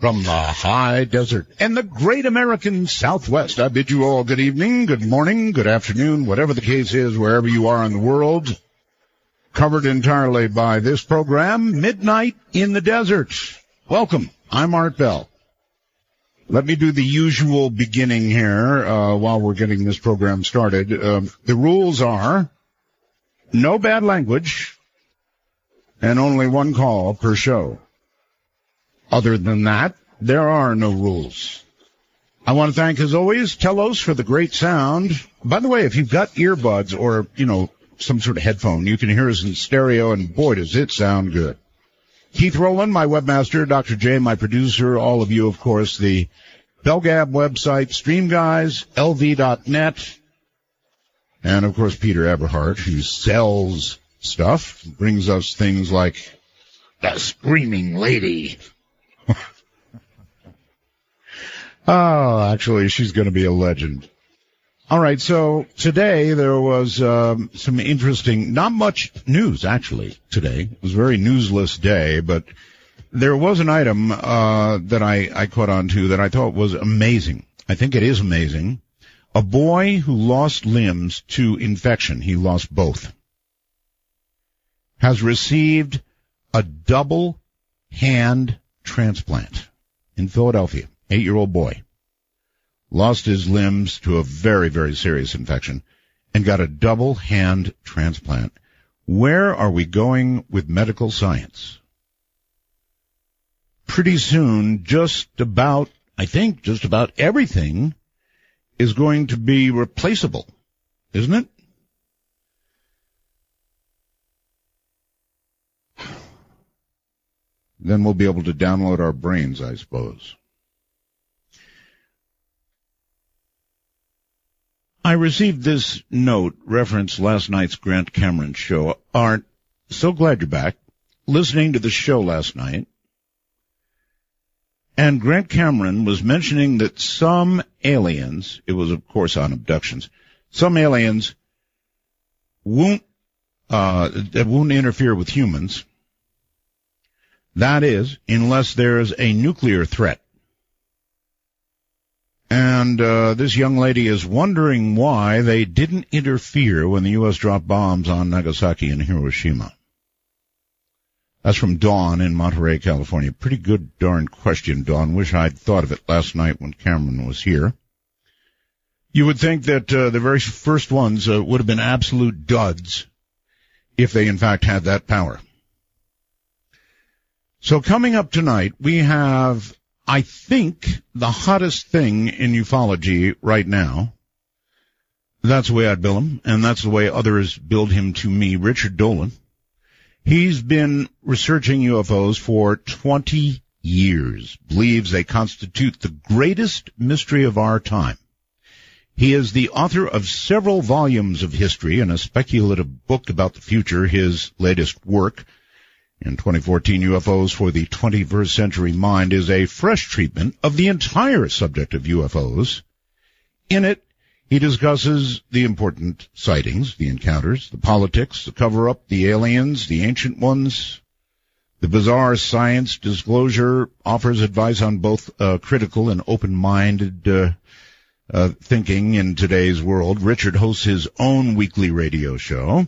From the high desert and the great American Southwest, I bid you all good evening, good morning, good afternoon, whatever the case is, wherever you are in the world. Covered entirely by this program, Midnight in the Desert. Welcome. I'm Art Bell. Let me do the usual beginning here while we're getting this program started. The rules are no bad language and only one call per show. Other than that, there are no rules. I want to thank, as always, Telos for the great sound. By the way, if you've got earbuds or, some sort of headphone, you can hear us in stereo, and boy, does it sound good. Keith Rowland, my webmaster, Dr. J, my producer, all of you, of course, the Belgab website, StreamGuys, LV.net, and, of course, Peter Eberhardt, who sells stuff, brings us things like the Screaming Lady. Oh, actually, she's going to be a legend. All right, so today there was some interesting, not much news, actually, today. It was a very newsless day, but there was an item that I caught on to that I thought was amazing. I think it is amazing. A boy who lost limbs to infection, he lost both, has received a double hand transplant in Philadelphia. 8-year-old boy lost his limbs to a very, very serious infection and got a double hand transplant. Where are we going with medical science? Pretty soon, just about everything is going to be replaceable, isn't it? Then we'll be able to download our brains, I suppose. I received this note, reference last night's Grant Cameron show. Art, so glad you're back. Listening to the show last night. And Grant Cameron was mentioning that some aliens, it was of course on abductions, some aliens won't interfere with humans. That is, unless there's a nuclear threat. And this young lady is wondering why they didn't interfere when the U.S. dropped bombs on Nagasaki and Hiroshima. That's from Dawn in Monterey, California. Pretty good darn question, Dawn. Wish I'd thought of it last night when Cameron was here. You would think that the very first ones would have been absolute duds if they in fact had that power. So coming up tonight, we have, I think, the hottest thing in ufology right now. That's the way I'd bill him, and that's the way others build him to me, Richard Dolan. He's been researching UFOs for 20 years, believes they constitute the greatest mystery of our time. He is the author of several volumes of history and a speculative book about the future, his latest work. In 2014, UFOs for the 21st Century Mind is a fresh treatment of the entire subject of UFOs. In it, he discusses the important sightings, the encounters, the politics, the cover-up, the aliens, the ancient ones, the bizarre science. Disclosure offers advice on both critical and open-minded thinking in today's world. Richard hosts his own weekly radio show.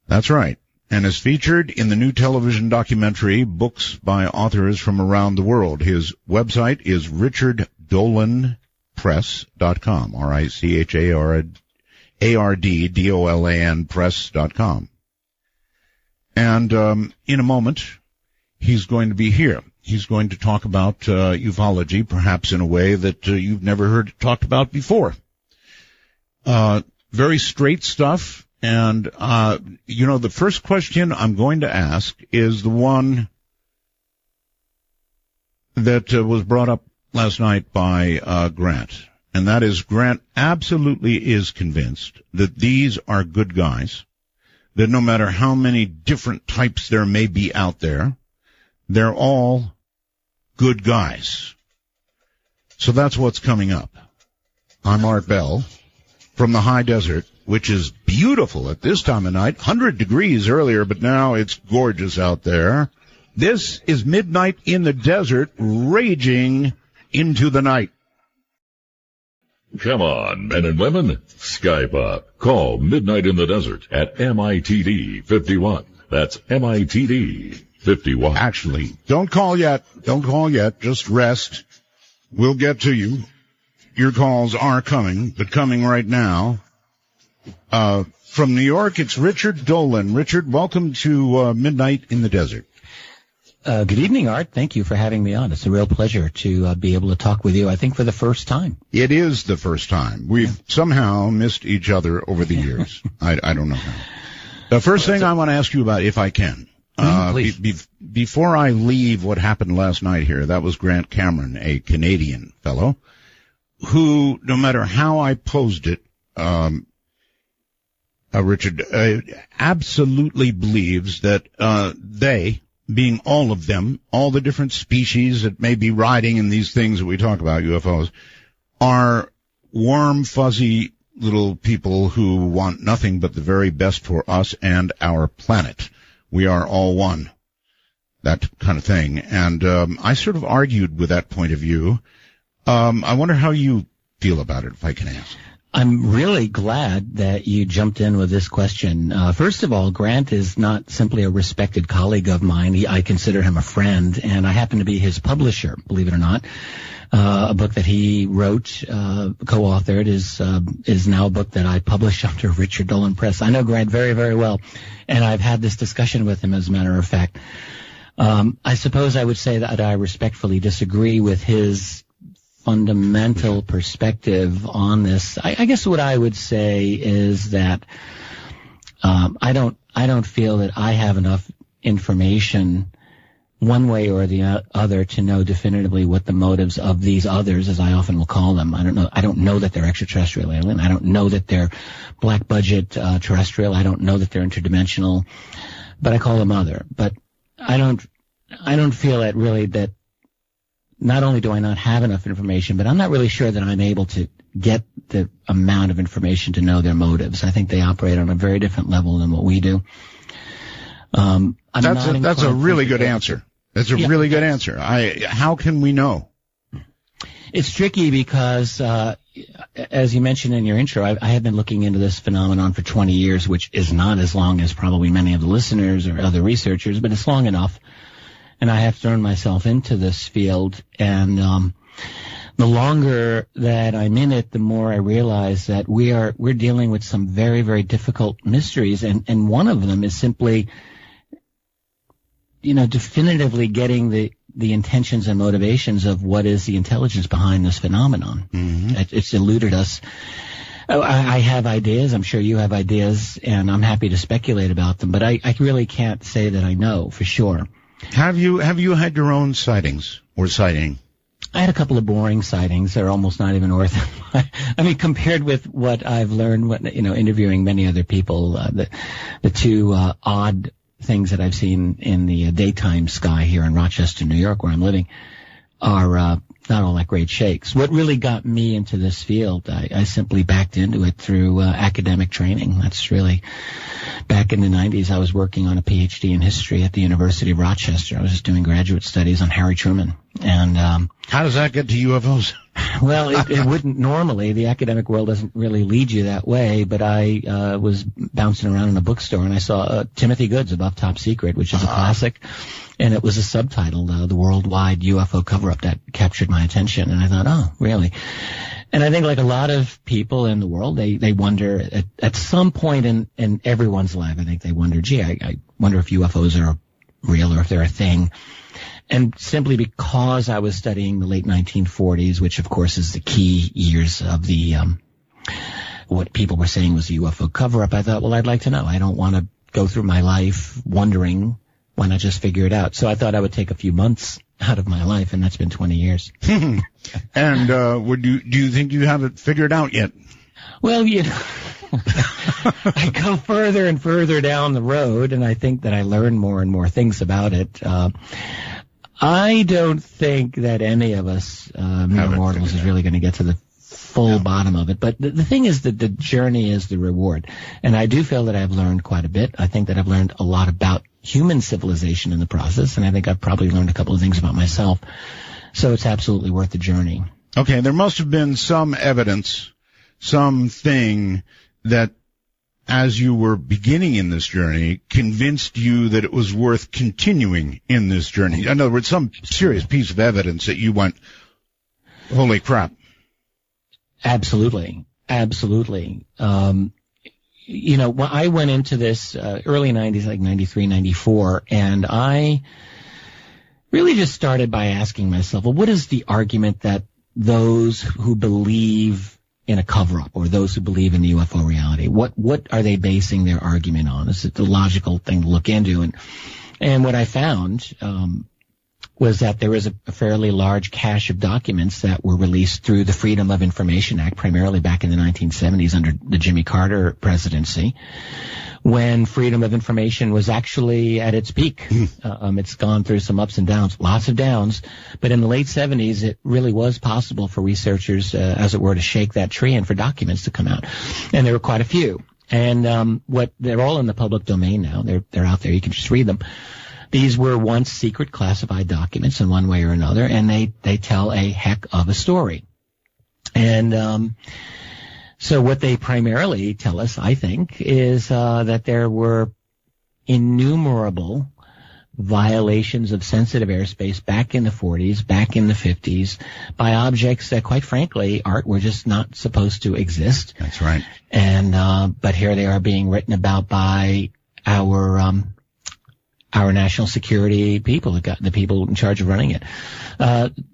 That's right. And is featured in the new television documentary, Books by Authors from Around the World. His website is richarddolanpress.com, RICHARDDOLAN press.com. And in a moment, he's going to be here. He's going to talk about ufology, perhaps in a way that you've never heard it talked about before. Very straight stuff. And, the first question I'm going to ask is the one that was brought up last night by Grant. And that is, Grant absolutely is convinced that these are good guys, that no matter how many different types there may be out there, they're all good guys. So that's what's coming up. I'm Art Bell from the high desert, which is beautiful at this time of night. 100 degrees earlier, but now it's gorgeous out there. This is Midnight in the Desert, raging into the night. Come on, men and women. Skype up. Call Midnight in the Desert at MITD 51. That's MITD 51. Actually, don't call yet. Don't call yet. Just rest. We'll get to you. Your calls are coming, but coming right now. From New York, it's Richard Dolan. Richard, welcome to Midnight in the Desert. Good evening, Art. Thank you for having me on. It's a real pleasure to be able to talk with you, I think, for the first time. It is the first time. We've somehow missed each other over the years. I don't know how. The first thing I want to ask you about, if I can, before I leave what happened last night here, that was Grant Cameron, a Canadian fellow, who, no matter how I posed it, Richard, absolutely believes that they, being all of them, all the different species that may be riding in these things that we talk about, UFOs, are warm, fuzzy little people who want nothing but the very best for us and our planet. We are all one. That kind of thing. And I sort of argued with that point of view. I wonder how you feel about it, if I can ask. I'm really glad that you jumped in with this question. First of all, Grant is not simply a respected colleague of mine. I consider him a friend, and I happen to be his publisher, believe it or not. A book that he wrote, co-authored, is now a book that I publish under Richard Dolan Press. I know Grant very, very well, and I've had this discussion with him, as a matter of fact. I suppose I would say that I respectfully disagree with his fundamental perspective on this. I guess what I would say is that I don't feel that I have enough information one way or the other to know definitively what the motives of these others, as I often will call them. I don't know that they're extraterrestrial alien. I don't know that they're black budget terrestrial. I don't know that they're interdimensional, but I call them other. But I don't feel that really that not only do I not have enough information, but I'm not really sure that I'm able to get the amount of information to know their motives. I think they operate on a very different level than what we do. That's a really good answer. That's a really good answer. How can we know? It's tricky because, as you mentioned in your intro, I have been looking into this phenomenon for 20 years, which is not as long as probably many of the listeners or other researchers, but it's long enough. And I have thrown myself into this field, and the longer that I'm in it, the more I realize that we're dealing with some very, very difficult mysteries, and one of them is simply, definitively getting the intentions and motivations of what is the intelligence behind this phenomenon. Mm-hmm. It's eluded us. I have ideas. I'm sure you have ideas, and I'm happy to speculate about them, but I really can't say that I know for sure. Have you had your own sightings or sighting? I had a couple of boring sightings. They're almost not even worth it. I mean, compared with what I've learned, interviewing many other people, the two odd things that I've seen in the daytime sky here in Rochester, New York, where I'm living, are not all that great shakes. What really got me into this field, I simply backed into it through academic training. That's really, back in the 90s, I was working on a PhD in history at the University of Rochester. I was just doing graduate studies on Harry Truman. And how does that get to UFOs? Well, it wouldn't normally. The academic world doesn't really lead you that way. But I was bouncing around in a bookstore, and I saw Timothy Good's Above Top Secret, which is a classic. And it was a subtitle, the Worldwide UFO Cover-Up, that captured my attention. And I thought, oh, really? And I think like a lot of people in the world, they wonder at some point in everyone's life, I think they wonder, gee, I wonder if UFOs are real or if they're a thing. And simply because I was studying the late 1940s, which of course is the key years of the what people were saying was a UFO cover-up, I thought, well, I'd like to know. I don't want to go through my life wondering. Why not just figure it out? So I thought I would take a few months out of my life, and that's been 20 years. And do you think you have it figured out yet? Well, I go further and further down the road, and I think that I learn more and more things about it. I don't think that any of us mere mortals is really going to get to the full bottom of it. But the thing is that the journey is the reward. And I do feel that I've learned quite a bit. I think that I've learned a lot about human civilization in the process, and I think I've probably learned a couple of things about myself. So it's absolutely worth the journey. Okay, there must have been some evidence, something that, as you were beginning in this journey, convinced you that it was worth continuing in this journey. In other words, some serious piece of evidence that you went, holy crap. Absolutely. Absolutely. When I went into this early 90s, like 93, 94, and I really just started by asking myself, well, what is the argument that those who believe in a cover-up or those who believe in the UFO reality, what are they basing their argument on? Is it the logical thing to look into? And what I found was that there was a fairly large cache of documents that were released through the Freedom of Information Act, primarily back in the 1970s under the Jimmy Carter presidency, when freedom of information was actually at its peak. It's gone through some ups and downs, lots of downs, but in the late 70s, it really was possible for researchers, as it were, to shake that tree and for documents to come out. And there were quite a few. And they're all in the public domain now. They're out there. You can just read them. These were once secret classified documents in one way or another, and they tell a heck of a story. And so what they primarily tell us, I think, is that there were innumerable violations of sensitive airspace back in the 40s, back in the 50s, by objects that, quite frankly, Art, were just not supposed to exist. That's right. And but here they are being written about by our national security people, the people in charge of running it.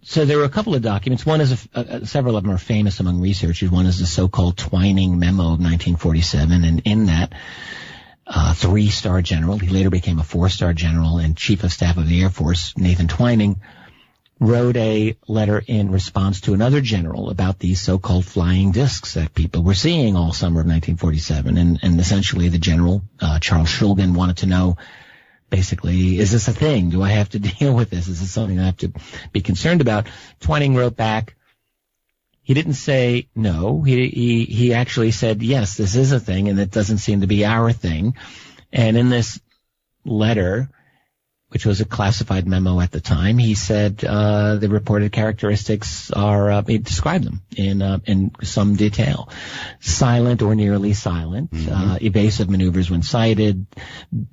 So there were a couple of documents. One is several of them are famous among researchers. One is the so-called Twining Memo of 1947, and in that, 3-star general, he later became a 4-star general and chief of staff of the Air Force, Nathan Twining, wrote a letter in response to another general about these so-called flying discs that people were seeing all summer of 1947. And essentially the general, Charles Shulgin, wanted to know, basically, is this a thing? Do I have to deal with this? Is this something I have to be concerned about? Twining wrote back. He didn't say no. He actually said, yes, this is a thing, and it doesn't seem to be our thing. And in this letter, which was a classified memo at the time, he said the reported characteristics are, he described them in some detail. Silent or nearly silent, evasive maneuvers when sighted,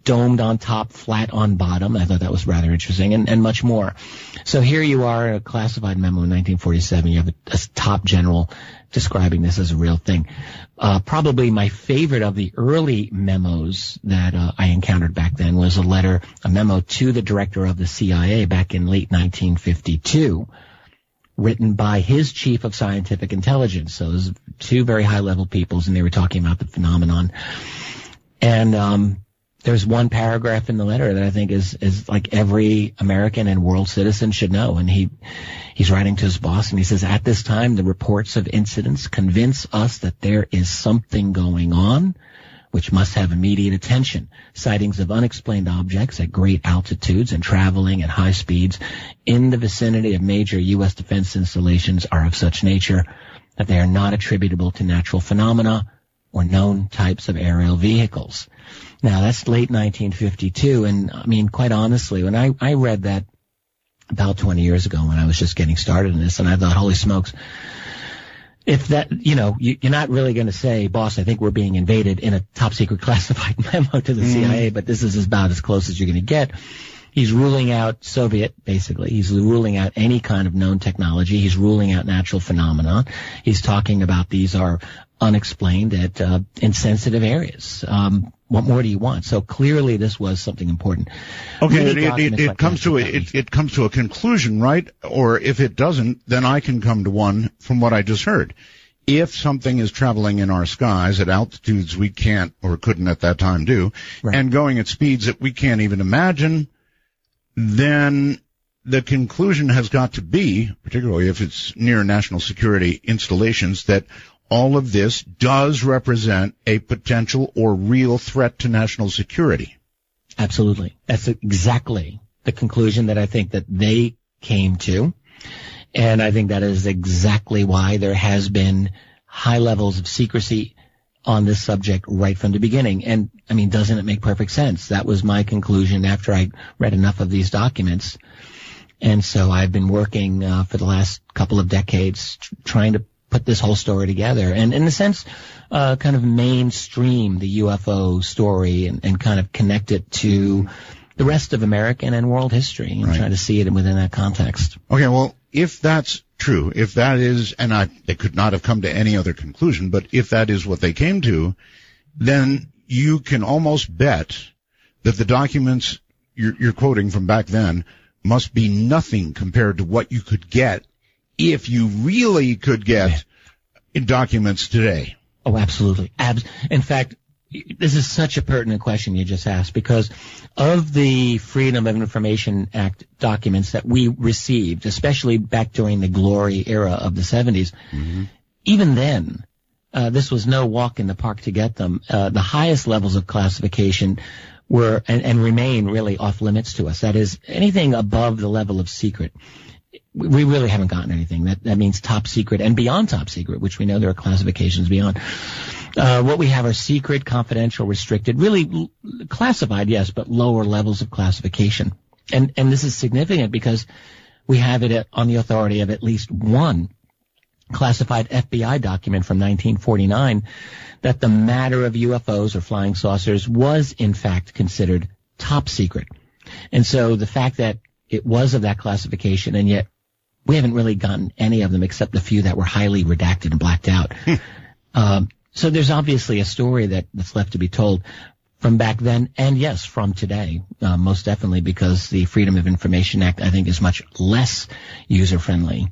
domed on top, flat on bottom. I thought that was rather interesting, and much more. So here you are, a classified memo in 1947. You have a top general describing this as a real thing. Probably my favorite of the early memos that I encountered back then was a memo to the director of the CIA back in late 1952, written by his chief of scientific intelligence. So it was two very high-level peoples, and they were talking about the phenomenon. And there's one paragraph in the letter that I think is like every American and world citizen should know. And he's writing to his boss, and he says, at this time, the reports of incidents convince us that there is something going on which must have immediate attention. Sightings of unexplained objects at great altitudes and traveling at high speeds in the vicinity of major U.S. defense installations are of such nature that they are not attributable to natural phenomena or known types of aerial vehicles. Now, that's late 1952, and I mean, quite honestly, when I read that about 20 years ago when I was just getting started in this, and I thought, holy smokes, if that, you're not really going to say, boss, I think we're being invaded in a top-secret classified memo to the CIA, but this is about as close as you're going to get. He's ruling out Soviet, basically. He's ruling out any kind of known technology. He's ruling out natural phenomena. He's talking about these are unexplained at insensitive areas. What more do you want? So clearly this was something important. Okay, it comes to a conclusion, right? Or if it doesn't, then I can come to one from what I just heard. If something is traveling in our skies at altitudes we can't or couldn't at that time do, right, and going at speeds that we can't even imagine, then the conclusion has got to be, particularly if it's near national security installations, that all of this does represent a potential or real threat to national security. Absolutely. That's exactly the conclusion that I think that they came to. And I think that is exactly why there has been high levels of secrecy on this subject right from the beginning. And, I mean, doesn't it make perfect sense? That was my conclusion after I read enough of these documents. And so I've been working for the last couple of decades trying to put this whole story together and, in a sense, kind of mainstream the UFO story and kind of connect it to the rest of American and world history and try to see it within that context. Okay, well, if that's true, if that is, and they could not have come to any other conclusion, but if that is what they came to, then you can almost bet that the documents you're quoting from back then must be nothing compared to what you could get if you really could get documents today. Oh, absolutely. In fact, this is such a pertinent question you just asked, because of the Freedom of Information Act documents that we received, especially back during the glory era of the 70s, even then, this was no walk in the park to get them. The highest levels of classification were and remain really off limits to us. That is, anything above the level of secret. We really haven't gotten anything. That means top secret and beyond top secret, which we know there are classifications beyond. What we have are secret, confidential, restricted, really classified, yes, but lower levels of classification. And this is significant because we have it on the authority of at least one classified FBI document from 1949 that the matter of UFOs or flying saucers was in fact considered top secret. And so the fact that it was of that classification, and yet we haven't really gotten any of them except a few that were highly redacted and blacked out. So there's obviously a story that's left to be told from back then, and yes, from today, most definitely, because the Freedom of Information Act, I think, is much less user-friendly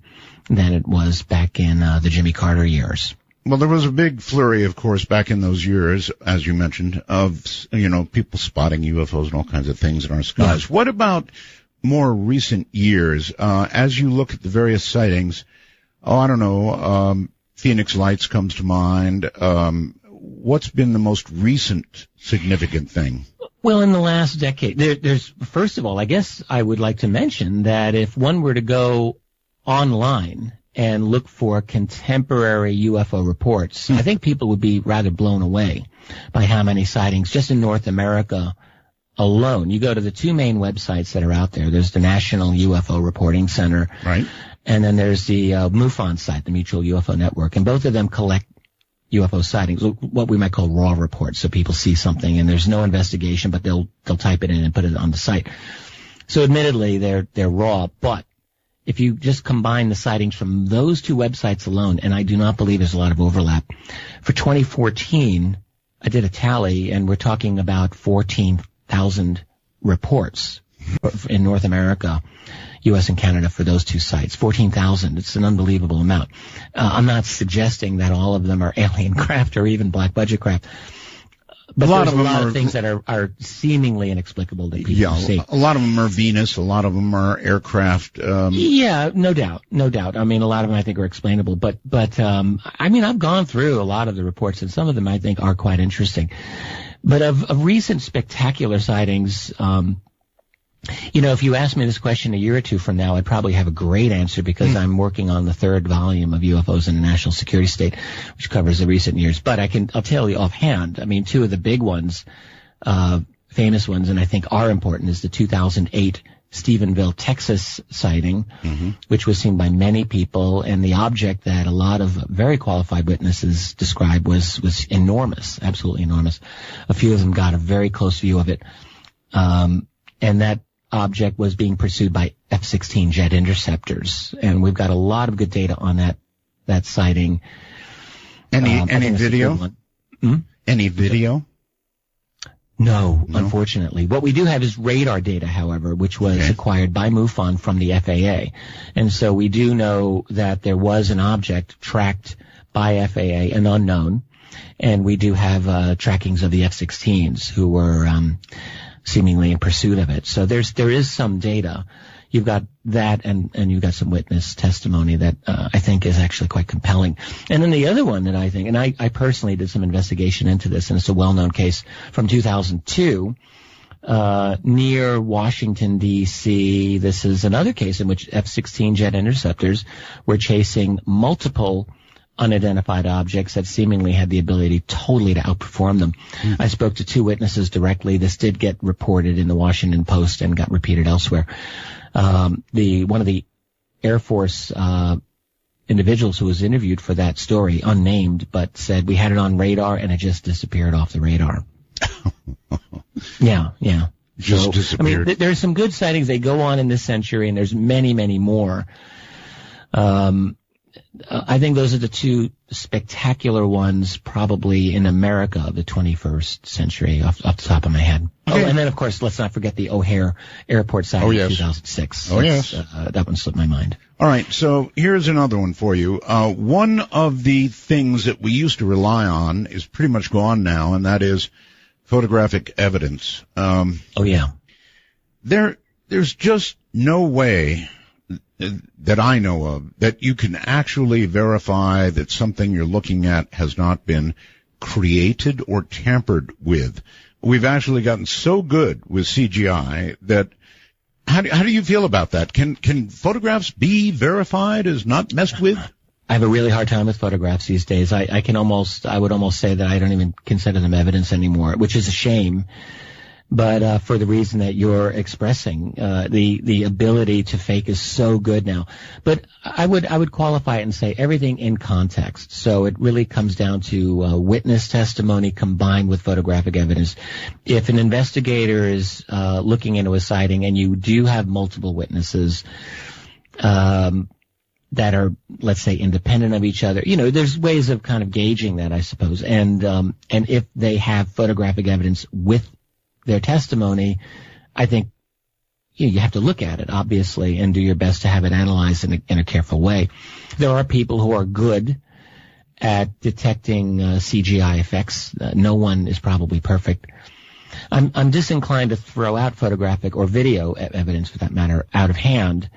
than it was back in the Jimmy Carter years. Well, there was a big flurry, of course, back in those years, as you mentioned, of, people spotting UFOs and all kinds of things in our skies. Yeah. What about more recent years? As you look at the various sightings, Phoenix Lights comes to mind. What's been the most recent significant thing? Well, in the last decade, there's first of all, I guess I would like to mention that if one were to go online and look for contemporary UFO reports, I think people would be rather blown away by how many sightings just in North America alone. You go to the two main websites that are out there. There's the National UFO Reporting Center. Right. And then there's the MUFON site, the Mutual UFO Network, and both of them collect UFO sightings, what we might call raw reports. So people see something and there's no investigation, but they'll type it in and put it on the site. So admittedly, they're raw, but if you just combine the sightings from those two websites alone, and I do not believe there's a lot of overlap, for 2014, I did a tally, and we're talking about 14,000 reports in North America, U.S. and Canada, for those two sites. 14,000. It's an unbelievable amount. I'm not suggesting that all of them are alien craft or even black budget craft. But there's a lot of things that are seemingly inexplicable that people see. A lot of them are Venus. A lot of them are aircraft. Yeah, no doubt. I mean, a lot of them I think are explainable. But I mean, I've gone through a lot of the reports, and some of them I think are quite interesting. But of recent spectacular sightings, if you asked me this question a year or two from now, I'd probably have a great answer because I'm working on the third volume of UFOs in the National Security State, which covers the recent years. But I'll tell you offhand, I mean, two of the big ones, famous ones, and I think are important, is the 2008 Stephenville, Texas sighting, which was seen by many people, and the object that a lot of very qualified witnesses described was enormous, absolutely enormous. A few of them got a very close view of it. And that object was being pursued by F-16 jet interceptors, and we've got a lot of good data on that sighting. Any video? Any video? No, unfortunately. What we do have is radar data, however, which was acquired by MUFON from the FAA. And so we do know that there was an object tracked by FAA, an unknown, and we do have trackings of the F-16s who were seemingly in pursuit of it. So there is some data. You've got that, and you've got some witness testimony that I think is actually quite compelling. And then the other one that I think, and I personally did some investigation into this, and it's a well-known case from 2002 near Washington, D.C. This is another case in which F-16 jet interceptors were chasing multiple unidentified objects that seemingly had the ability totally to outperform them. I spoke to 2 witnesses directly. This did get reported in the Washington Post and got repeated elsewhere. One of the Air Force individuals who was interviewed for that story, unnamed, but said we had it on radar and it just disappeared off the radar. Yeah. Just disappeared. I mean, there's some good sightings. They go on in this century, and there's many, many more. I think those are the 2 spectacular ones probably in America of the 21st century off the top of my head. Okay. Oh, and then, of course, let's not forget the O'Hare Airport sighting in 2006. That one slipped my mind. All right, so here's another one for you. One of the things that we used to rely on is pretty much gone now, and that is photographic evidence. There's just no way that I know of that you can actually verify that something you're looking at has not been created or tampered with. We've actually gotten so good with CGI that how do you feel about that? Can photographs be verified as not messed with? I have a really hard time with photographs these days. I would almost say that I don't even consider them evidence anymore, which is a shame. But for the reason that you're expressing, the ability to fake is so good now. But I would qualify it and say everything in context. So it really comes down to witness testimony combined with photographic evidence. If an investigator is looking into a sighting and you do have multiple witnesses that are, let's say, independent of each other, there's ways of kind of gauging that, I suppose. And if they have photographic evidence with their testimony, I think you have to look at it, obviously, and do your best to have it analyzed in a careful way. There are people who are good at detecting CGI effects. No one is probably perfect. I'm disinclined to throw out photographic or video evidence, for that matter, out of hand,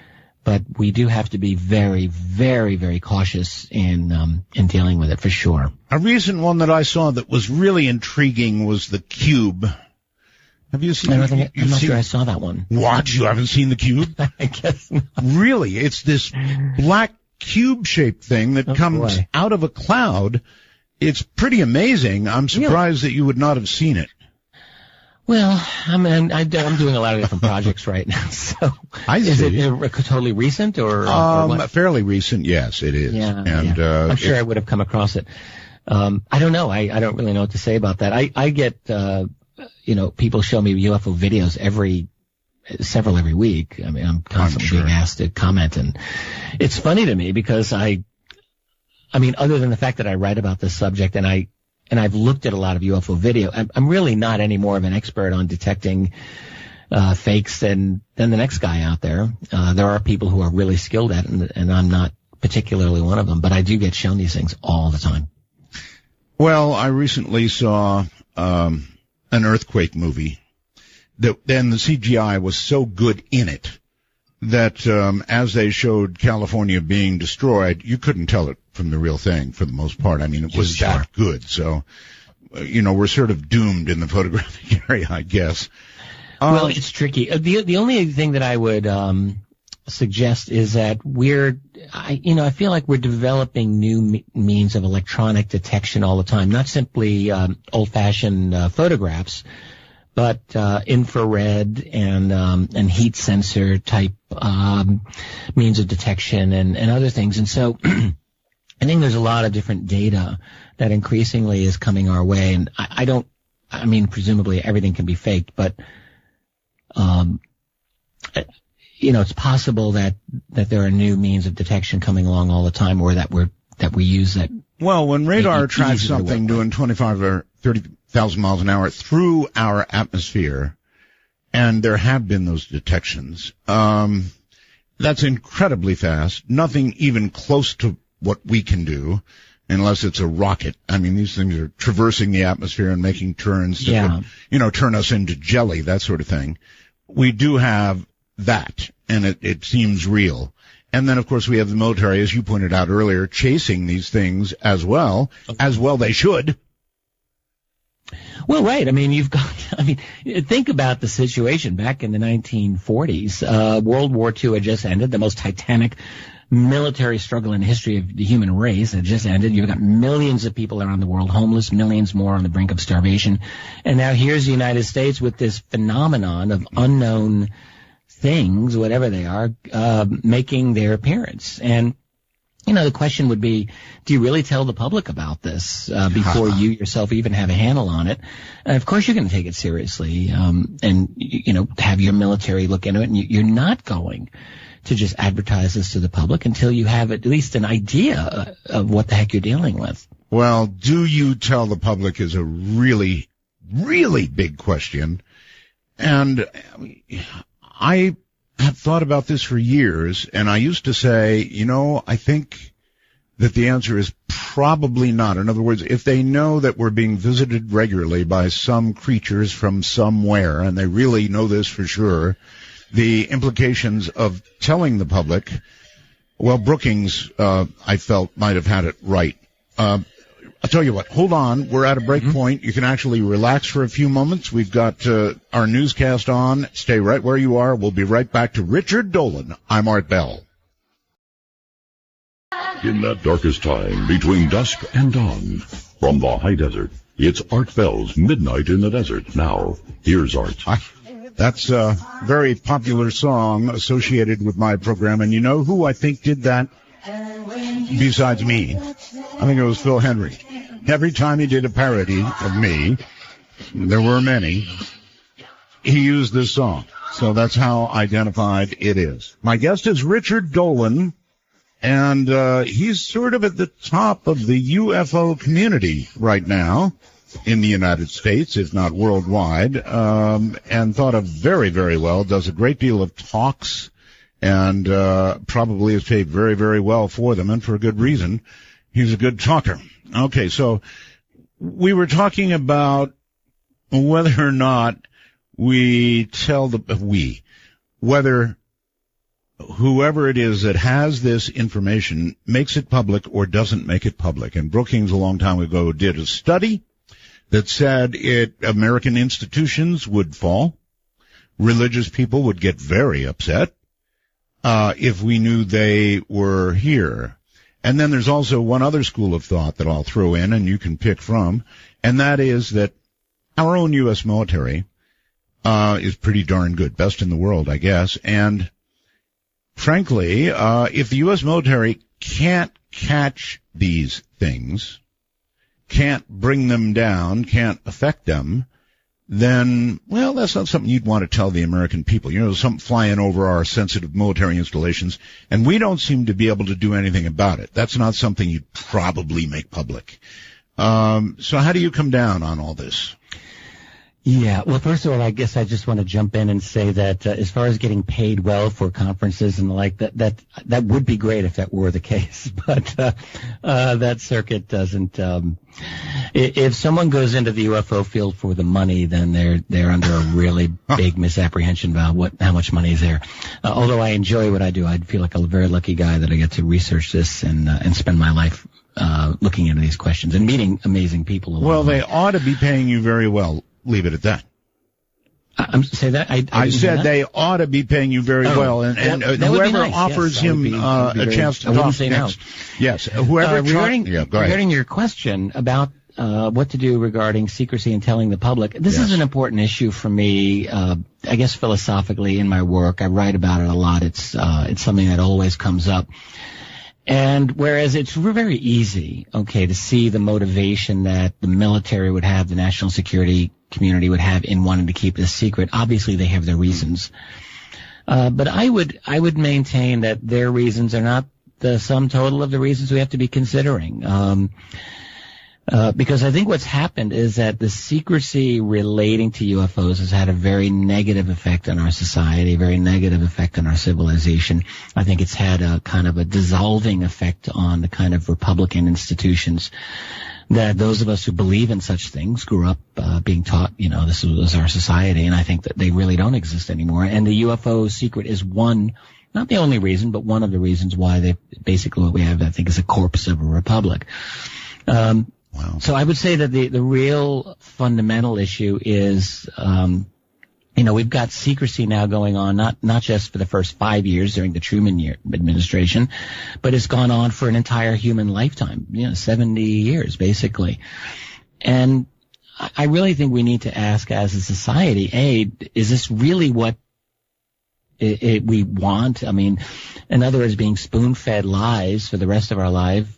but we do have to be very, very, very cautious in dealing with it, for sure. A recent one that I saw that was really intriguing was the cube. Have you seen it? I'm not sure I saw that one. What? You haven't seen the cube? I guess not. Really? It's this black cube-shaped thing that comes out of a cloud. It's pretty amazing. I'm surprised that you would not have seen it. Well, I'm doing a lot of different projects right now, so is it totally recent or what? Fairly recent, yes, it is. Yeah, and I'm sure I would have come across it. I don't know. I don't really know what to say about that. I get people show me UFO videos every week. I mean, I'm constantly being asked to comment, and it's funny to me because I mean, other than the fact that I write about this subject and I've looked at a lot of UFO video, I'm really not any more of an expert on detecting fakes than the next guy out there. There are people who are really skilled at it, and I'm not particularly one of them, but I do get shown these things all the time. Well, I recently saw an earthquake movie that then the CGI was so good in it that as they showed California being destroyed, you couldn't tell it from the real thing for the most part. I mean, it was that good. So, we're sort of doomed in the photographic area, I guess. Well, it's tricky. The only thing that I would suggest is that I feel like we're developing new means of electronic detection all the time, not simply old-fashioned photographs, but infrared and heat sensor type means of detection and other things. And so I think there's a lot of different data that increasingly is coming our way. And I mean, presumably everything can be faked, but it's possible that there are new means of detection coming along all the time, or that we use that. Well, when radar tracks something doing 25 or 30,000 miles an hour through our atmosphere, and there have been those detections, that's incredibly fast. Nothing even close to what we can do, unless it's a rocket. I mean, these things are traversing the atmosphere and making turns that would, turn us into jelly, that sort of thing. We do have that, and it seems real. And then, of course, we have the military, as you pointed out earlier, chasing these things as well they should. Well, right. I mean, think about the situation back in the 1940s. World War II had just ended, the most titanic military struggle in the history of the human race that just ended. You've got millions of people around the world homeless, millions more on the brink of starvation. And now here's the United States with this phenomenon of unknown things, whatever they are, making their appearance. And the question would be, do you really tell the public about this before you yourself even have a handle on it? And of course, you're going to take it seriously, and have your military look into it. And you're not going to just advertise this to the public until you have at least an idea of what the heck you're dealing with. Well, do you tell the public is a really, really big question. And I have thought about this for years, and I used to say, I think that the answer is probably not. In other words, if they know that we're being visited regularly by some creatures from somewhere, and they really know this for sure, the implications of telling the public, well, Brookings, I felt, might have had it right. I'll tell you what, hold on. We're at a break point. You can actually relax for a few moments. We've got our newscast on. Stay right where you are. We'll be right back to Richard Dolan. I'm Art Bell. In that darkest time between dusk and dawn, from the high desert, it's Art Bell's Midnight in the Desert. Now, here's Art. That's a very popular song associated with my program. And you know who I think did that besides me? I think it was Phil Henry. Every time he did a parody of me, there were many, he used this song. So that's how identified it is. My guest is Richard Dolan, and he's sort of at the top of the UFO community right now in the United States, if not worldwide, and thought of very, very well, does a great deal of talks, and probably is paid very, very well for them, and for a good reason. He's a good talker. Okay, so we were talking about whether or not we tell whether whoever it is that has this information makes it public or doesn't make it public. And Brookings a long time ago did a study that said American institutions would fall. Religious people would get very upset if we knew they were here. And then there's also one other school of thought that I'll throw in, and you can pick from, and that is that our own U.S. military is pretty darn good, best in the world, I guess. And frankly, if the U.S. military can't catch these things, can't bring them down, can't affect them, then, well, that's not something you'd want to tell the American people. Something flying over our sensitive military installations, and we don't seem to be able to do anything about it. That's not something you'd probably make public. So how do you come down on all this? Yeah, well, first of all, I guess I just want to jump in and say that as far as getting paid well for conferences and the like, that would be great if that were the case. But that circuit doesn't. If someone goes into the UFO field for the money, then they're under a really big misapprehension about how much money is there. Although I enjoy what I do, I feel like a very lucky guy that I get to research this and spend my life looking into these questions and meeting amazing people. Well, they ought to be paying you very well. Leave it at that. Say that? I said that? They ought to be paying you very well, and whoever nice. Offers him a chance to talk next. No. Yes, whoever. Regarding your question about what to do regarding secrecy and telling the public, this is an important issue for me. I guess philosophically in my work, I write about it a lot. It's something that always comes up. And whereas it's very easy, to see the motivation that the military would have, the national security community would have in wanting to keep this secret, obviously they have their reasons. But I would maintain that their reasons are not the sum total of the reasons we have to be considering. Because I think what's happened is that the secrecy relating to UFOs has had a very negative effect on our society, a very negative effect on our civilization. I think it's had a kind of a dissolving effect on the kind of Republican institutions that those of us who believe in such things grew up being taught, this was our society, and I think that they really don't exist anymore. And the UFO secret is one, not the only reason, but one of the reasons why basically what we have, I think, is a corpse of a republic. Wow. So I would say that the real fundamental issue is we've got secrecy now going on, not just for the first 5 years during the Truman administration, but it's gone on for an entire human lifetime, 70 years basically. And I really think we need to ask as a society, is this really what we want? I mean, in other words, being spoon-fed lies for the rest of our life,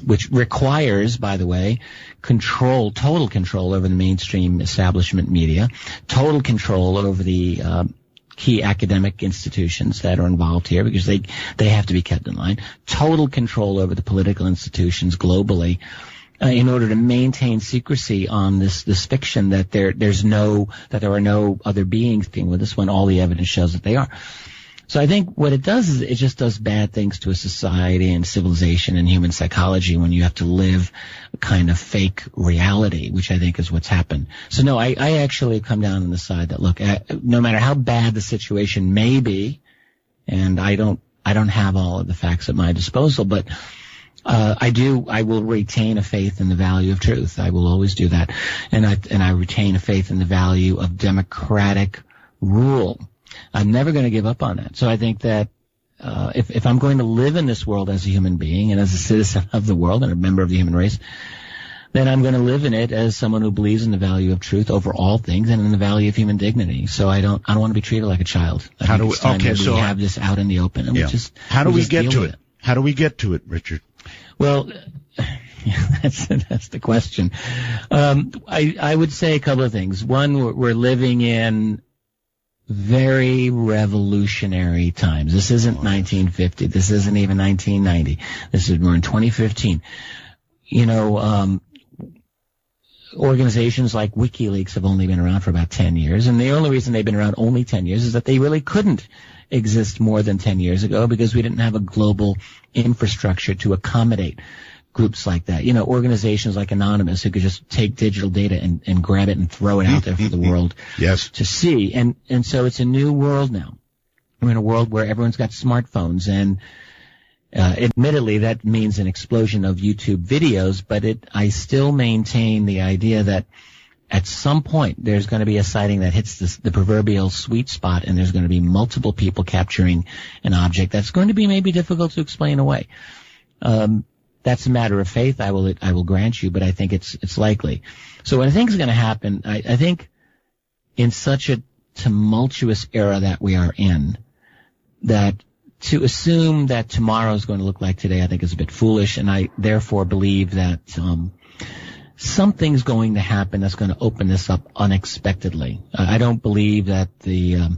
which requires, by the way, total control over the mainstream establishment media, total control over the key academic institutions that are involved here because they have to be kept in line, total control over the political institutions globally, in order to maintain secrecy on this fiction that there are no other beings being with us when all the evidence shows that they are. So I think what it does is it just does bad things to a society and civilization and human psychology when you have to live a kind of fake reality, which I think is what's happened. So no, I actually come down on the side that, look, no matter how bad the situation may be, and I don't have all of the facts at my disposal, but I will retain a faith in the value of truth. I will always do that. And I retain a faith in the value of democratic rule. I'm never going to give up on that. So I think that, if I'm going to live in this world as a human being and as a citizen of the world and a member of the human race, then I'm going to live in it as someone who believes in the value of truth over all things and in the value of human dignity. So I don't want to be treated like a child. We have this out in the open and how do we get to it? How do we get to it, Richard? Well, that's the question. I would say a couple of things. One, we're living in very revolutionary times. This isn't 1950. This isn't even 1990. We're in 2015. Organizations like WikiLeaks have only been around for about 10 years, and the only reason they've been around only 10 years is that they really couldn't exist more than 10 years ago because we didn't have a global infrastructure to accommodate groups like that. Organizations like Anonymous who could just take digital data and grab it and throw it out there for the world to see. And so it's a new world now. We're in a world where everyone's got smartphones, and admittedly that means an explosion of YouTube videos, but I still maintain the idea that at some point there's going to be a sighting that hits the proverbial sweet spot, and there's going to be multiple people capturing an object that's going to be maybe difficult to explain away. That's a matter of faith, I will grant you, but I think it's likely. So what I think is going to happen, I think in such a tumultuous era that we are in, that to assume that tomorrow is going to look like today, I think is a bit foolish, and I therefore believe that something's going to happen that's going to open this up unexpectedly. I don't believe that the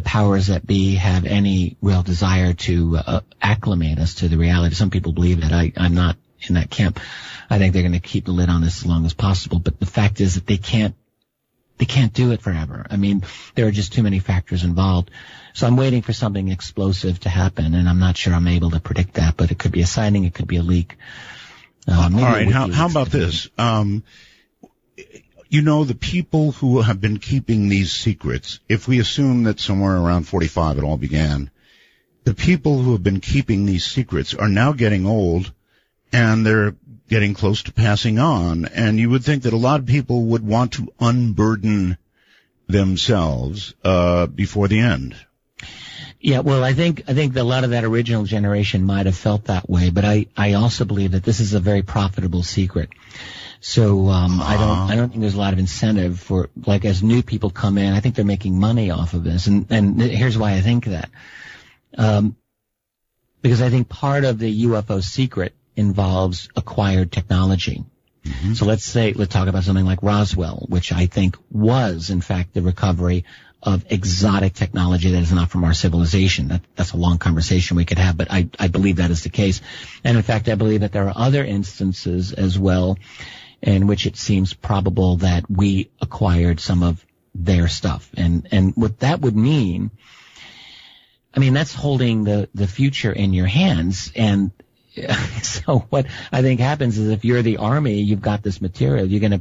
powers that be have any real desire to acclimate us to the reality. Some people believe that. I'm not in that camp. I think they're going to keep the lid on this as long as possible. But the fact is that they can't do it forever. I mean, there are just too many factors involved. So I'm waiting for something explosive to happen, and I'm not sure I'm able to predict that. But it could be a sighting, it could be a leak. All right. How about this? The people who have been keeping these secrets, if we assume that somewhere around 45 it all began, the people who have been keeping these secrets are now getting old, and they're getting close to passing on. And you would think that a lot of people would want to unburden themselves before the end. Yeah, well, I think a lot of that original generation might have felt that way, but I also believe that this is a very profitable secret. So I don't think there's a lot of incentive for, like, as new people come in, I think they're making money off of this, and here's why I think that. Because I think part of the UFO secret involves acquired technology. Mm-hmm. So let's talk about something like Roswell, which I think was, in fact, the recovery of exotic technology that is not from our civilization. That's a long conversation we could have, but I believe that is the case. And in fact, I believe that there are other instances as well in which it seems probable that we acquired some of their stuff. And what that would mean, I mean, that's holding the future in your hands. And so what I think happens is if you're the Army, you've got this material, you're going to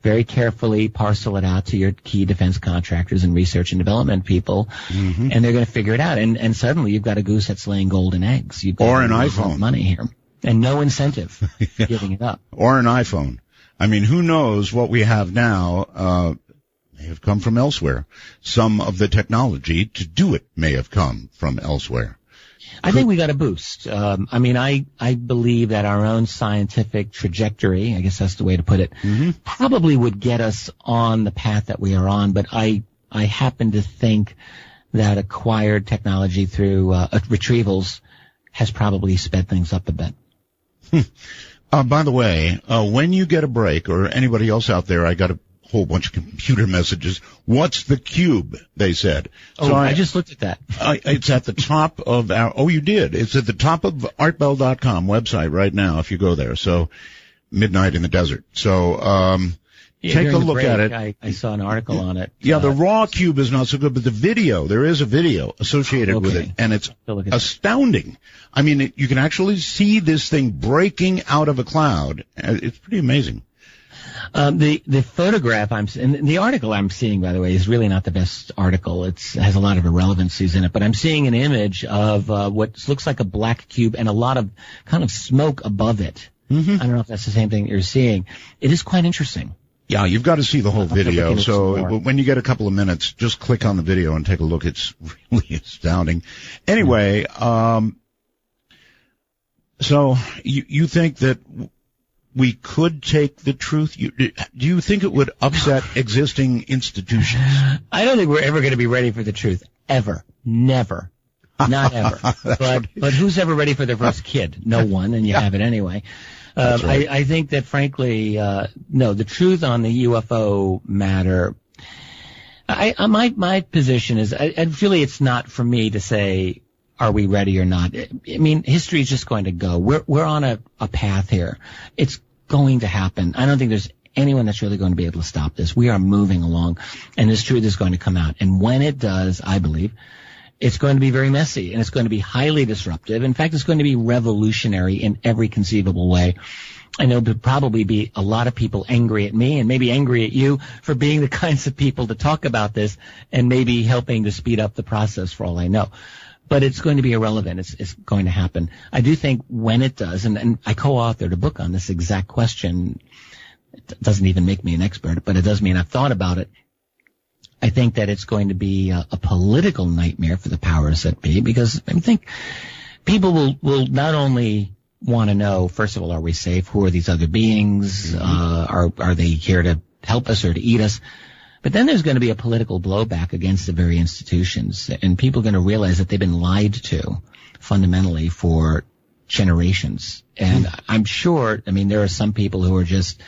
very carefully parcel it out to your key defense contractors and research and development people, mm-hmm. and they're going to figure it out. And suddenly you've got a goose that's laying golden eggs. You've got or an iPhone. Money here. And no incentive for giving it up. Or an iPhone. I mean, who knows what we have now? may have come from elsewhere. Some of the technology to do it may have come from elsewhere. I think we got a boost. I believe that our own scientific trajectory, I guess that's the way to put it, probably would get us on the path that we are on. But I happen to think that acquired technology through retrievals has probably sped things up a bit. By the way, when you get a break, or anybody else out there, I got a whole bunch of computer messages. What's the cube? They said. Oh, so I just looked at that. It's at the top of our. Oh, you did. It's at the top of artbell.com website right now. If you go there, so Midnight in the Desert. So take a look at it. I saw an article on it. Yeah, the raw cube is not so good, but the video, there is a video associated with it, and it's astounding. I mean, you can actually see this thing breaking out of a cloud. It's pretty amazing. The photograph in the article I'm seeing, by the way, is really not the best article. It has a lot of irrelevancies in it, but I'm seeing an image of what looks like a black cube and a lot of kind of smoke above it. I don't know if that's the same thing you're seeing. It is quite interesting. Yeah, you've got to see the whole video. So when you get a couple of minutes, just click on the video and take a look. It's really astounding. Anyway, so you think that we could take the truth? Do you think it would upset existing institutions? I don't think we're ever going to be ready for the truth. Ever. Never. Not ever. But who's ever ready for their first kid? No one, and you have it anyway. Right. I think that, frankly, no, the truth on the UFO matter, my position is, really it's not for me to say, are we ready or not? I mean, history is just going to go. We're on a path here. It's going to happen. I don't think there's anyone that's really going to be able to stop this. We are moving along, and this truth is going to come out. And when it does, I believe, it's going to be very messy, and it's going to be highly disruptive. In fact, it's going to be revolutionary in every conceivable way. I know there'll probably be a lot of people angry at me and maybe angry at you for being the kinds of people to talk about this and maybe helping to speed up the process, for all I know. But it's going to be irrelevant. It's going to happen. I do think when it does, and I co-authored a book on this exact question. It doesn't even make me an expert, but it does mean I've thought about it. I think that it's going to be a political nightmare for the powers that be, because I think people will not only want to know, first of all, are we safe? Who are these other beings? Are they here to help us or to eat us? But then there's going to be a political blowback against the very institutions, and people are going to realize that they've been lied to fundamentally for generations. And I'm sure, I mean, there are some people who are just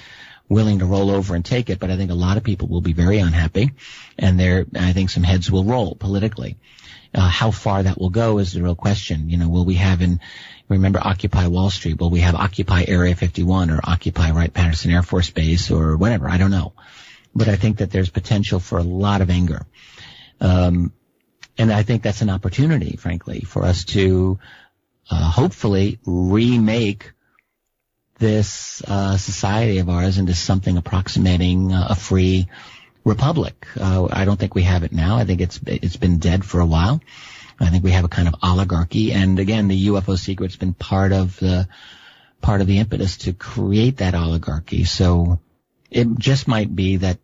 willing to roll over and take it, but I think a lot of people will be very unhappy, and I think some heads will roll politically. How far that will go is the real question. You know, will we have remember Occupy Wall Street? Will we have Occupy Area 51 or Occupy Wright-Patterson Air Force Base or whatever? I don't know. But I think that there's potential for a lot of anger. And I think that's an opportunity, frankly, for us to hopefully remake this society of ours into something approximating a free republic. I don't think we have it now. I think it's been dead for a while. I think we have a kind of oligarchy, and again, the UFO secret's been part of the impetus to create that oligarchy. So it just might be that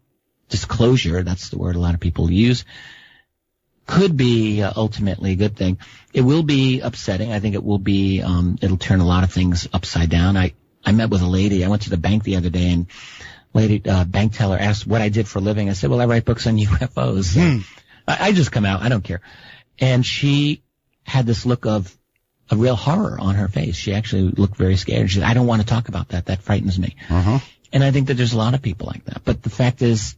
disclosure, that's the word a lot of people use, could be ultimately a good thing. It will be upsetting. I think it will be, it'll turn a lot of things upside down. I met with a lady. I went to the bank the other day, and bank teller asked what I did for a living. I said, well, I write books on UFOs. So I just come out. I don't care. And she had this look of a real horror on her face. She actually looked very scared. She said, I don't want to talk about that. That frightens me. And I think that there's a lot of people like that. But the fact is,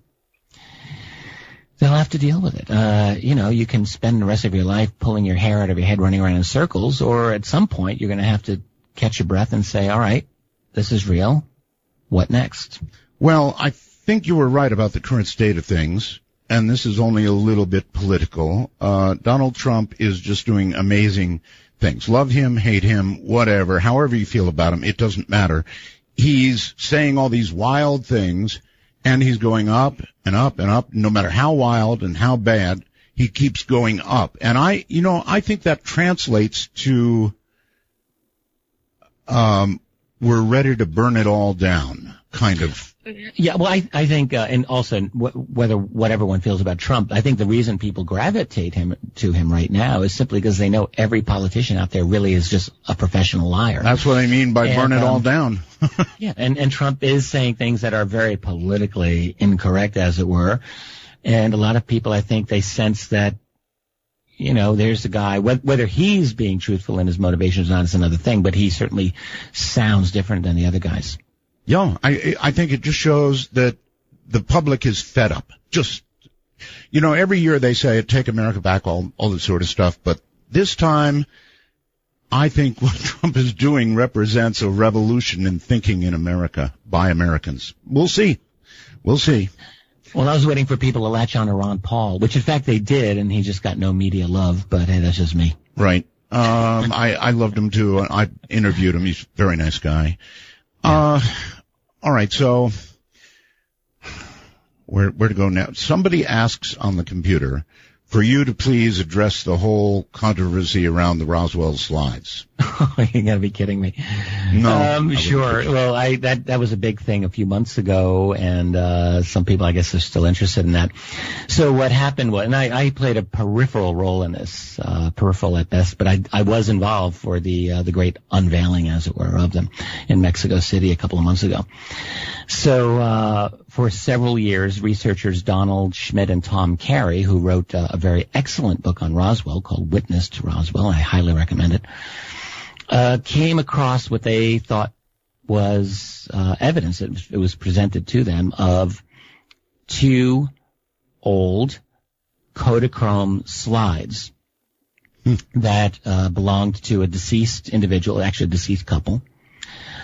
they'll have to deal with it. You can spend the rest of your life pulling your hair out of your head, running around in circles, or at some point you're going to have to catch your breath and say, all right, this is real. What next? Well, I think you were right about the current state of things, and this is only a little bit political. Donald Trump is just doing amazing things. Love him, hate him, whatever, however you feel about him, it doesn't matter. He's saying all these wild things, and he's going up and up and up. No matter how wild and how bad, he keeps going up. And I think that translates to we're ready to burn it all down, kind of. Yeah, well, I think, and also whatever one feels about Trump, I think the reason people gravitate to him right now is simply because they know every politician out there really is just a professional liar. That's what I mean by burn it all down. Yeah, and Trump is saying things that are very politically incorrect, as it were. And a lot of people, I think, they sense that, there's a guy, whether he's being truthful in his motivations or not is another thing, but he certainly sounds different than the other guys. Yeah, I think it just shows that the public is fed up. Just, every year they say, take America back, all this sort of stuff. But this time, I think what Trump is doing represents a revolution in thinking in America by Americans. We'll see. We'll see. Well, I was waiting for people to latch on to Ron Paul, which in fact they did, and he just got no media love, but hey, that's just me. Right. I loved him too. I interviewed him. He's a very nice guy. Yeah. All right, so where to go now? Somebody asks on the computer for you to please address the whole controversy around the Roswell slides. You gotta be kidding me. No. Sure. Well, that was a big thing a few months ago, and some people, I guess, are still interested in that. So what happened was, and I played a peripheral role in this, peripheral at best, but I was involved for the great unveiling, as it were, of them in Mexico City a couple of months ago. So for several years, researchers Donald Schmidt and Tom Carey, who wrote a very excellent book on Roswell called Witness to Roswell, I highly recommend it, came across what they thought was evidence. It was presented to them of two old Kodachrome slides that belonged to a deceased individual, actually a deceased couple,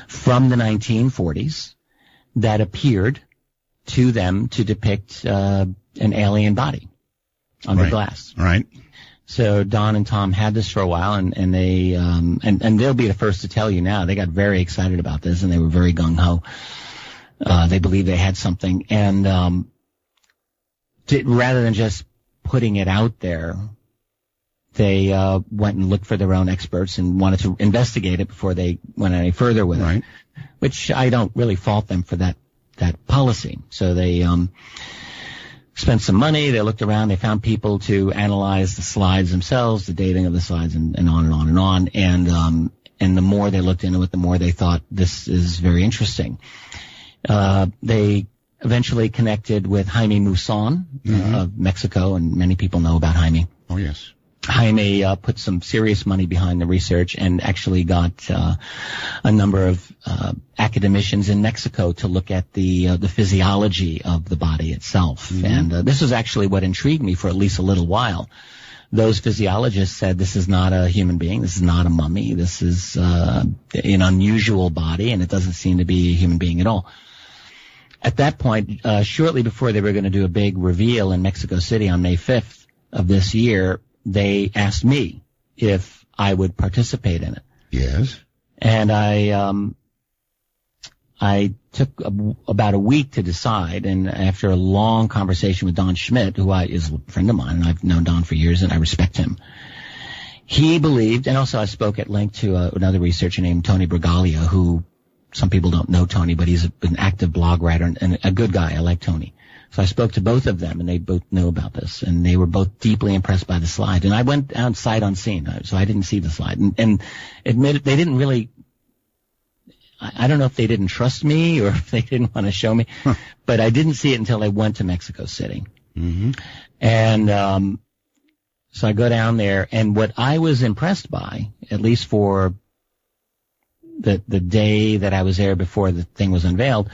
from the 1940s that appeared to them to depict an alien body under glass. Right. So Don and Tom had this for a while, and they and they'll be the first to tell you now. They got very excited about this, and they were very gung ho. They believed they had something, and rather than just putting it out there, they went and looked for their own experts and wanted to investigate it before they went any further with it. Which I don't really fault them for that policy. So they spent some money, they looked around, they found people to analyze the slides themselves, the dating of the slides, and on and on and on. And the more they looked into it, the more they thought this is very interesting. They eventually connected with Jaime Maussan of Mexico, and many people know about Jaime. Oh, yes. Jaime put some serious money behind the research and actually got a number of academicians in Mexico to look at the physiology of the body itself. And this is actually what intrigued me for at least a little while. Those physiologists said this is not a human being, this is not a mummy, this is an unusual body, and it doesn't seem to be a human being at all. At that point, shortly before they were going to do a big reveal in Mexico City on May 5th of this year, they asked me if I would participate in it. Yes. And I took about a week to decide, and after a long conversation with Don Schmidt, who is a friend of mine, and I've known Don for years, and I respect him, he believed, and also I spoke at length to another researcher named Tony Bragalia, who some people don't know Tony, but he's an active blog writer and a good guy. I like Tony. So I spoke to both of them, and they both knew about this, and they were both deeply impressed by the slide. And I went down sight unseen, so I didn't see the slide. And admitted they didn't really, I don't know if they didn't trust me or if they didn't want to show me, but I didn't see it until I went to Mexico City. And so I go down there, and what I was impressed by, at least for the day that I was there before the thing was unveiled,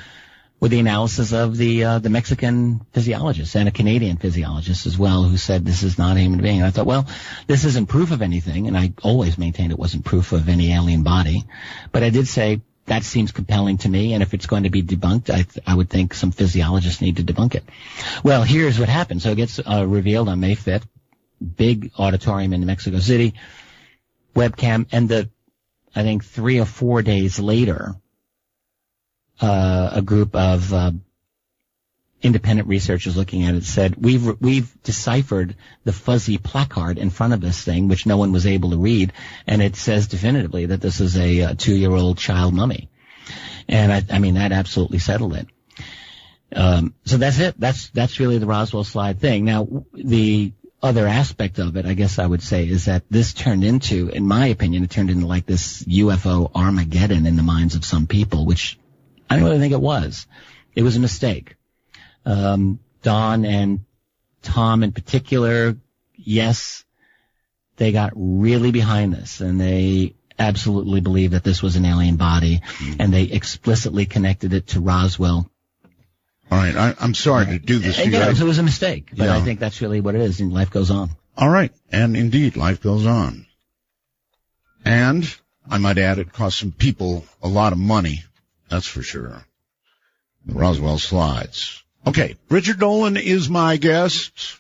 with the analysis of the Mexican physiologist and a Canadian physiologist as well, who said this is not a human being. And I thought, well, this isn't proof of anything, and I always maintained it wasn't proof of any alien body. But I did say that seems compelling to me, and if it's going to be debunked, I would think some physiologists need to debunk it. Well, here's what happened. So it gets revealed on May 5th, big auditorium in Mexico City, webcam, and I think 3 or 4 days later, a group of independent researchers looking at it said, we've deciphered the fuzzy placard in front of this thing, which no one was able to read, and it says definitively that this is a 2-year-old child mummy. And I mean, that absolutely settled it. So that's it. That's really the Roswell slide thing. Now, the other aspect of it, I guess I would say, is that this turned into, in my opinion, it turned into like this UFO Armageddon in the minds of some people, which I don't really think it was. It was a mistake. Don and Tom in particular, yes, they got really behind this, and they absolutely believed that this was an alien body, and they explicitly connected it to Roswell. All right, I'm sorry to do this to you. It was a mistake, but I think that's really what it is, and life goes on. All right, and indeed, life goes on. And, I might add, it cost some people a lot of money, that's for sure. The Roswell slides. Okay, Richard Dolan is my guest.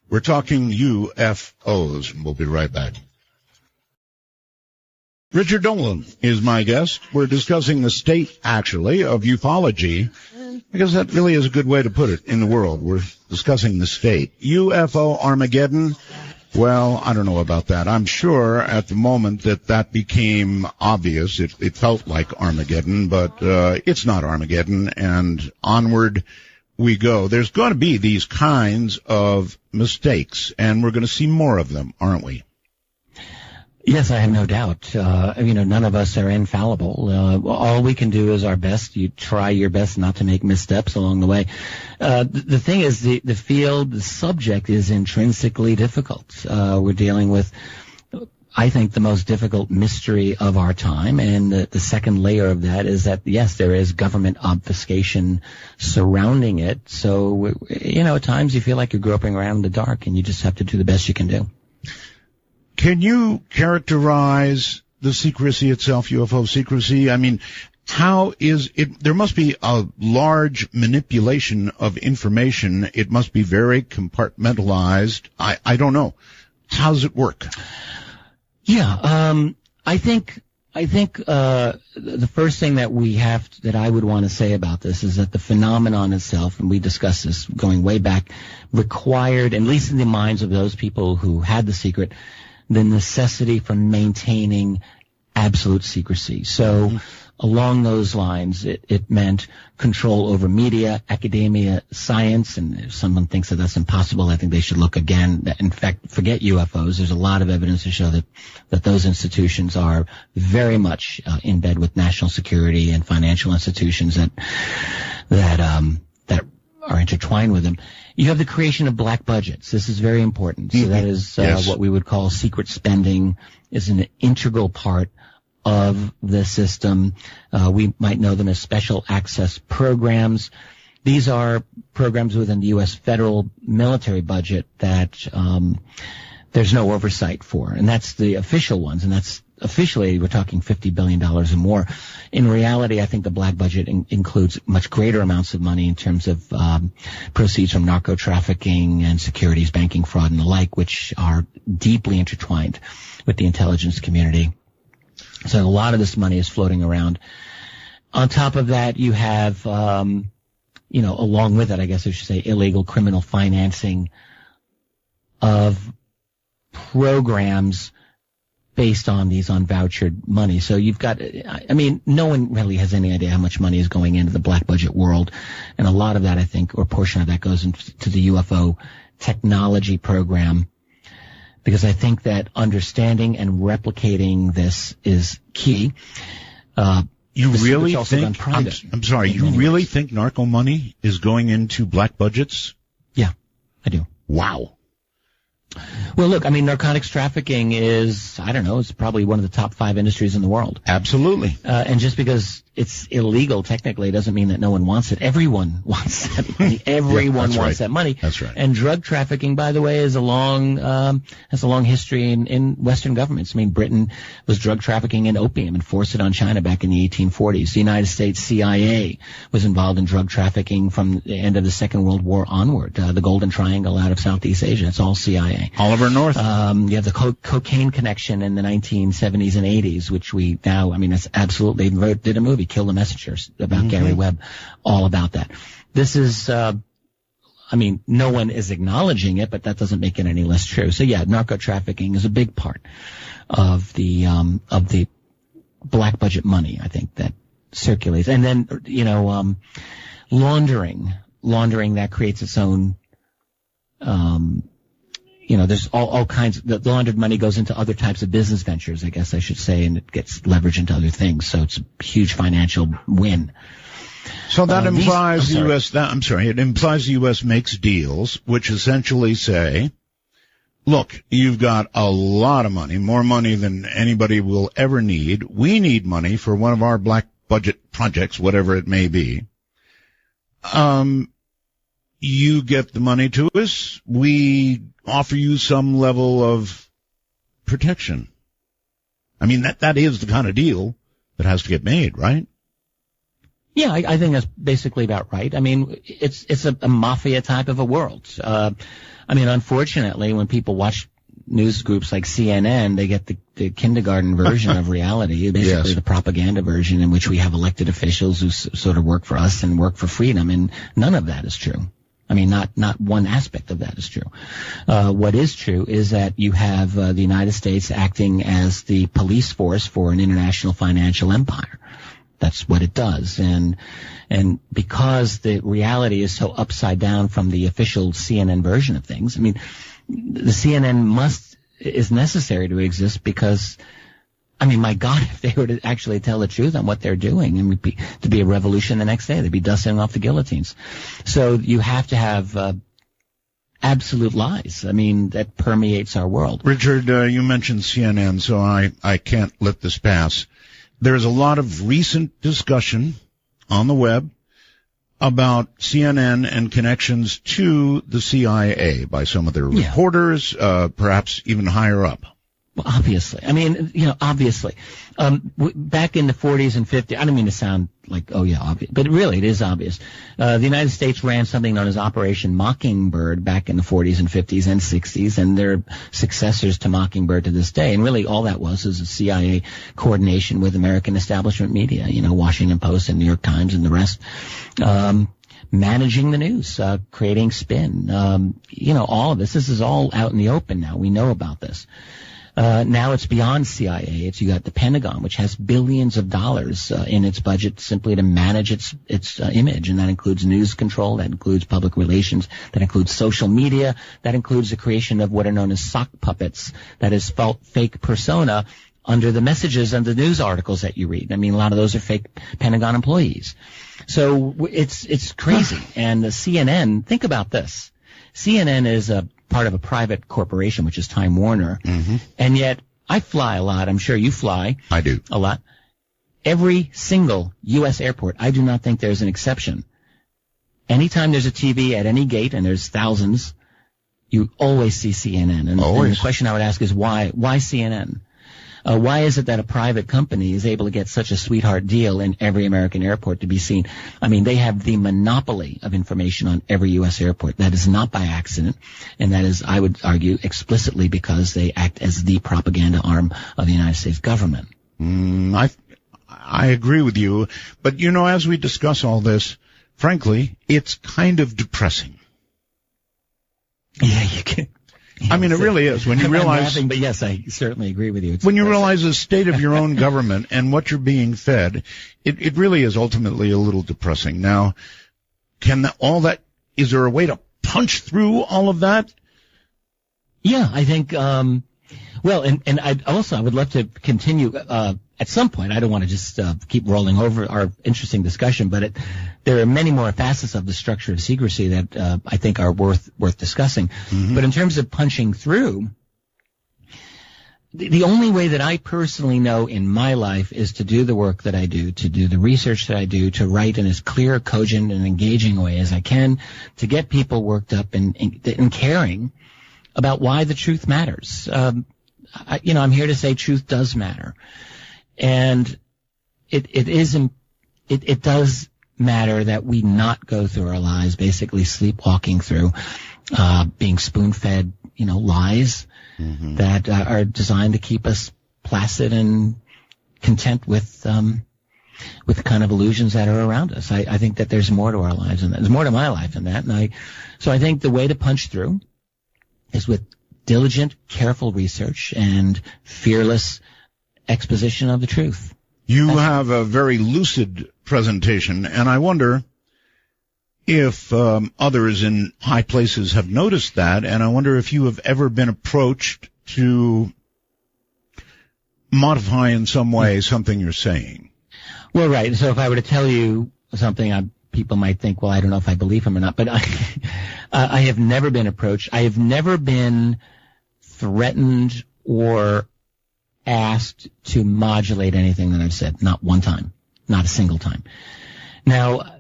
We're talking UFOs, and we'll be right back. Richard Dolan is my guest. We're discussing the state, actually, of ufology, because that really is a good way to put it in the world. We're discussing the state. UFO Armageddon, well, I don't know about that. I'm sure at the moment that became obvious. It felt like Armageddon, but it's not Armageddon, and onward we go. There's going to be these kinds of mistakes, and we're going to see more of them, aren't we? Yes, I have no doubt. None of us are infallible. All we can do is our best. You try your best not to make missteps along the way. The thing is, the field, the subject is intrinsically difficult. We're dealing with, I think, the most difficult mystery of our time. And the second layer of that is that, yes, there is government obfuscation surrounding it. So, at times you feel like you're groping around in the dark, and you just have to do the best you can do. Can you characterize the secrecy itself, UFO secrecy? I mean, how is it? There must be a large manipulation of information. It must be very compartmentalized. I don't know. How does it work? Yeah, I think the first thing that I would want to say about this is that the phenomenon itself, and we discussed this going way back, required, at least in the minds of those people who had the secret, the necessity for maintaining absolute secrecy. So along those lines, it meant control over media, academia, science, and if someone thinks that that's impossible, I think they should look again. In fact, forget UFOs. There's a lot of evidence to show that those institutions are very much in bed with national security and financial institutions that are intertwined with them. You have the creation of black budgets. This is very important. So that is what we would call secret spending is an integral part of the system. We might know them as special access programs. These are programs within the U.S. federal military budget that there's no oversight for. And that's the official ones. And that's officially we're talking $50 billion or more. In reality, I think the black budget includes much greater amounts of money in terms of proceeds from narco trafficking and securities, banking fraud, and the like, which are deeply intertwined with the intelligence community. So a lot of this money is floating around. On top of that, you have, along with it, I guess I should say, illegal criminal financing of programs based on these unvouchered money. So you've got, no one really has any idea how much money is going into the black budget world. And a lot of that, I think, or a portion of that goes into the UFO technology program. Because I think that understanding and replicating this is key. You really think, I'm sorry, you really think narco money is going into black budgets? Yeah, I do. Wow. Well, look, narcotics trafficking is, it's probably one of the top 5 industries in the world. Absolutely. And just because it's illegal technically doesn't mean that no one wants it. Everyone wants that money. Everyone wants that money. That's right. And drug trafficking, by the way, has a long history in Western governments. Britain was drug trafficking in opium and forced it on China back in the 1840s. The United States CIA was involved in drug trafficking from the end of the Second World War onward. The Golden Triangle out of Southeast Asia, it's all CIA. Oliver North. You have the cocaine connection in the 1970s and 80s, which we now, that's absolutely, they did a movie, Kill the Messengers, about Gary Webb, all about that. This is, no one is acknowledging it, but that doesn't make it any less true. So yeah, narco trafficking is a big part of the black budget money, I think, that circulates. And then, laundering that creates its own, there's all kinds the laundered money goes into other types of business ventures, I guess I should say, and it gets leveraged into other things. So it's a huge financial win. So that implies it implies the U.S. makes deals which essentially say, look, you've got a lot of money, more money than anybody will ever need. We need money for one of our black budget projects, whatever it may be. You get the money to us. We offer you some level of protection. I mean, that is the kind of deal that has to get made, right? Yeah, I think that's basically about right. I mean, it's a mafia type of a world. Unfortunately, when people watch news groups like CNN, they get the kindergarten version of reality, basically the propaganda version in which we have elected officials who sort of work for us and work for freedom, and none of that is true. I mean, not one aspect of that is true. What is true is that you have the United States acting as the police force for an international financial empire. That's what it does. And because the reality is so upside down from the official CNN version of things, I mean, the CNN is necessary to exist because, I mean, my God, if they were to actually tell the truth on what they're doing, and to be a revolution the next day, they'd be dusting off the guillotines. So you have to have absolute lies. I mean, that permeates our world. Richard, you mentioned CNN, so I can't let this pass. There's a lot of recent discussion on the web about CNN and connections to the CIA by some of their reporters, perhaps even higher up. Well, obviously. I mean, obviously. Back in the 40s and 50s, I don't mean to sound like, obvious, but really it is obvious. The United States ran something known as Operation Mockingbird back in the 40s and 50s and 60s, and they're successors to Mockingbird to this day. And really all that was a CIA coordination with American establishment media, Washington Post and New York Times and the rest. Managing the news, creating spin, all of this. This is all out in the open now. We know about this. Now it's beyond CIA. You got the Pentagon, which has billions of dollars in its budget simply to manage its image, and that includes news control, that includes public relations, that includes social media, that includes the creation of what are known as sock puppets, that is fake persona under the messages and the news articles that you read. I mean, a lot of those are fake Pentagon employees. So it's crazy. And the CNN, think about this. CNN is a part of a private corporation, which is Time Warner. Mm-hmm. And yet I fly a lot. I'm sure you fly. I do. A lot. Every single U.S. airport, I do not think there's an exception. Anytime there's a TV at any gate, and there's thousands, you always see CNN. And the question I would ask is why? Why CNN? Why is it that a private company is able to get such a sweetheart deal in every American airport to be seen? I mean, they have the monopoly of information on every U.S. airport. That is not by accident, and that is, I would argue, explicitly because they act as the propaganda arm of the United States government. I agree with you, but as we discuss all this, frankly, it's kind of depressing. Yeah, you can. I mean, it really is. When you realize, I'm laughing, but yes, I certainly agree with you. When you realize the state of your own government and what you're being fed, it really is ultimately a little depressing. Now, is there a way to punch through all of that? Yeah, I think, and I would love to continue, at some point. I don't want to just keep rolling over our interesting discussion, but there are many more facets of the structure of secrecy that I think are worth discussing. Mm-hmm. But in terms of punching through, the only way that I personally know in my life is to do the work that I do, to do the research that I do, to write in as clear, cogent, and engaging a way as I can, to get people worked up and caring about why the truth matters. I'm here to say truth does matter. And it does matter that we not go through our lives basically sleepwalking through, being spoon-fed, lies mm-hmm. that are designed to keep us placid and content with the kind of illusions that are around us. I think that there's more to our lives than that. There's more to my life than that. So I think the way to punch through is with diligent, careful research and fearless exposition of the truth. You have a very lucid presentation, and I wonder if others in high places have noticed that, and I wonder if you have ever been approached to modify in some way something you're saying. Well, right. So if I were to tell you something, people might think, well, I don't know if I believe him or not, but I have never been approached. I have never been threatened or asked to modulate anything that I've said. Not one time. Not a single time. Now,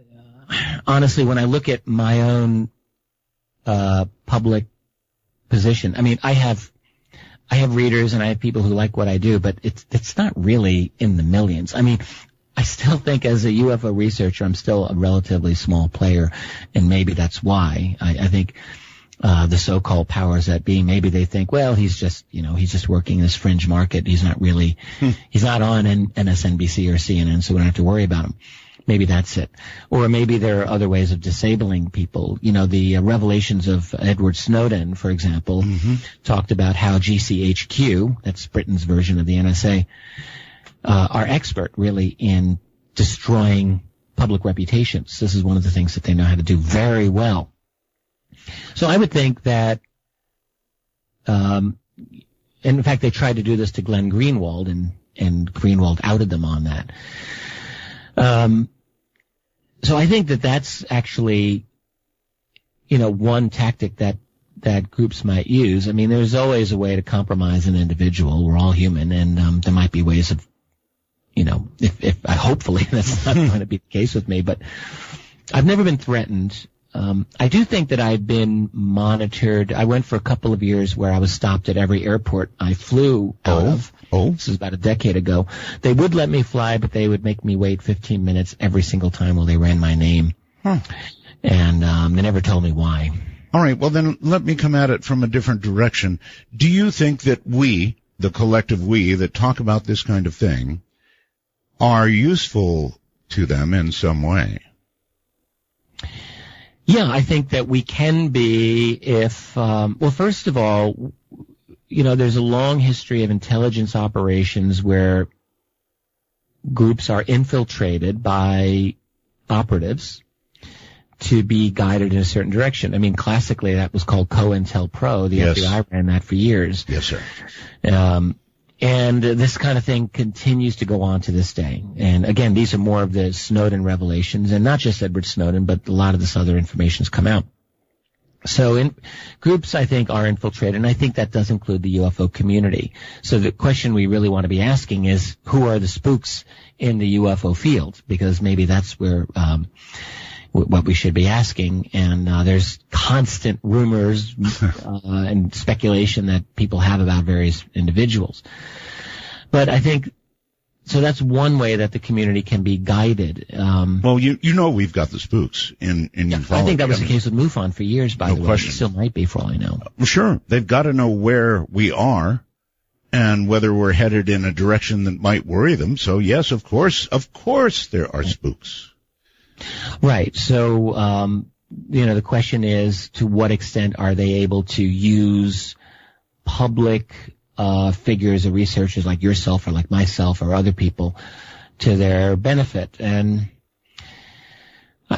honestly, when I look at my own public position, I mean, I have readers and I have people who like what I do, but it's not really in the millions. I mean, I still think as a UFO researcher, I'm still a relatively small player, and maybe that's why. I think the so-called powers that be, maybe they think, well, he's just working this fringe market. He's not really, he's not on MSNBC or CNN, so we don't have to worry about him. Maybe that's it. Or maybe there are other ways of disabling people. You know, the revelations of Edward Snowden, for example, talked about how GCHQ, that's Britain's version of the NSA, are expert really in destroying public reputations. This is one of the things that they know how to do very well. So I would think that, and in fact, they tried to do this to Glenn Greenwald, and Greenwald outed them on that. So I think that that's actually, one tactic that groups might use. I mean, there's always a way to compromise an individual. We're all human, and there might be ways of, if hopefully that's not going to be the case with me, but I've never been threatened. I do think that I've been monitored. I went for a couple of years where I was stopped at every airport I flew out of. This is about a decade ago. They would let me fly, but they would make me wait 15 minutes every single time while they ran my name. And they never told me why. All right, well then let me come at it from a different direction. Do you think that we, the collective we that talk about this kind of thing, are useful to them in some way? Yeah, I think that we can be if, well, first of all, there's a long history of intelligence operations where groups are infiltrated by operatives to be guided in a certain direction. I mean, classically, that was called COINTELPRO. The FBI ran that for years. Yes, sir. And this kind of thing continues to go on to this day. And again, these are more of the Snowden revelations, and not just Edward Snowden, but a lot of this other information has come out. So groups, I think, are infiltrated, and I think that does include the UFO community. So the question we really want to be asking is, who are the spooks in the UFO field? Because maybe that's where what we should be asking. And there's constant rumors and speculation that people have about various individuals. But I think, so that's one way that the community can be guided. Well, we've got the spooks in ufology. I think that was the case with MUFON for years, by the way. Question. It still might be, for all I know. Well, sure. They've got to know where we are and whether we're headed in a direction that might worry them. So, yes, of course, there are spooks. Right. So, the question is, to what extent are they able to use public figures or researchers like yourself or like myself or other people to their benefit? And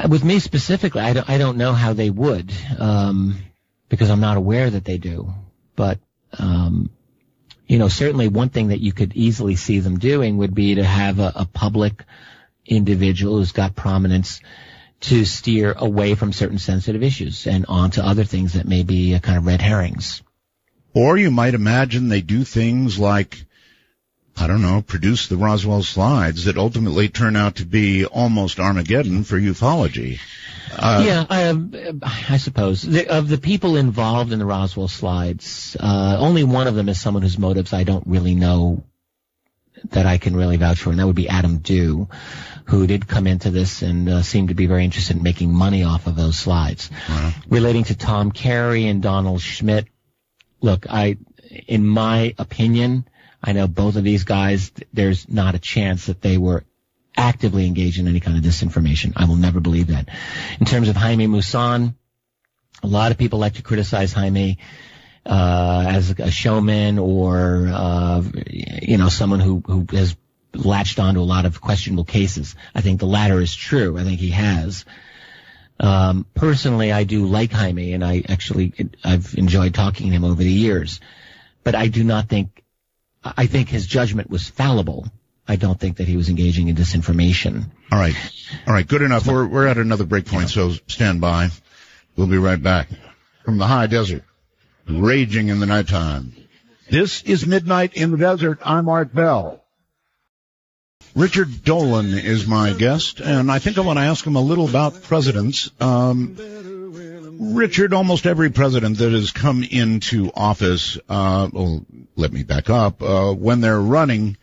with me specifically, I don't know how they would, because I'm not aware that they do. But, certainly one thing that you could easily see them doing would be to have a public individual who's got prominence to steer away from certain sensitive issues and onto other things that may be kind of red herrings. Or you might imagine they do things like, produce the Roswell slides that ultimately turn out to be almost Armageddon for ufology. I suppose. Of the people involved in the Roswell slides, only one of them is someone whose motives I don't really know that I can really vouch for, and that would be Adam Dew, who did come into this and seemed to be very interested in making money off of those slides. Wow. Relating to Tom Carey and Donald Schmidt, look, in my opinion, I know both of these guys, there's not a chance that they were actively engaged in any kind of disinformation. I will never believe that. In terms of Jaime Maussan, a lot of people like to criticize Jaime as a showman or, someone who has latched onto a lot of questionable cases. I think the latter is true. I think he has. Personally, I do like Jaime, and I've enjoyed talking to him over the years. But I think his judgment was fallible. I don't think that he was engaging in disinformation. All right, good enough. We're at another break point, so stand by. We'll be right back from the high desert, raging in the nighttime. This is Midnight in the Desert. I'm Art Bell. Richard Dolan is my guest, and I think I want to ask him a little about presidents. Richard, almost every president that has come into office, let me back up, when they're running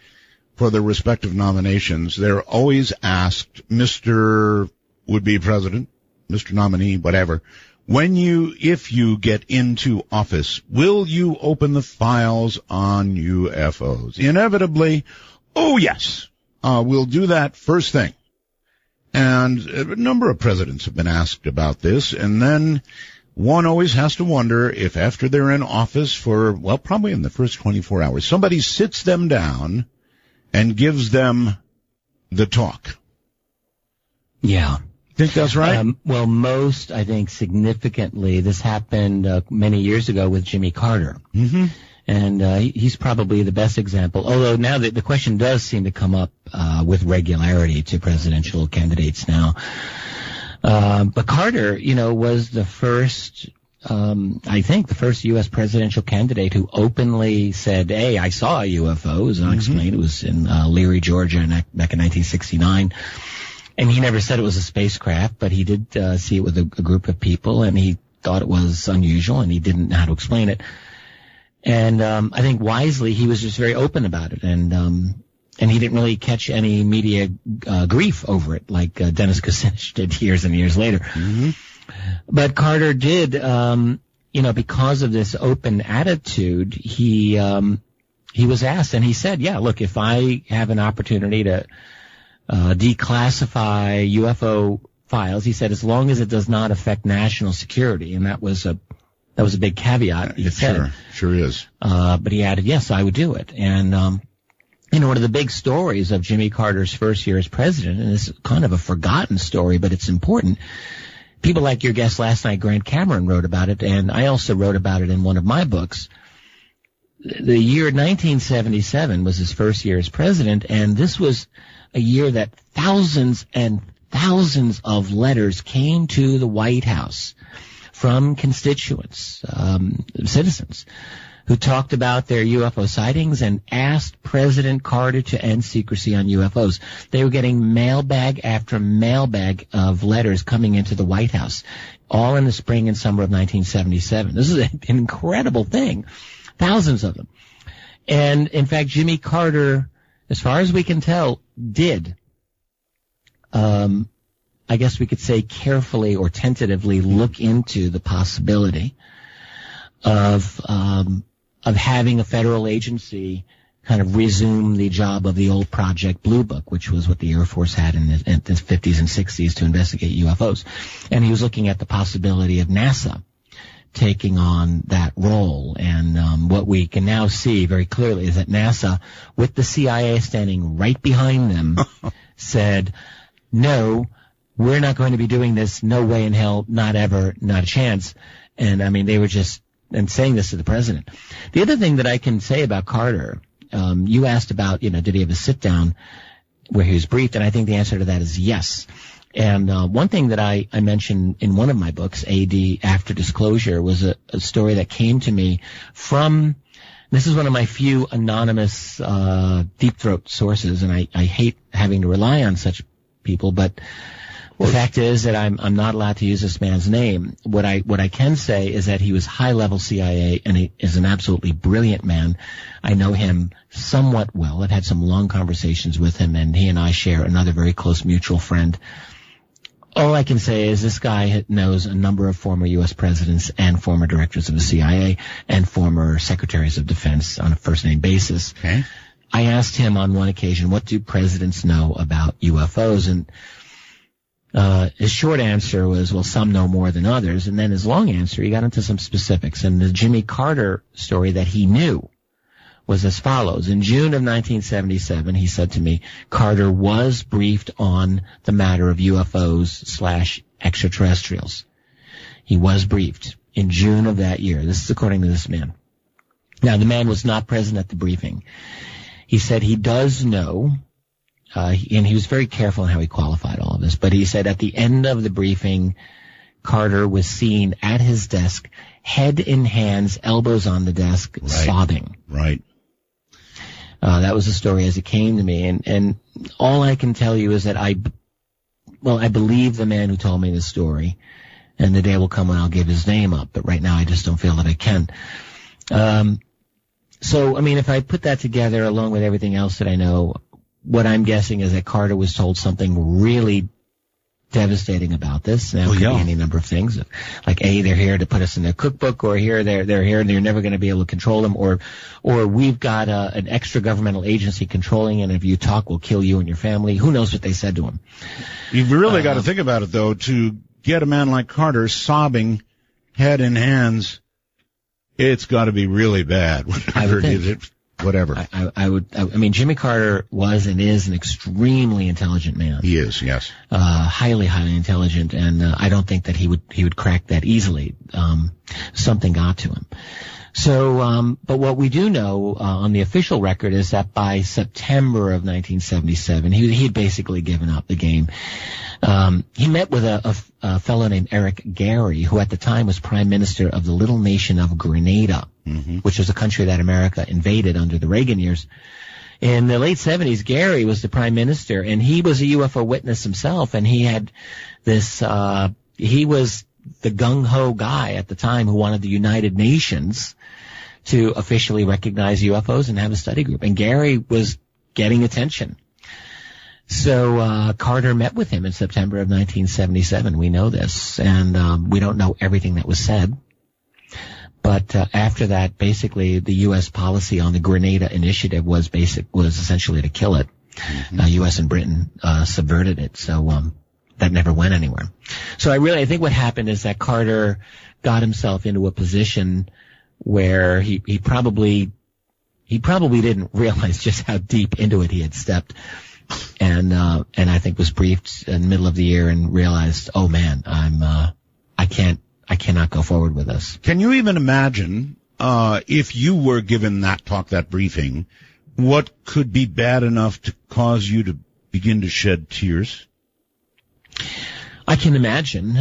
for their respective nominations, they're always asked, Mr. would-be president, Mr. nominee, whatever, if you get into office, will you open the files on UFOs? Inevitably, oh yes, we'll do that first thing. And a number of presidents have been asked about this, and then one always has to wonder if after they're in office for, well, probably in the first 24 hours, somebody sits them down and gives them the talk. Yeah. Think that's right? Well, most, I think, significantly, this happened many years ago with Jimmy Carter. Mm-hmm. And he's probably the best example, although now the question does seem to come up with regularity to presidential candidates now. But Carter, was the first, I think, the first U.S. presidential candidate who openly said, hey, I saw UFOs, and I'll explain. It was in Leary, Georgia, back in 1969. And he never said it was a spacecraft, but he did see it with a group of people, and he thought it was unusual, and he didn't know how to explain it. And I think wisely he was just very open about it, and he didn't really catch any media grief over it like Dennis Kucinich did years and years later. Mm-hmm. But Carter did, because of this open attitude, he was asked, and he said, "Yeah, look, if I have an opportunity to declassify UFO files," he said, "as long as it does not affect national security," and that was a big caveat. He said. Sure is. But he added, yes, I would do it. And, one of the big stories of Jimmy Carter's first year as president, and it's kind of a forgotten story, but it's important. People like your guest last night, Grant Cameron, wrote about it, and I also wrote about it in one of my books. The year 1977 was his first year as president, and this was a year that thousands and thousands of letters came to the White House from constituents, citizens, who talked about their UFO sightings and asked President Carter to end secrecy on UFOs. They were getting mailbag after mailbag of letters coming into the White House, all in the spring and summer of 1977. This is an incredible thing. Thousands of them. And, in fact, Jimmy Carter, as far as we can tell, did I guess we could say carefully or tentatively look into the possibility of having a federal agency kind of resume the job of the old Project Blue Book, which was what the Air Force had in the 50s and 60s to investigate UFOs. And he was looking at the possibility of NASA taking on that role. And what we can now see very clearly is that NASA, with the CIA standing right behind them, said, no, we're not going to be doing this. No way in hell, not ever, not a chance. And I mean, they were just saying this to the president. The other thing that I can say about Carter, you asked about, did he have a sit down where he was briefed? And I think the answer to that is yes. And one thing that I mentioned in one of my books, AD After Disclosure, was a story that came to me from, this is one of my few anonymous deep throat sources, and I hate having to rely on such people, but the fact is that I'm not allowed to use this man's name. What I can say is that he was high-level CIA, and he is an absolutely brilliant man. I know him somewhat well. I've had some long conversations with him, and he and I share another very close mutual friend. All I can say is this guy knows a number of former U.S. presidents and former directors of the CIA and former secretaries of defense on a first-name basis. Okay. I asked him on one occasion, what do presidents know about UFOs? And his short answer was, well, some know more than others. And then his long answer, he got into some specifics. And the Jimmy Carter story that he knew was as follows. In June of 1977, he said to me, Carter was briefed on the matter of UFOs/extraterrestrials. He was briefed in June of that year. This is according to this man. Now, the man was not present at the briefing. He said he does know, and he was very careful in how he qualified all of this, but he said at the end of the briefing, Carter was seen at his desk, head in hands, elbows on the desk, sobbing. Right. That was the story as it came to me, and all I can tell you is that I believe the man who told me this story, and the day will come when I'll give his name up, but right now I just don't feel that I can. So, I mean, if I put that together along with everything else that I know, what I'm guessing is that Carter was told something really devastating about this. Now, it could be any number of things. Like, A, they're here to put us in their cookbook, or here they're here and you're never going to be able to control them, or we've got an extra governmental agency controlling, and if you talk, we'll kill you and your family. Who knows what they said to him? You've really got to think about it, though, to get a man like Carter sobbing, head in hands. It's got to be really bad. Whatever. I mean, Jimmy Carter was and is an extremely intelligent man. He is, yes. Highly, highly intelligent, and I don't think that he would crack that easily. Something got to him. So, but what we do know on the official record is that by September of 1977, he'd basically given up the game. He met with a fellow named Eric Gary, who at the time was prime minister of the little nation of Grenada, which was a country that America invaded under the Reagan years. In the late 70s, Gary was the prime minister, and he was a UFO witness himself, and he had this, he was the gung-ho guy at the time who wanted the United Nations to officially recognize UFOs and have a study group. And Gary was getting attention. So Carter met with him in September of 1977. We know this, and we don't know everything that was said. But after that, basically, the U.S. policy on the Grenada Initiative was essentially to kill it. U.S. and Britain subverted it, so that never went anywhere. So I think what happened is that Carter got himself into a position where he probably didn't realize just how deep into it he had stepped. And I think was briefed in the middle of the year and realized, oh man, I cannot go forward with this. Can you even imagine, if you were given that briefing, what could be bad enough to cause you to begin to shed tears? I can imagine.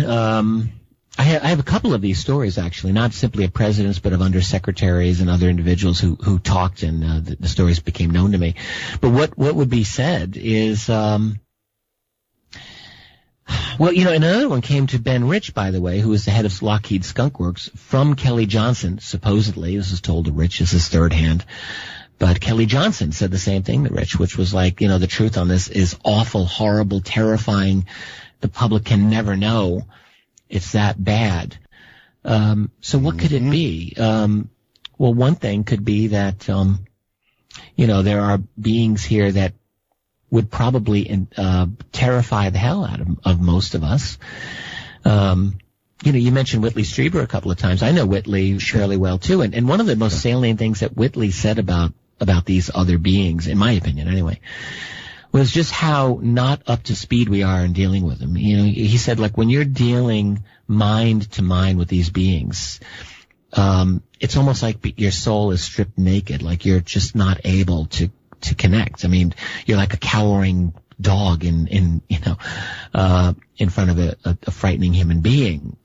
I have a couple of these stories, actually, not simply of presidents, but of undersecretaries and other individuals who talked, and the stories became known to me. But what would be said is, and another one came to Ben Rich, by the way, who was the head of Lockheed Skunk Works, from Kelly Johnson, supposedly. This is told to Rich, this is third hand. But Kelly Johnson said the same thing to Rich, which was like, the truth on this is awful, horrible, terrifying. The public can never know. It's that bad. So what could it be? Well, one thing could be that, there are beings here that would probably terrify the hell out of most of us. You mentioned Whitley Strieber a couple of times. I know Whitley fairly well too, and one of the most salient things that Whitley said about these other beings, in my opinion anyway, was just how not up to speed we are in dealing with them. He said, like, when you're dealing mind to mind with these beings, it's almost like your soul is stripped naked, like you're just not able to connect. I mean, you're like a cowering dog in front of a frightening human being.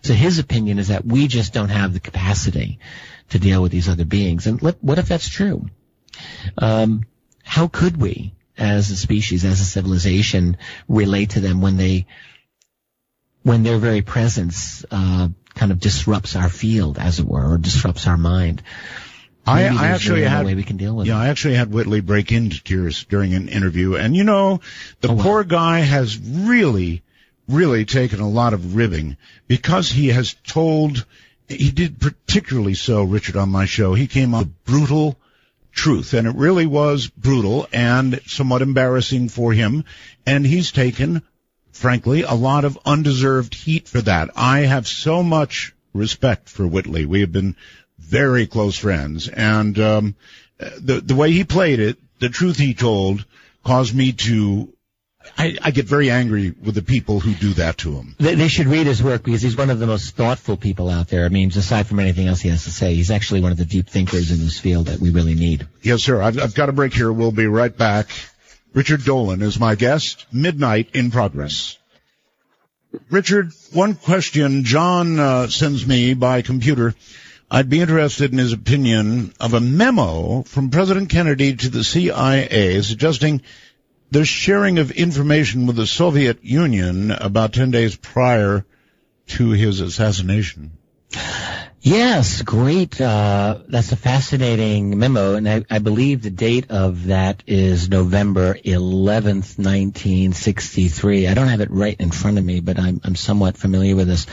So his opinion is that we just don't have the capacity to deal with these other beings. And what if that's true? How could we, as a species, as a civilization, relate to them when their very presence kind of disrupts our field, as it were, or disrupts our mind? I actually had way we can deal with I actually had Whitley break into tears during an interview, and poor guy has really taken a lot of ribbing because he has told. He did particularly so, Richard, on my show. He came on the brutal truth, and it really was brutal and somewhat embarrassing for him, and he's taken, frankly, a lot of undeserved heat for that. I have so much respect for Whitley. We have been very close friends. And the way he played it, the truth he told, caused me to... I get very angry with the people who do that to him. They should read his work because he's one of the most thoughtful people out there. I mean, aside from anything else he has to say, he's actually one of the deep thinkers in this field that we really need. Yes, sir. I've got a break here. We'll be right back. Richard Dolan is my guest. Midnight in progress. Richard, one question John sends me by computer. I'd be interested in his opinion of a memo from President Kennedy to the CIA suggesting the sharing of information with the Soviet Union about 10 days prior to his assassination. Yes, great. That's a fascinating memo, and I believe the date of that is November 11th, 1963. I don't have it right in front of me, but I'm somewhat familiar with this.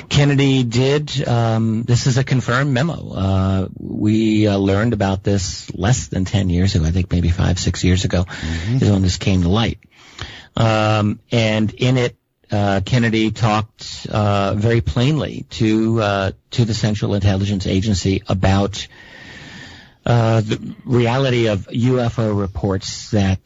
Kennedy did, this is a confirmed memo. We learned about this less than 10 years ago, I think maybe 5-6 years ago, is when this came to light. And in it, Kennedy talked very plainly to the Central Intelligence Agency about the reality of UFO reports that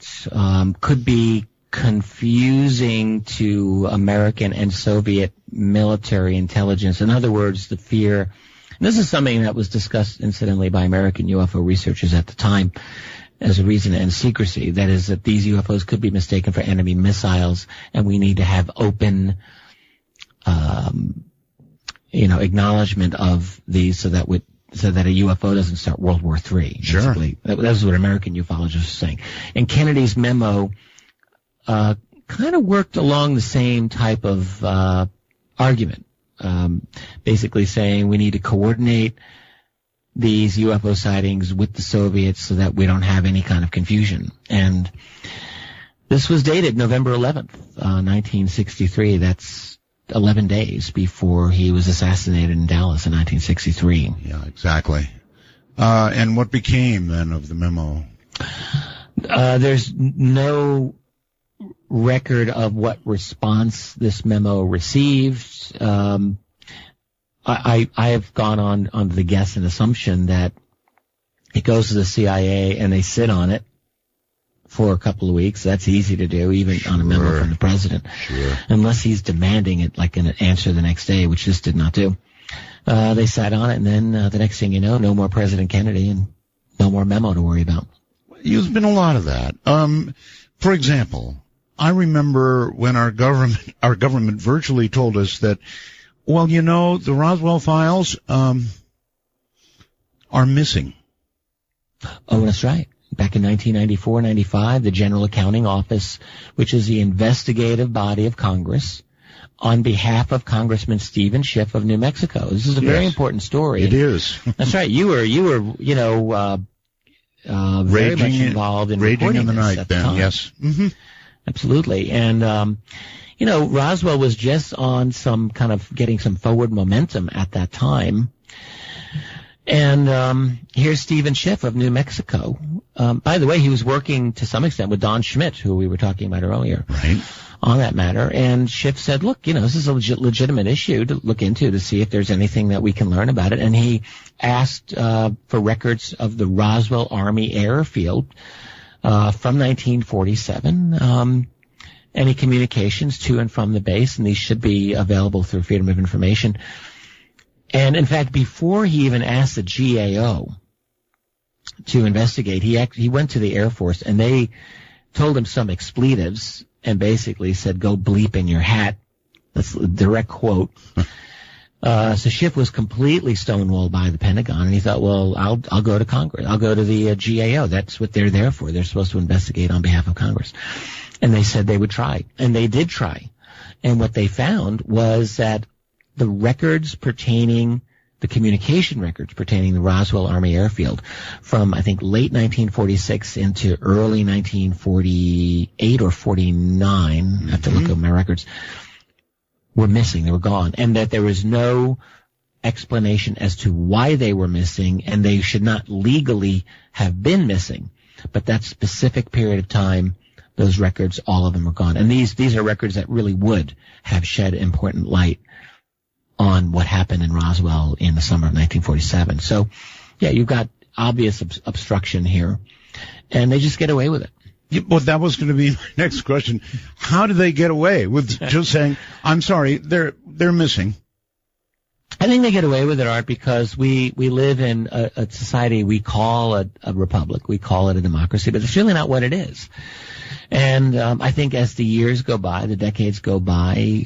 could be confusing to American and Soviet military intelligence. In other words, the fear, and this is something that was discussed incidentally by American UFO researchers at the time, as a reason to end secrecy. That is, that these UFOs could be mistaken for enemy missiles, and we need to have open, acknowledgement of these so that a UFO doesn't start World War III. Sure. Basically. That's what American ufologists are saying. And Kennedy's memo kind of worked along the same type of argument, basically saying we need to coordinate these UFO sightings with the Soviets so that we don't have any kind of confusion. And this was dated November 11th, 1963. That's 11 days before he was assassinated in Dallas in 1963. Yeah, exactly. And what became then of the memo? There's no record of what response this memo received. I have gone on the guess and assumption that it goes to the CIA and they sit on it for a couple of weeks. That's easy to do, even on a memo from the president. Sure. Unless he's demanding it like an answer the next day, which this did not do. They sat on it, and then the next thing you know, no more President Kennedy and no more memo to worry about. There's been a lot of that. For example, I remember when our government virtually told us that, well, the Roswell files are missing. Oh, that's right. Back in 1994-95, the General Accounting Office, which is the investigative body of Congress, on behalf of Congressman Stephen Schiff of New Mexico. This is a very important story. It is. That's right. You were very much involved in raging in the night at then. The time. Yes. Mm-hmm. Absolutely. And Roswell was just on some kind of getting some forward momentum at that time. And here's Stephen Schiff of New Mexico. By the way, he was working to some extent with Don Schmitt, who we were talking about earlier, right, on that matter. And Schiff said, look, this is a legitimate issue to look into to see if there's anything that we can learn about it. And he asked for records of the Roswell Army Airfield from 1947, any communications to and from the base, and these should be available through Freedom of Information. And in fact, before he even asked the GAO to investigate, he went to the Air Force, and they told him some expletives and basically said, go bleep in your hat. That's a direct quote. So Schiff was completely stonewalled by the Pentagon, and he thought, well, I'll go to Congress. I'll go to the GAO. That's what they're there for. They're supposed to investigate on behalf of Congress. And they said they would try. And they did try. And what they found was that the communication records pertaining to the Roswell Army Airfield from, I think, late 1946 into early 1948 or 49, I have to look at my records, were missing. They were gone. And that there was no explanation as to why they were missing, and they should not legally have been missing. But that specific period of time, those records, all of them are gone. And these are records that really would have shed important light on what happened in Roswell in the summer of 1947. So, yeah, you've got obvious obstruction here, and they just get away with it. Yeah, well, that was going to be my next question. How do they get away with just saying, I'm sorry, they're missing? I think they get away with it, Art, because we live in a society we call a republic. We call it a democracy, but it's really not what it is. And I think as the years go by, the decades go by,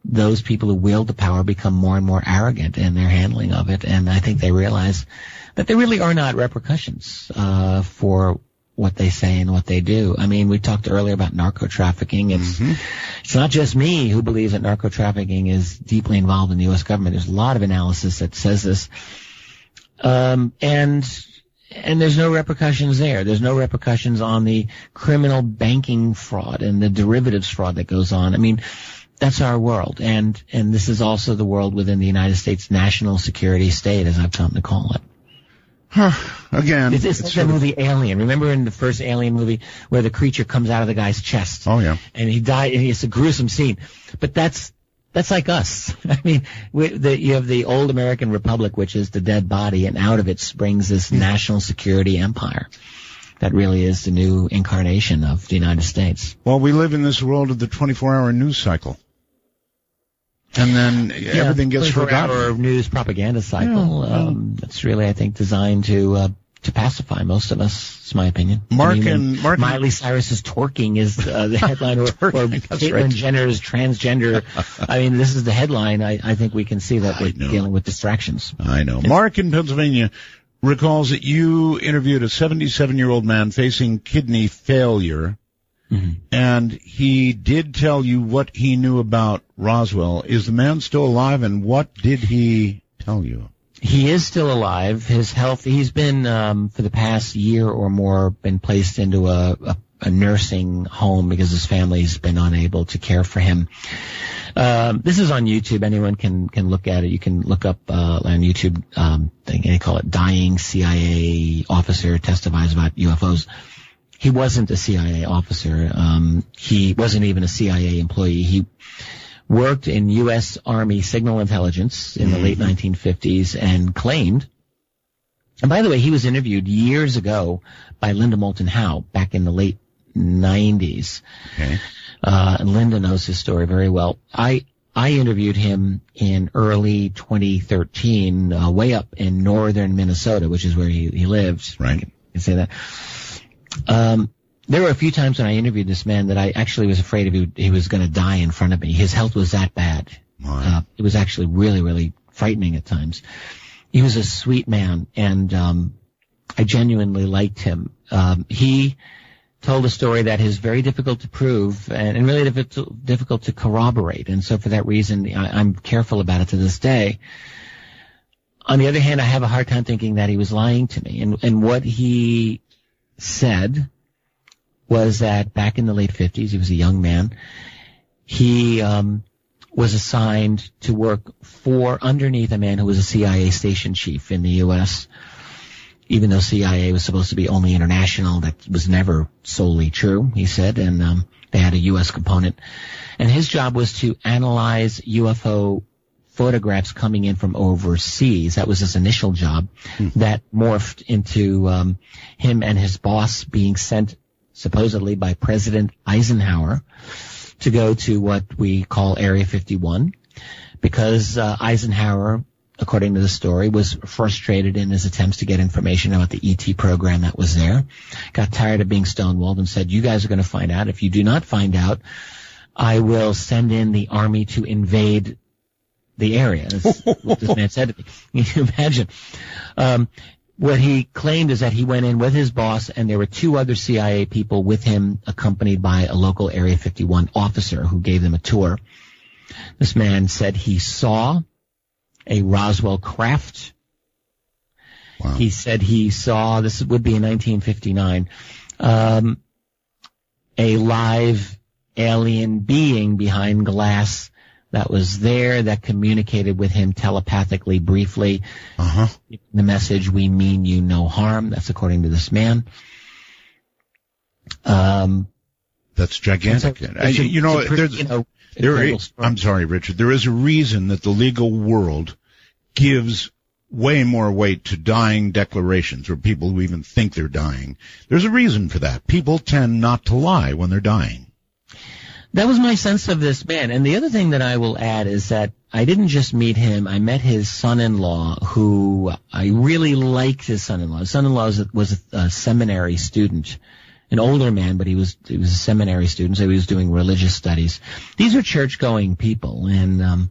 those people who wield the power become more and more arrogant in their handling of it. And I think they realize that there really are not repercussions for what they say and what they do. I mean, we talked earlier about narco-trafficking. It's not just me who believes that narco-trafficking is deeply involved in the U.S. government. There's a lot of analysis that says this. And there's no repercussions there. There's no repercussions on the criminal banking fraud and the derivatives fraud that goes on. I mean, that's our world. And this is also the world within the United States national security state, as I've come to call it. Again, it's like the movie Alien. Remember in the first Alien movie where the creature comes out of the guy's chest? Oh, yeah. And he died, and it's a gruesome scene. But that's like us. I mean, you have the old American Republic, which is the dead body, and out of it springs this national security empire. That really is the new incarnation of the United States. Well, we live in this world of the 24-hour news cycle. And then everything gets forgotten. 24-hour news propaganda cycle. That's really, I think, designed to pacify most of us. It's my opinion. Miley Cyrus's twerking is the headline, or Caitlyn Jenner's transgender. I mean, this is the headline. I think we can see that we're dealing with distractions. I know. Mark in Pennsylvania recalls that you interviewed a 77-year-old man facing kidney failure. And he did tell you what he knew about Roswell. Is the man still alive, and what did he tell you? He is still alive. His health, he's been, for the past year or more, been placed into a nursing home because his family's been unable to care for him. This is on YouTube. Anyone can look at it. You can look up on YouTube, they call it Dying CIA Officer Testifies About UFOs. He wasn't a CIA officer. He wasn't even a CIA employee. He worked in U.S. Army signal intelligence in the late 1950s and claimed, and by the way, he was interviewed years ago by Linda Moulton Howe back in the late 90s. Okay. And Linda knows his story very well. I interviewed him in early 2013, way up in northern Minnesota, which is where he lived. Right. I can say that. There were a few times when I interviewed this man that I actually was afraid he was going to die in front of me. His health was that bad. It was actually really, really frightening at times. He was a sweet man, and I genuinely liked him. He told a story that is very difficult to prove and really difficult to corroborate, and so for that reason, I'm careful about it to this day. On the other hand, I have a hard time thinking that he was lying to me, and what he said was that back in the late 50s, he was a young man. He was assigned to work underneath a man who was a CIA station chief in the U.S., even though CIA was supposed to be only international. That was never solely true, he said, and they had a U.S. component. And his job was to analyze UFO photographs coming in from overseas. That was his initial job. That morphed into him and his boss being sent supposedly by President Eisenhower to go to what we call Area 51, because Eisenhower, according to the story, was frustrated in his attempts to get information about the ET program that was there, got tired of being stonewalled and said, you guys are going to find out. If you do not find out, I will send in the army to invade the area. That's what this man said to me. Can you imagine? What he claimed is that he went in with his boss, and there were two other CIA people with him, accompanied by a local Area 51 officer who gave them a tour. This man said he saw a Roswell craft. Wow. He said he saw, this would be in 1959, a live alien being behind glass that was there, that communicated with him telepathically, briefly. The message, we mean you no harm. That's according to this man. That's gigantic. I'm sorry, Richard. There is a reason that the legal world gives way more weight to dying declarations, or people who even think they're dying. There's a reason for that. People tend not to lie when they're dying. That was my sense of this man. And the other thing that I will add is that I didn't just meet him. I met his son-in-law, who I really liked his son-in-law. His son-in-law was a seminary student, an older man, but he was a seminary student, so he was doing religious studies. These are church-going people, and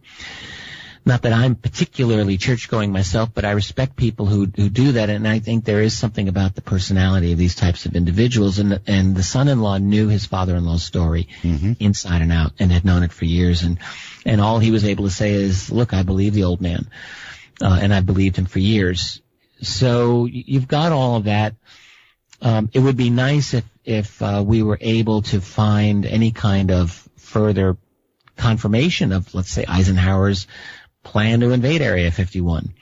not that I'm particularly church-going myself, but I respect people who do that, and I think there is something about the personality of these types of individuals. And the son-in-law knew his father-in-law's story inside and out, and had known it for years. And all he was able to say is, "Look, I believe the old man, and I believed him for years." So you've got all of that. It would be nice if we were able to find any kind of further confirmation of, let's say, Eisenhower's plan to invade Area 51.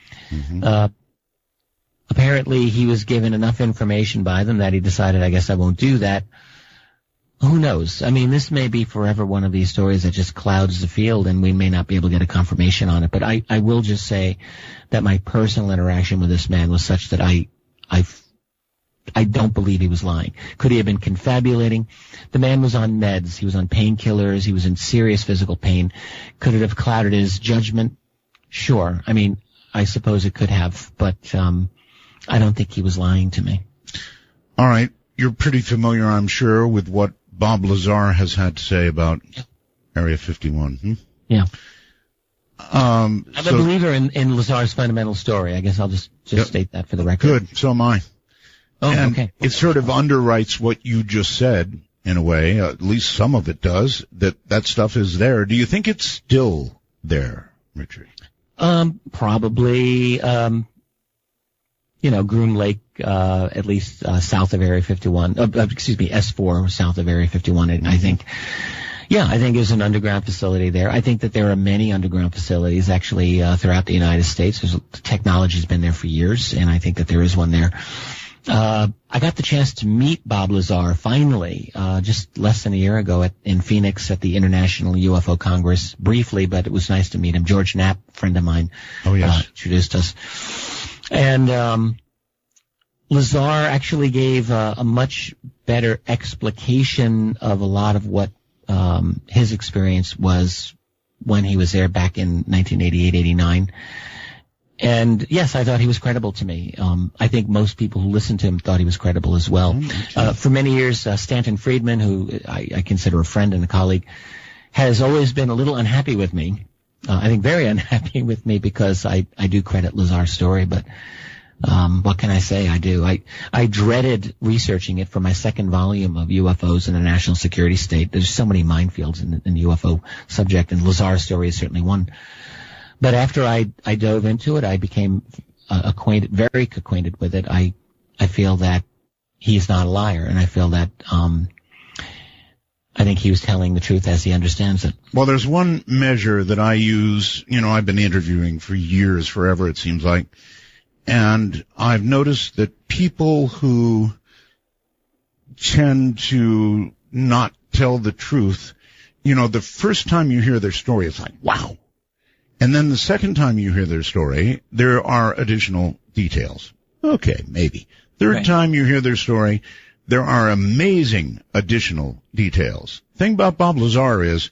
Apparently he was given enough information by them that he decided, I guess I won't do that. Who knows? I mean, this may be forever one of these stories that just clouds the field, and we may not be able to get a confirmation on it. But I will just say that my personal interaction with this man was such that I don't believe he was lying. Could he have been confabulating? The man was on meds. He was on painkillers. He was in serious physical pain. Could it have clouded his judgment? Sure. I mean, I suppose it could have, but I don't think he was lying to me. All right. You're pretty familiar, I'm sure, with what Bob Lazar has had to say about Area 51. Yeah. I'm a believer in Lazar's fundamental story. I guess I'll just state that for the record. Good. So am I. Oh, and okay. It sort of underwrites what you just said, in a way. At least some of it does, that stuff is there. Do you think it's still there, Richard? Probably, Groom Lake, at least, south of Area 51, S4, south of Area 51, I think. Yeah, I think there's an underground facility there. I think that there are many underground facilities, actually, throughout the United States. The technology's been there for years, and I think that there is one there. I got the chance to meet Bob Lazar finally, just less than a year ago in Phoenix at the International UFO Congress, briefly, but it was nice to meet him. George Knapp, friend of mine, introduced us. And Lazar actually gave a much better explication of a lot of what his experience was when he was there back in 1988-89. And yes, I thought he was credible to me. I think most people who listened to him thought he was credible as well. For many years, Stanton Friedman, who I consider a friend and a colleague, has always been a little unhappy with me. I think very unhappy with me because I do credit Lazar's story, but what can I say? I do. I dreaded researching it for my second volume of UFOs in a national security state. There's so many minefields in the UFO subject, and Lazar's story is certainly one. But after I dove into it, I became very acquainted with it. I feel that he is not a liar, and I feel that I think he was telling the truth as he understands it. Well, there's one measure that I use. I've been interviewing for years, forever, it seems like. And I've noticed that people who tend to not tell the truth, the first time you hear their story, it's like, wow. And then the second time you hear their story, there are additional details. Okay, maybe. Third time you hear their story, there are amazing additional details. The thing about Bob Lazar is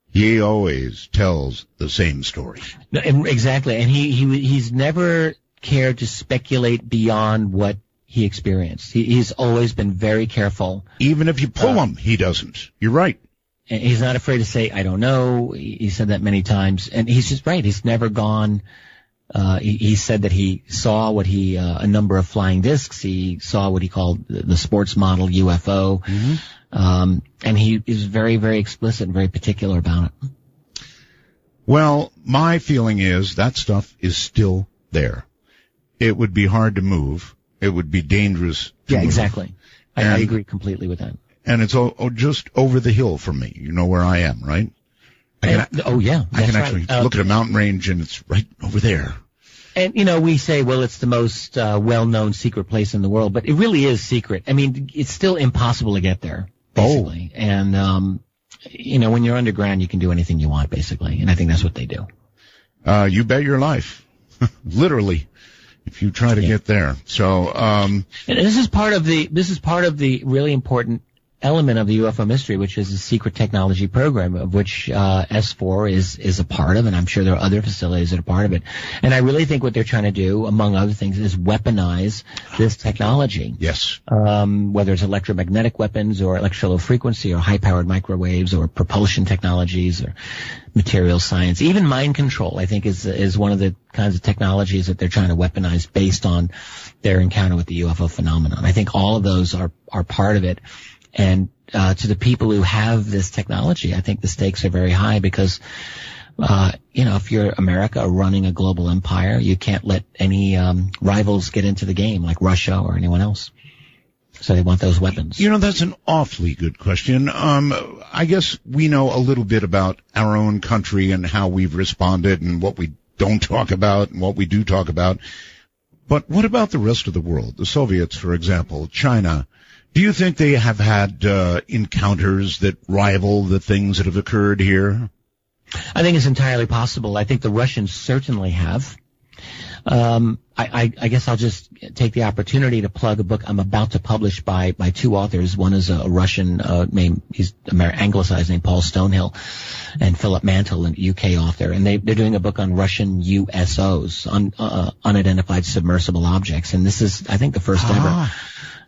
he always tells the same story. No, exactly. And he's never cared to speculate beyond what he experienced. He's always been very careful. Even if you pull him, he doesn't. You're right. And he's not afraid to say, I don't know. He said that many times. And he's just right. He's never gone. He said that he saw a number of flying discs. He saw what he called the sports model UFO. And he is very, very explicit and very particular about it. Well, my feeling is that stuff is still there. It would be hard to move. It would be dangerous to move. Exactly. I agree completely with that. And it's just over the hill from me. You know where I am, right? I can actually look at a mountain range, and it's right over there. And, we say, well, it's the most well-known secret place in the world, but it really is secret. I mean, it's still impossible to get there, basically. And when you're underground, you can do anything you want, basically. And I think that's what they do. You bet your life. Literally. If you try to get there. So, and this is part of the really important element of the UFO mystery, which is the secret technology program, of which S4 is a part of, and I'm sure there are other facilities that are part of it. And I really think what they're trying to do, among other things, is weaponize this technology. Yes. Whether it's electromagnetic weapons or electrical frequency or high-powered microwaves or propulsion technologies or material science. Even mind control, I think, is one of the kinds of technologies that they're trying to weaponize based on their encounter with the UFO phenomenon. I think all of those are part of it. And to the people who have this technology, I think the stakes are very high because, if you're America running a global empire, you can't let any rivals get into the game like Russia or anyone else. So they want those weapons. That's an awfully good question. I guess we know a little bit about our own country and how we've responded and what we don't talk about and what we do talk about. But what about the rest of the world? The Soviets, for example, China. Do you think they have had encounters that rival the things that have occurred here? I think it's entirely possible. I think the Russians certainly have. I guess I'll just take the opportunity to plug a book I'm about to publish by two authors. One is a Russian he's anglicized named Paul Stonehill, and Philip Mantle, an UK author, and they're doing a book on Russian USOs, unidentified submersible objects, and this is, I think, the first ever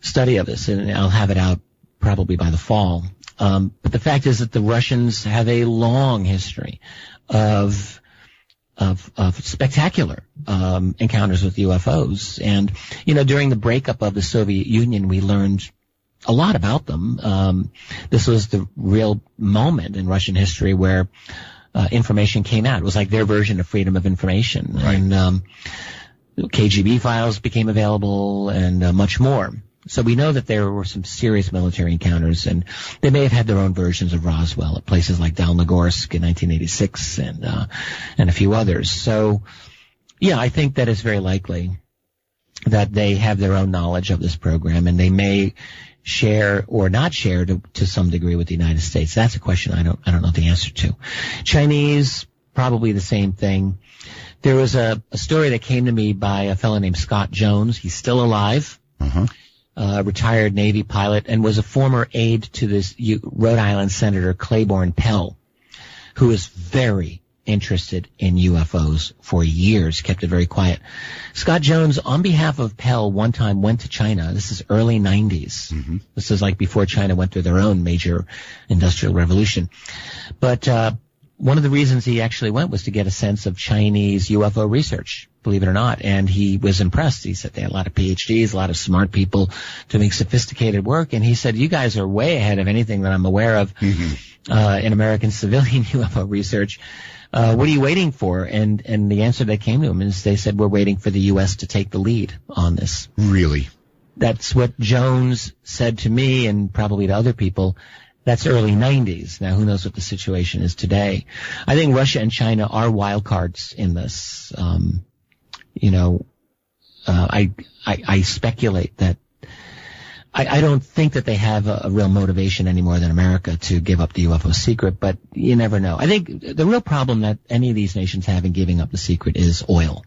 study of this, and I'll have it out probably by the fall. But the fact is that the Russians have a long history of spectacular encounters with UFOs, and during the breakup of the Soviet Union, we learned a lot about them. This was the real moment in Russian history where information came out. It was like their version of freedom of information, right. And KGB files became available, and much more. So we know that there were some serious military encounters, and they may have had their own versions of Roswell at places like Dalmagorsk in 1986 and a few others. So, yeah, I think that it's very likely that they have their own knowledge of this program, and they may share or not share to some degree with the United States. That's a question I don't know the answer to. Chinese, probably the same thing. There was a story that came to me by a fellow named Scott Jones. He's still alive. Uh-huh. Retired Navy pilot, and was a former aide to this Rhode Island Senator Claiborne Pell, who is very interested in UFOs for years, kept it very quiet. Scott Jones, on behalf of Pell, one time went to China. This is early 90s. Mm-hmm. This is like before China went through their own major industrial revolution. But one of the reasons he actually went was to get a sense of Chinese UFO research, believe it or not, and he was impressed. He said they had a lot of PhDs, a lot of smart people doing sophisticated work, and he said, you guys are way ahead of anything that I'm aware of in American civilian UFO research. What are you waiting for? And the answer that came to him is they said, we're waiting for the U.S. to take the lead on this. Really? That's what Jones said to me and probably to other people. That's early 90s. Now, who knows what the situation is today? I think Russia and China are wild cards in this. I speculate that I don't think that they have a real motivation any more than America to give up the UFO secret, but you never know. I think the real problem that any of these nations have in giving up the secret is oil.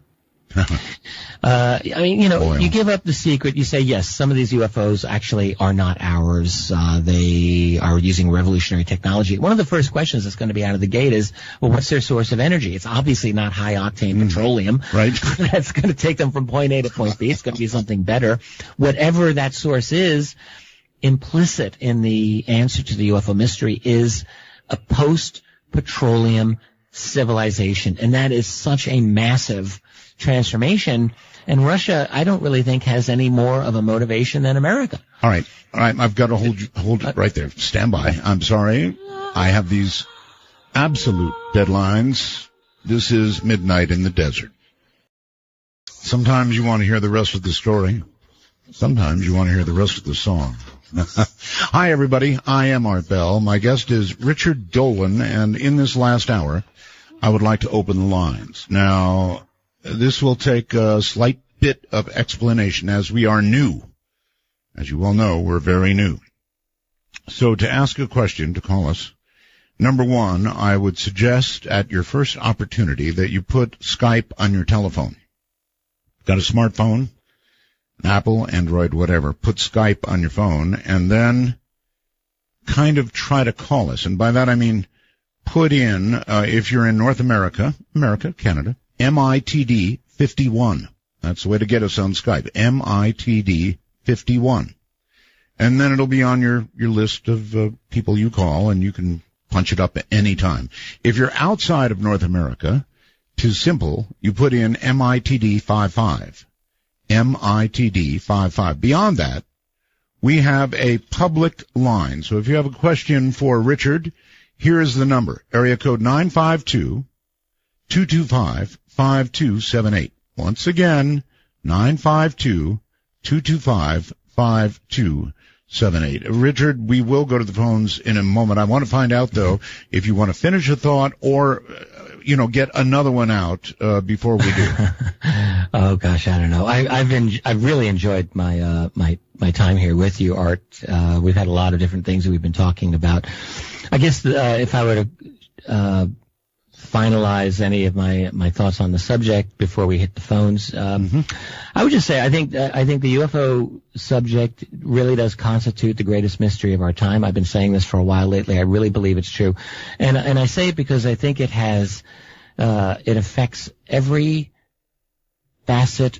Oil. You give up the secret, you say, yes, some of these UFOs actually are not ours. They are using revolutionary technology. One of the first questions that's going to be out of the gate is, well, what's their source of energy? It's obviously not high-octane petroleum. Right. That's going to take them from point A to point B. It's going to be something better. Whatever that source is, implicit in the answer to the UFO mystery is a post-petroleum civilization. And that is such a massive transformation, and Russia, I don't really think, has any more of a motivation than America. All right, I've got to hold it right there. Stand by. I'm sorry. I have these absolute deadlines. This is Midnight in the Desert. Sometimes you want to hear the rest of the story. Sometimes you want to hear the rest of the song. Hi, everybody. I am Art Bell. My guest is Richard Dolan, and in this last hour, I would like to open the lines. Now, this will take a slight bit of explanation as we are new. As you well know, we're very new. So to ask a question, to call us, Number one, I would suggest at your first opportunity that you put Skype on your telephone. Got a smartphone, Apple, Android, whatever. Put Skype on your phone and then kind of try to call us. And by that I mean put in, if you're in North America, Canada, MITD 51. That's the way to get us on Skype, MITD 51. And then it'll be on your list of people you call, and you can punch it up at any time. If you're outside of North America, too simple, you put in MITD 55. MITD 55. Beyond that, we have a public line. So if you have a question for Richard, here is the number. Area code 952-225-5278. Once again, 952-225-5278. Richard, we will go to the phones in a moment. I want to find out, though, if you want to finish a thought or, get another one out before we do. Oh gosh, I don't know. I've really enjoyed my time here with you, Art. We've had a lot of different things that we've been talking about. I guess if I were to finalize any of my thoughts on the subject before we hit the phones, I would just say I think the UFO subject really does constitute the greatest mystery of our time. I've been saying this for a while lately. I really believe it's true, and I say it because I think it has it affects every facet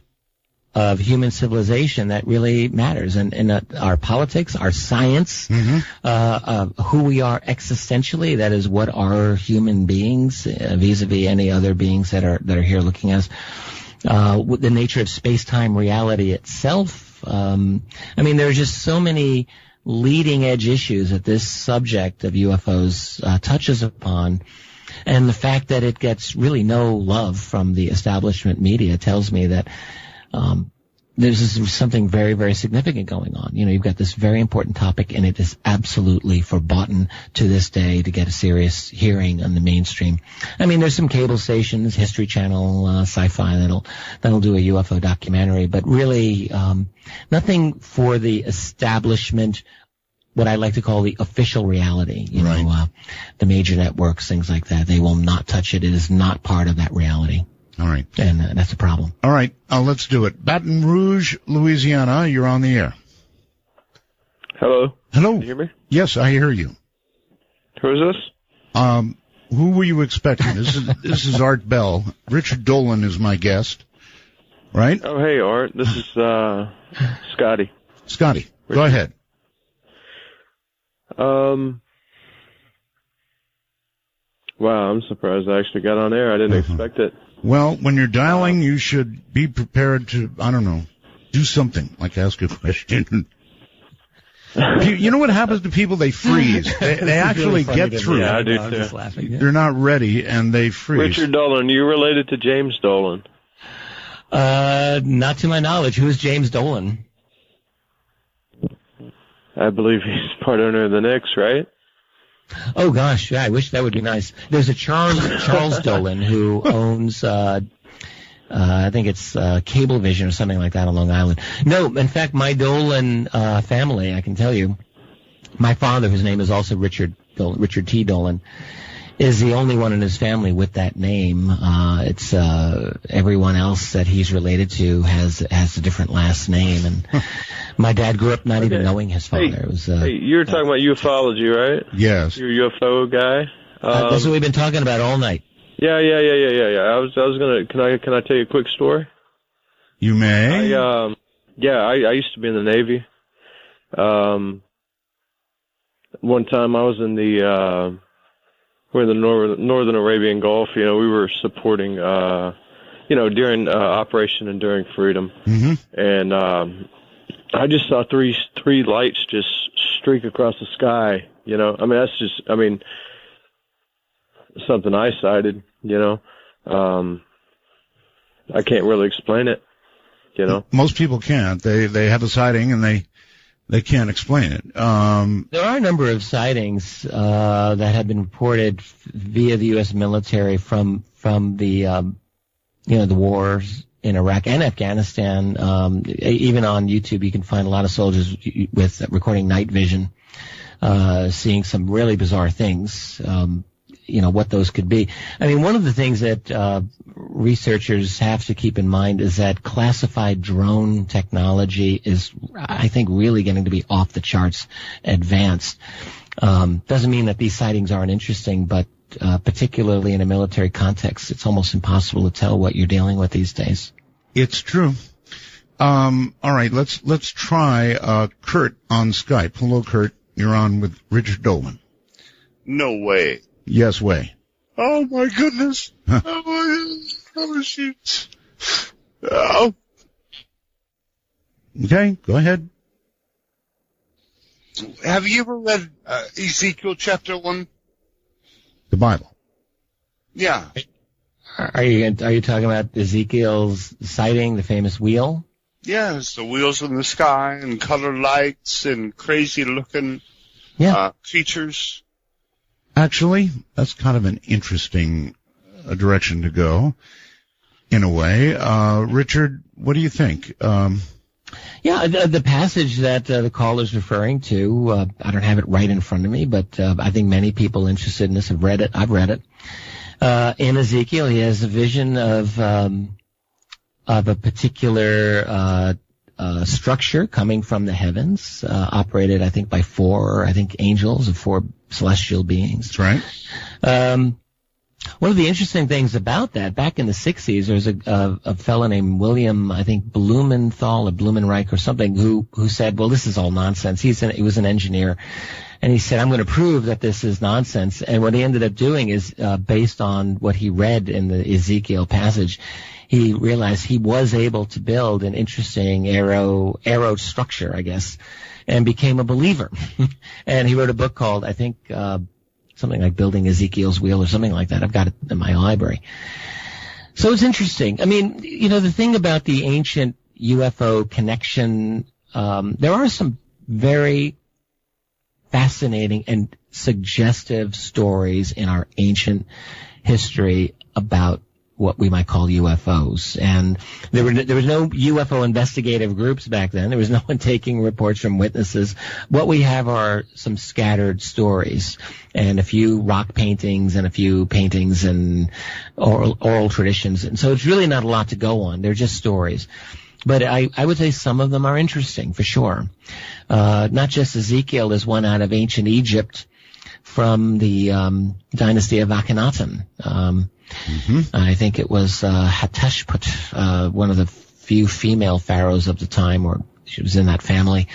of human civilization that really matters, and our politics, our science, who we are existentially. That is, what are human beings vis-a-vis any other beings that are here looking at us. The nature of space-time reality itself. There's just so many leading edge issues that this subject of UFOs touches upon. And the fact that it gets really no love from the establishment media tells me that there's something very, very significant going on. You've got this very important topic, and it is absolutely verboten to this day to get a serious hearing on the mainstream. There's some cable stations, History Channel, Sci-Fi that'll do a UFO documentary, but really nothing for the establishment, what I like to call the official reality. The major networks, things like that. They will not touch it. It is not part of that reality. All right. And that's a problem. All right. Let's do it. Baton Rouge, Louisiana, you're on the air. Hello. Hello. Can you hear me? Yes, I hear you. Who is this? Who were you expecting? This is Art Bell. Richard Dolan is my guest. Right? Oh, hey, Art. This is Scotty. Scotty, go ahead. Wow, I'm surprised I actually got on air. I didn't expect it. Well, when you're dialing, you should be prepared to, do something, like ask a question. You know what happens to people? They freeze. They actually really get through. Yeah, I do I'm too. just laughing. Yeah. They're not ready, and they freeze. Richard Dolan, you related to James Dolan? Not to my knowledge. Who is James Dolan? I believe he's part owner of the Knicks, right? Oh gosh, yeah, I wish that would be nice. There's a Charles Dolan who owns, I think it's Cablevision or something like that on Long Island. No, in fact, my Dolan family, I can tell you, my father, whose name is also Richard T. Dolan, is the only one in his family with that name. It's everyone else that he's related to has a different last name, and my dad grew up not even knowing his father. It was, you were talking about ufology, right? Yes. You're a UFO guy. That's what we've been talking about all night. Yeah. I was gonna. Can I tell you a quick story? You may. I used to be in the Navy. One time I was in the. We're in the Northern Arabian Gulf. We were supporting, during Operation Enduring Freedom. Mm-hmm. And I just saw three lights just streak across the sky. That's just, something I sighted. I can't really explain it. Most people can't. They have a sighting and they can't explain it. There are a number of sightings that have been reported via the U.S. military from the the wars in Iraq and Afghanistan. Even on YouTube, you can find a lot of soldiers with recording night vision seeing some really bizarre things. What those could be. I mean, one of the things that researchers have to keep in mind is that classified drone technology is, I think, really getting to be off the charts advanced. Doesn't mean that these sightings aren't interesting, but particularly in a military context, it's almost impossible to tell what you're dealing with these days. It's true. All right, let's try Kurt on Skype. Hello, Kurt. You're on with Richard Dolan. No way. Yes way. Oh my goodness. Oh shoot. Oh. Okay, go ahead. Have you ever read Ezekiel chapter 1? The Bible. Yeah. Are you talking about Ezekiel's sighting, the famous wheel? Yes, the wheels in the sky and colored lights and crazy looking creatures. Actually, that's kind of an interesting direction to go, in a way. Richard, what do you think? The passage that the caller's referring to, I don't have it right in front of me, but I think many people interested in this have read it. I've read it. In Ezekiel, he has a vision of a particular structure coming from the heavens, operated, I think, by four angels or four celestial beings. That's right. One of the interesting things about that, back in the 60s, there was a fellow named William, I think, Blumenthal or Blumenreich or something, who said, well, this is all nonsense. He was an engineer. And he said, I'm going to prove that this is nonsense. And what he ended up doing is, based on what he read in the Ezekiel passage, he realized he was able to build an interesting aero structure, I guess, and became a believer. And he wrote a book called, I think, something like Building Ezekiel's Wheel or something like that. I've got it in my library. So it's interesting. I mean, the thing about the ancient UFO connection, there are some very fascinating and suggestive stories in our ancient history about what we might call UFOs. And there was no UFO investigative groups back then. There was no one taking reports from witnesses. What we have are some scattered stories and a few rock paintings and a few paintings and oral traditions. And so it's really not a lot to go on. They're just stories. But I would say some of them are interesting, for sure. Not just Ezekiel. There's one out of ancient Egypt from the dynasty of Akhenaten. I think it was Hatshepsut, one of the few female pharaohs of the time, or she was in that family.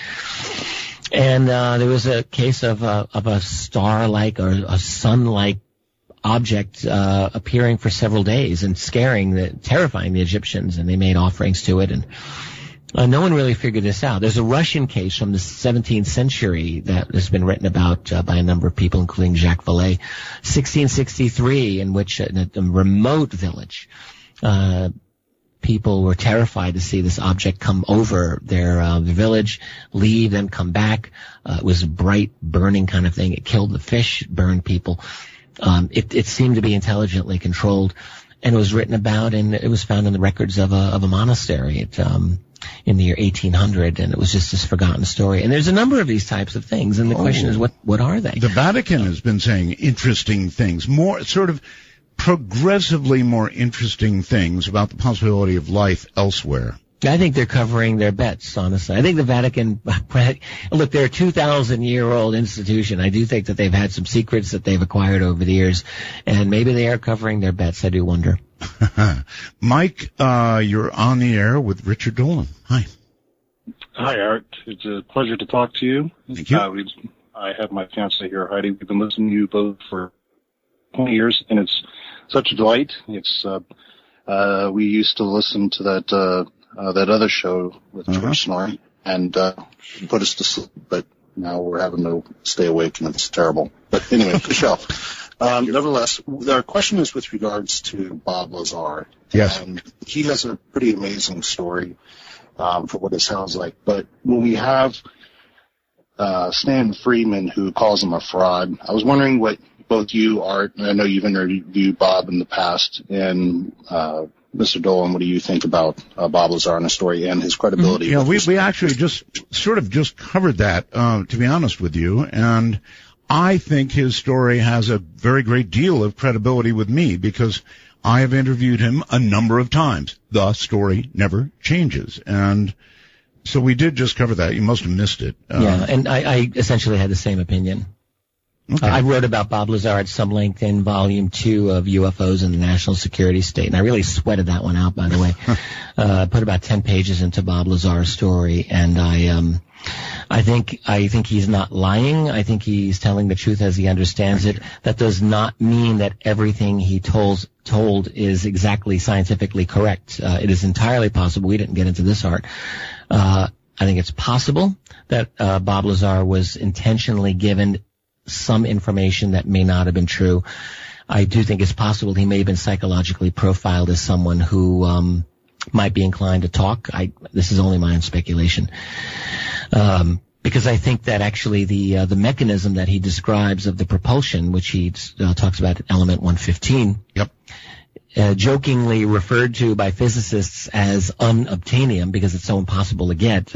And there was a case of a star-like or a sun-like object appearing for several days and terrifying the Egyptians, and they made offerings to it, and no one really figured this out. There's a Russian case from the 17th century that has been written about by a number of people, including Jacques Vallée, 1663, in which in a remote village, people were terrified to see this object come over their village, leave, then come back. It was a bright, burning kind of thing. It killed the fish, burned people. It seemed to be intelligently controlled, and it was written about, and it was found in the records of a monastery in the year 1800, and it was just this forgotten story. And there's a number of these types of things, and the question is, what are they? The Vatican has been saying interesting things, more sort of progressively more interesting things about the possibility of life elsewhere. I think they're covering their bets, honestly. I think the Vatican, look, they're a 2,000-year-old institution. I do think that they've had some secrets that they've acquired over the years, and maybe they are covering their bets. I do wonder. Mike, you're on the air with Richard Dolan. Hi. Hi, Art. It's a pleasure to talk to you. Thank you. I have my fiancée here, Heidi. We've been listening to you both for 20 years, and it's such a delight. It's we used to listen to that other show with George Snorri, and put us to sleep, but now we're having to stay awake, and it's terrible. But anyway, Michelle. Nevertheless, our question is with regards to Bob Lazar. Yes. And he has a pretty amazing story for what it sounds like. But when we have Stan Freeman, who calls him a fraud, I was wondering what both you, Art, and I know you've interviewed Bob in the past, and Mr. Dolan, what do you think about Bob Lazar and the story and his credibility? Yeah, we actually just covered that, to be honest with you, and I think his story has a very great deal of credibility with me because I have interviewed him a number of times. The story never changes, and so we did just cover that. You must have missed it. Yeah, and I essentially had the same opinion. Okay. I wrote about Bob Lazar at some length in Volume 2 of UFOs in the National Security State, and I really sweated that one out, by the way. Put about 10 pages into Bob Lazar's story, and I think he's not lying. I think he's telling the truth as he understands it. That does not mean that everything he told is exactly scientifically correct. It is entirely possible. We didn't get into this art. I think it's possible that Bob Lazar was intentionally given some information that may not have been true. I do think it's possible he may have been psychologically profiled as someone who might be inclined to talk. This is only my own speculation. Because I think that actually the mechanism that he describes of the propulsion, which he talks about element 115, jokingly referred to by physicists as unobtainium because it's so impossible to get.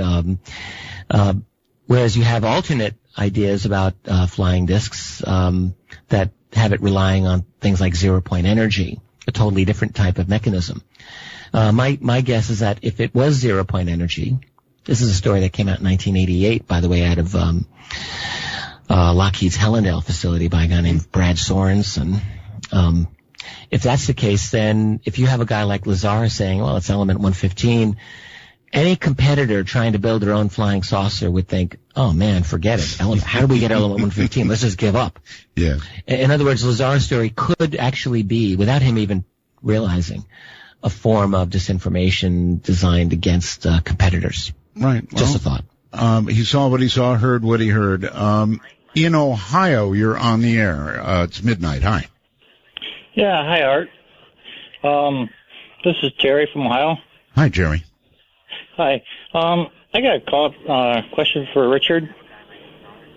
Whereas you have alternate ideas about flying discs that have it relying on things like zero-point energy, a totally different type of mechanism. My guess is that if it was zero-point energy, this is a story that came out in 1988, by the way, out of Lockheed's Helendale facility by a guy named Brad Sorensen. If that's the case, then if you have a guy like Lazar saying, well, it's element 115, any competitor trying to build their own flying saucer would think, oh, man, forget it. How do we get element 115? Let's just give up. Yeah. In other words, Lazar's story could actually be, without him even realizing, a form of disinformation designed against competitors. Right. Well, just a thought. He saw what he saw, heard what he heard. In Ohio, you're on the air. It's midnight. Hi. Yeah, hi, Art. This is Jerry from Ohio. Hi, Jerry. Hi. I got a question for Richard.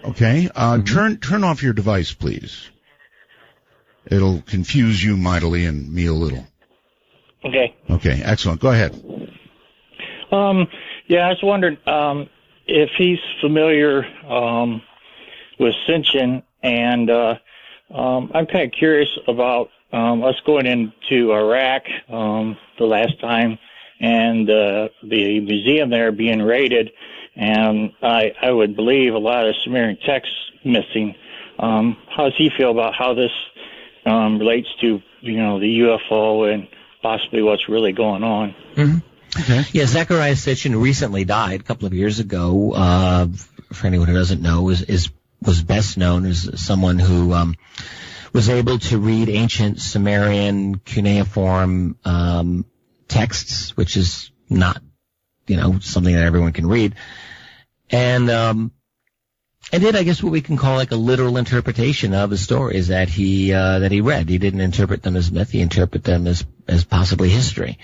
Okay. Turn off your device, please. It'll confuse you mightily and me a little. Okay. Okay, excellent. Go ahead. Yeah, I was wondering if he's familiar with Sitchin, and I'm kind of curious about us going into Iraq the last time, and the museum there being raided, and I would believe a lot of Sumerian texts missing. How does he feel about how this relates to, the UFO and possibly what's really going on? Mm-hmm. Okay. Yeah, Zecharia Sitchin recently died a couple of years ago. For anyone who doesn't know, was best known as someone who was able to read ancient Sumerian cuneiform texts, which is not, something that everyone can read, and did, I guess, what we can call like a literal interpretation of the stories that he read. He didn't interpret them as myth; he interpreted them as possibly history.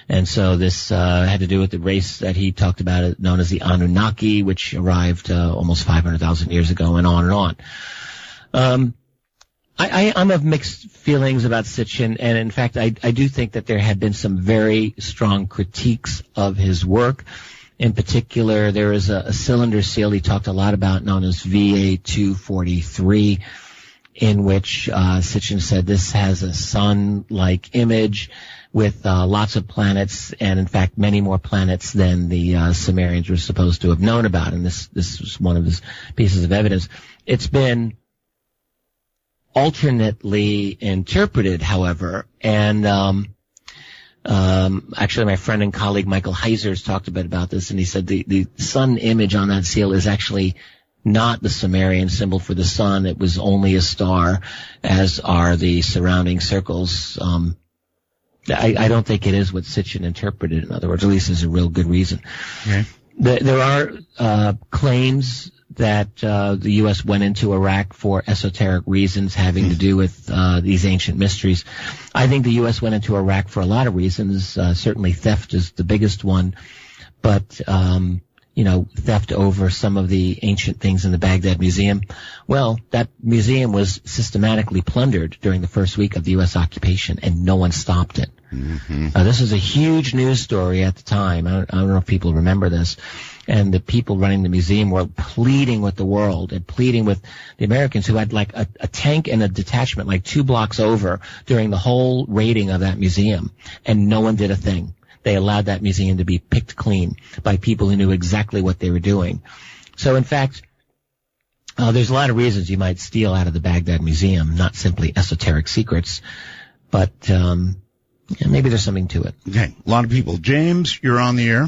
And so this had to do with the race that he talked about, known as the Anunnaki, which arrived almost 500,000 years ago, and on and on. I'm of mixed feelings about Sitchin, and in fact, I do think that there had been some very strong critiques of his work. In particular, there is a cylinder seal he talked a lot about, known as VA-243, in which Sitchin said this has a sun-like image with lots of planets, and in fact many more planets than the Sumerians were supposed to have known about, and this was one of his pieces of evidence. It's been alternately interpreted, however, and actually my friend and colleague Michael Heiser's talked a bit about this, and he said the sun image on that seal is actually not the Sumerian symbol for the sun. It was only a star, as are the surrounding circles. I don't think it is what Sitchin interpreted, in other words, at least there's a real good reason. Okay. There are claims that the U.S. went into Iraq for esoteric reasons having to do with these ancient mysteries. I think the U.S. went into Iraq for a lot of reasons. Certainly theft is the biggest one, but theft over some of the ancient things in the Baghdad Museum. Well, that museum was systematically plundered during the first week of the U.S. occupation, and no one stopped it. This was a huge news story at the time. I don't know if people remember this. And the people running the museum were pleading with the world and pleading with the Americans who had like a tank and a detachment like 2 blocks over during the whole raiding of that museum. And no one did a thing. They allowed that museum to be picked clean by people who knew exactly what they were doing. So, in fact, there's a lot of reasons you might steal out of the Baghdad Museum, not simply esoteric secrets, but maybe there's something to it. Okay, a lot of people. James, you're on the air.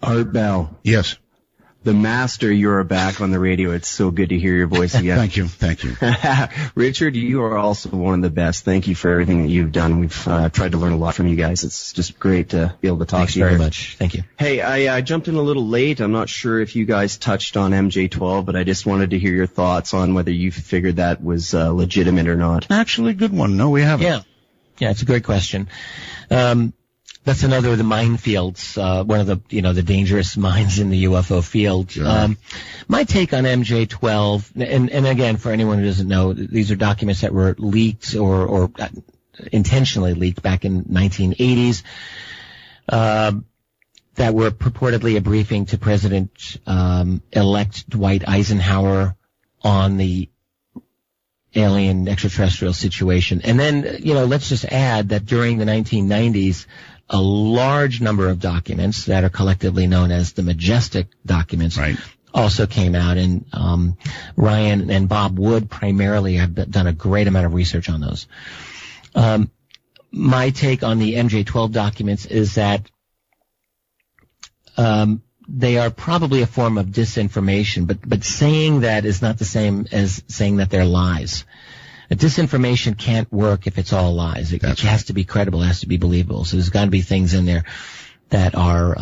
Art Bell. Yes. The master, you're back on the radio. It's so good to hear your voice again. Thank you. Richard, you are also one of the best. Thank you for everything that you've done. We've tried to learn a lot from you guys. It's just great to be able to talk to you. Thanks very much. Thank you. Hey, I jumped in a little late. I'm not sure if you guys touched on MJ-12, but I just wanted to hear your thoughts on whether you figured that was legitimate or not. Actually, good one. No, we haven't. Yeah, it's a great question. That's another of the minefields, one of the dangerous mines in the UFO field. Sure. My take on MJ-12, and again, for anyone who doesn't know, these are documents that were leaked or intentionally leaked back in 1980s, that were purportedly a briefing to President elect Dwight Eisenhower on the alien extraterrestrial situation. And then, let's just add that during the 1990s, a large number of documents that are collectively known as the Majestic documents also came out. And Ryan and Bob Wood primarily have done a great amount of research on those. My take on the MJ-12 documents is that they are probably a form of disinformation, but saying that is not the same as saying that they're lies. Disinformation can't work if it's all lies. It has to be credible, it has to be believable. So there's got to be things in there that are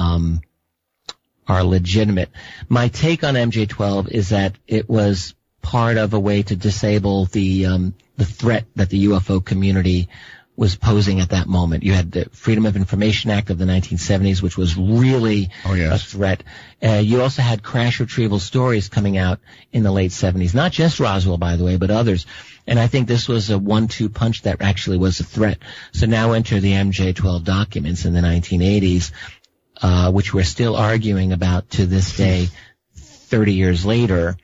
legitimate. My take on MJ-12 is that it was part of a way to disable the threat that the UFO community was posing at that moment. You had the Freedom of Information Act of the 1970s, which was really a threat. You also had crash retrieval stories coming out in the late 70s. Not just Roswell, by the way, but others. And I think this was a 1-2 punch that actually was a threat. So now enter the MJ-12 documents in the 1980s, which we're still arguing about to this day, 30 years later.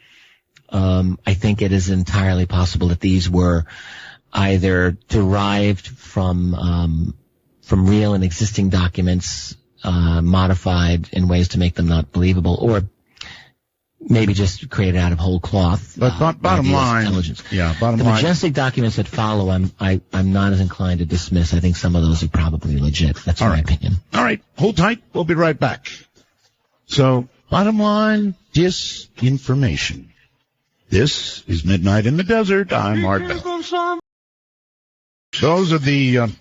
I think it is entirely possible that these were either derived from real and existing documents, modified in ways to make them not believable, or maybe just created out of whole cloth. But bottom line, the Majestic documents that follow, I'm not as inclined to dismiss. I think some of those are probably legit. That's my opinion. All right, hold tight. We'll be right back. So, bottom line, disinformation. This is Midnight in the Desert. I'm Art Bell. Those are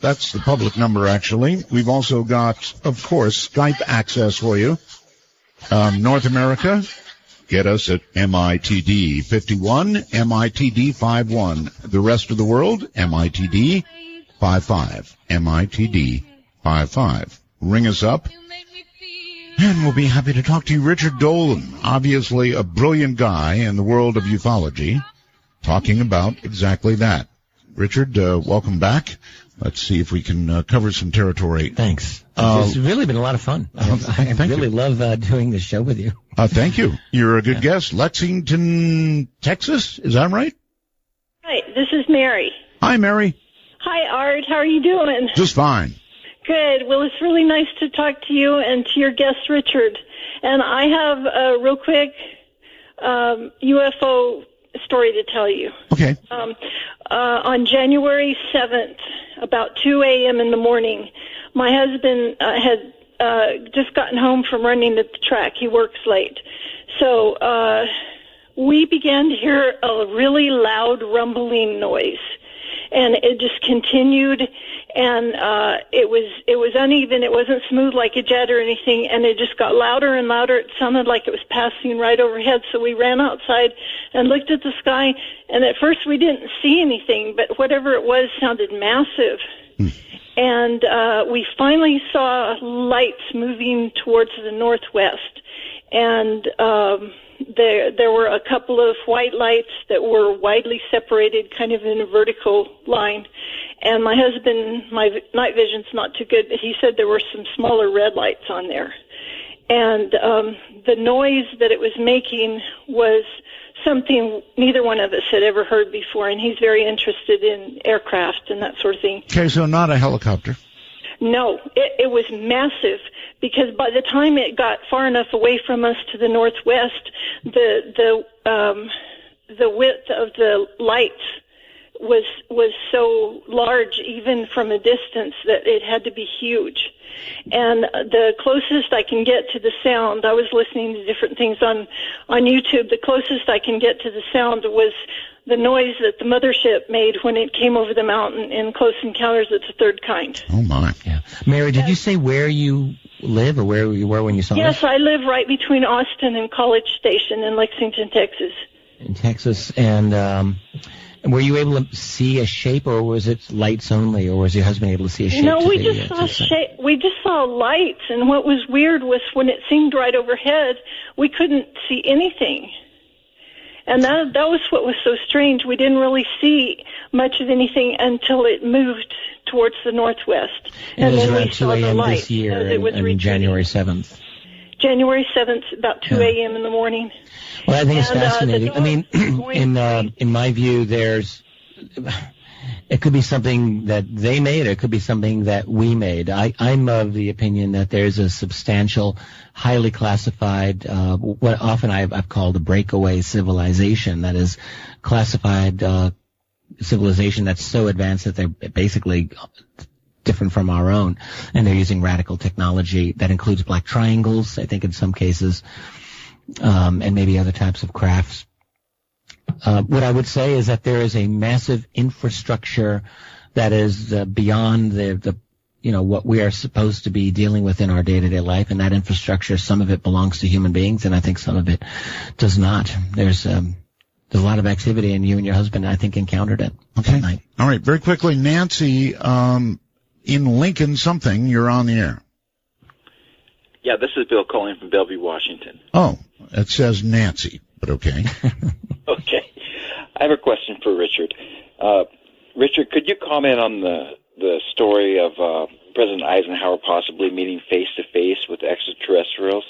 that's the public number, actually. We've also got, of course, Skype access for you. North America, get us at MITD 51, MITD 51. The rest of the world, MITD 55, MITD 55. Ring us up, and we'll be happy to talk to you. Richard Dolan, obviously a brilliant guy in the world of ufology, talking about exactly that. Richard, welcome back. Let's see if we can cover some territory. Thanks. It's really been a lot of fun. I really love doing this show with you. Thank you. You're a good guest. Lexington, Texas, is that right? Hi, this is Mary. Hi, Mary. Hi, Art. How are you doing? Just fine. Good. Well, it's really nice to talk to you and to your guest, Richard. And I have a real quick UFO story to tell you. Okay. On January 7th, about 2 a.m. in the morning, my husband had just gotten home from running the track. He works late. So we began to hear a really loud rumbling noise. And it just continued, and it was uneven. It wasn't smooth like a jet or anything, and it just got louder and louder. It sounded like it was passing right overhead. So we ran outside and looked at the sky, and at first we didn't see anything, but whatever it was sounded massive. And we finally saw lights moving towards the northwest, and there were a couple of white lights that were widely separated, kind of in a vertical line, And my husband, my night vision's not too good, but he said there were some smaller red lights on there. And the noise that it was making was something neither one of us had ever heard before, and he's very interested in aircraft and that sort of thing. Okay, so not a helicopter. No, it was massive, because by the time it got far enough away from us to the northwest, the width of the lights was so large, even from a distance, that it had to be huge. And the closest I can get to the sound, I was listening to different things on YouTube, the closest I can get to the sound was the noise that the mothership made when it came over the mountain in Close Encounters of the Third Kind. Oh, my. Yeah. Mary, did you say where you live or where you were when you saw Yes, this? I live right between Austin and College Station in Lexington, Texas. In Texas. And were you able to see a shape, or was it lights only, or was your husband able to see a shape? No, we just saw shape. We just saw lights, and what was weird was when it seemed right overhead, we couldn't see anything. And that was what was so strange. We didn't really see much of anything until it moved towards the northwest. And then it was we around 2 saw the a.m. light this year, as it was and January 7th. January 7th, about 2 a.m. in the morning. Well, I think it's fascinating. I mean, in my view, it could be something that they made, or it could be something that we made. I'm of the opinion that there's a substantial, highly classified, what often I've called a breakaway civilization, that is classified civilization that's so advanced that they're basically different from our own, and they're using radical technology that includes black triangles, I think in some cases, and maybe other types of crafts. What I would say is that there is a massive infrastructure that is beyond the what we are supposed to be dealing with in our day-to-day life, and that infrastructure, some of it belongs to human beings, and I think some of it does not. There's a lot of activity, and you and your husband, I think, encountered it. Okay. That night. All right. Very quickly, Nancy, in Lincoln something, you're on the air. Yeah, this is Bill calling from Bellevue, Washington. Oh, it says Nancy, but okay. Okay. I have a question for Richard. Richard, could you comment on the story of President Eisenhower possibly meeting face-to-face with extraterrestrials?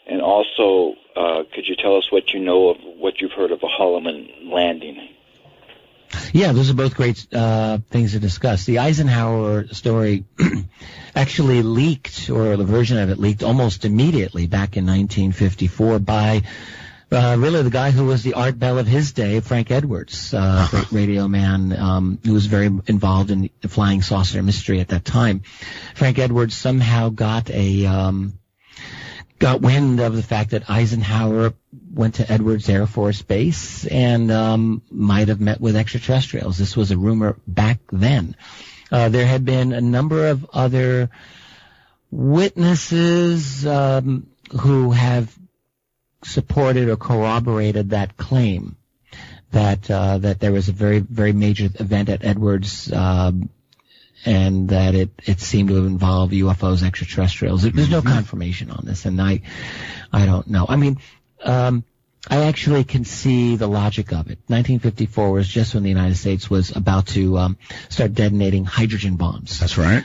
And also, could you tell us what you know of what you've heard of a Holloman landing? Yeah, those are both great things to discuss. The Eisenhower story actually leaked, or the version of it leaked almost immediately back in 1954 by really the guy who was the Art Bell of his day, Frank Edwards, great radio man who was very involved in the flying saucer mystery at that time. Frank Edwards somehow got wind of the fact that Eisenhower went to Edwards Air Force Base and might have met with extraterrestrials. This was a rumor back then. There had been a number of other witnesses who have supported or corroborated that claim that there was a very, very major event at Edwards and that it seemed to involve UFOs, extraterrestrials. There's no confirmation on this, and I don't know. I mean, I actually can see the logic of it. 1954 was just when the United States was about to start detonating hydrogen bombs. That's right.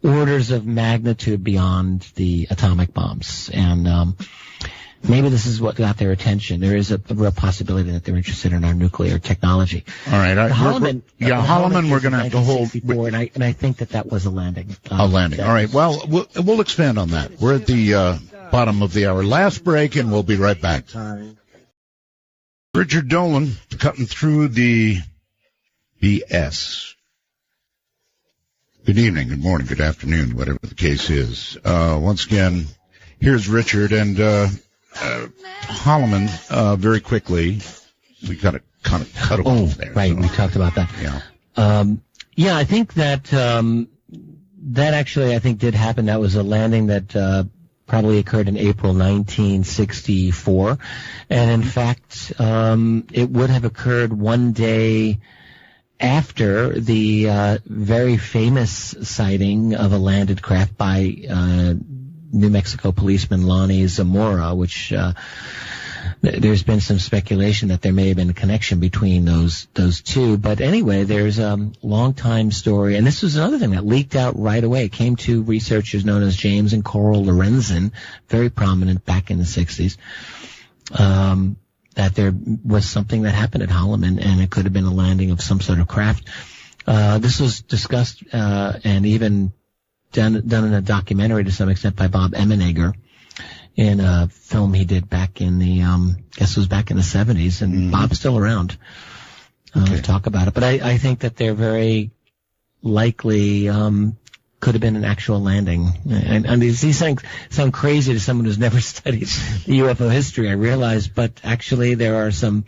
Orders of magnitude beyond the atomic bombs. And maybe this is what got their attention. There is a real possibility that they're interested in our nuclear technology. All right. Holloman, we're going to have to hold. And I think that was a landing. A landing. All right. Well, we'll expand on that. We're at the bottom of the hour. Last break, and we'll be right back. Richard Dolan cutting through the BS. Good evening, good morning, good afternoon, whatever the case is. Once again, here's Richard and Holloman. Very quickly, we got to kind of cut off there. Right, so. We talked about that. Yeah. I think that that actually I think did happen. That was a landing that probably occurred in April 1964, and in fact, it would have occurred one day after the very famous sighting of a landed craft by New Mexico policeman Lonnie Zamora, which there's been some speculation that there may have been a connection between those two. But anyway, there's a long-time story, and this was another thing that leaked out right away. It came to researchers known as James and Coral Lorenzen, very prominent back in the 60s, that there was something that happened at Holloman, and it could have been a landing of some sort of craft. This was discussed and even done in a documentary to some extent by Bob Emenegger in a film he did back in the, guess it was back in the 70s, and Bob's still around to talk about it. But I think that they're very likely could have been an actual landing. And these things sound crazy to someone who's never studied the UFO history, I realize, but actually there are some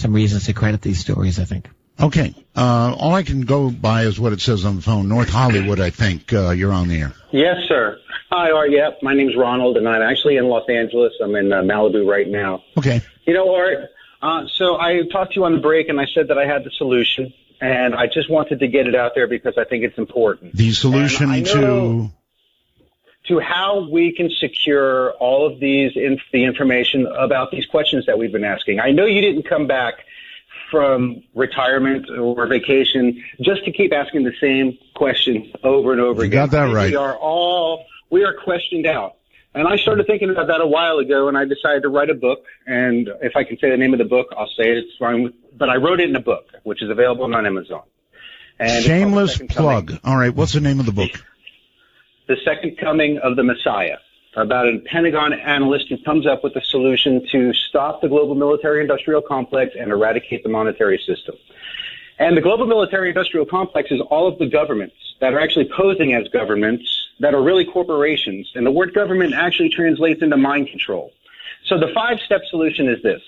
reasons to credit these stories, I think. Okay. All I can go by is what it says on the phone. North Hollywood, I think. You're on the air. Yes, sir. Hi, Art. Yep. My name's Ronald, and I'm actually in Los Angeles. I'm in Malibu right now. Okay. You know, Art, so I talked to you on the break, and I said that I had the solution, and I just wanted to get it out there because I think it's important. The solution to how we can secure all of the information about these questions that we've been asking. I know you didn't come back from retirement or vacation just to keep asking the same question over and over again. You got that right. We are questioned out. And I started thinking about that a while ago, and I decided to write a book. And if I can say the name of the book, I'll say it. It's fine. But I wrote it in a book, which is available on Amazon. And shameless plug. All right. What's the name of the book? The Second Coming of the Messiah, about a Pentagon analyst who comes up with a solution to stop the global military-industrial complex and eradicate the monetary system. And the global military-industrial complex is all of the governments that are actually posing as governments that are really corporations. And the word government actually translates into mind control. So the 5-step solution is this.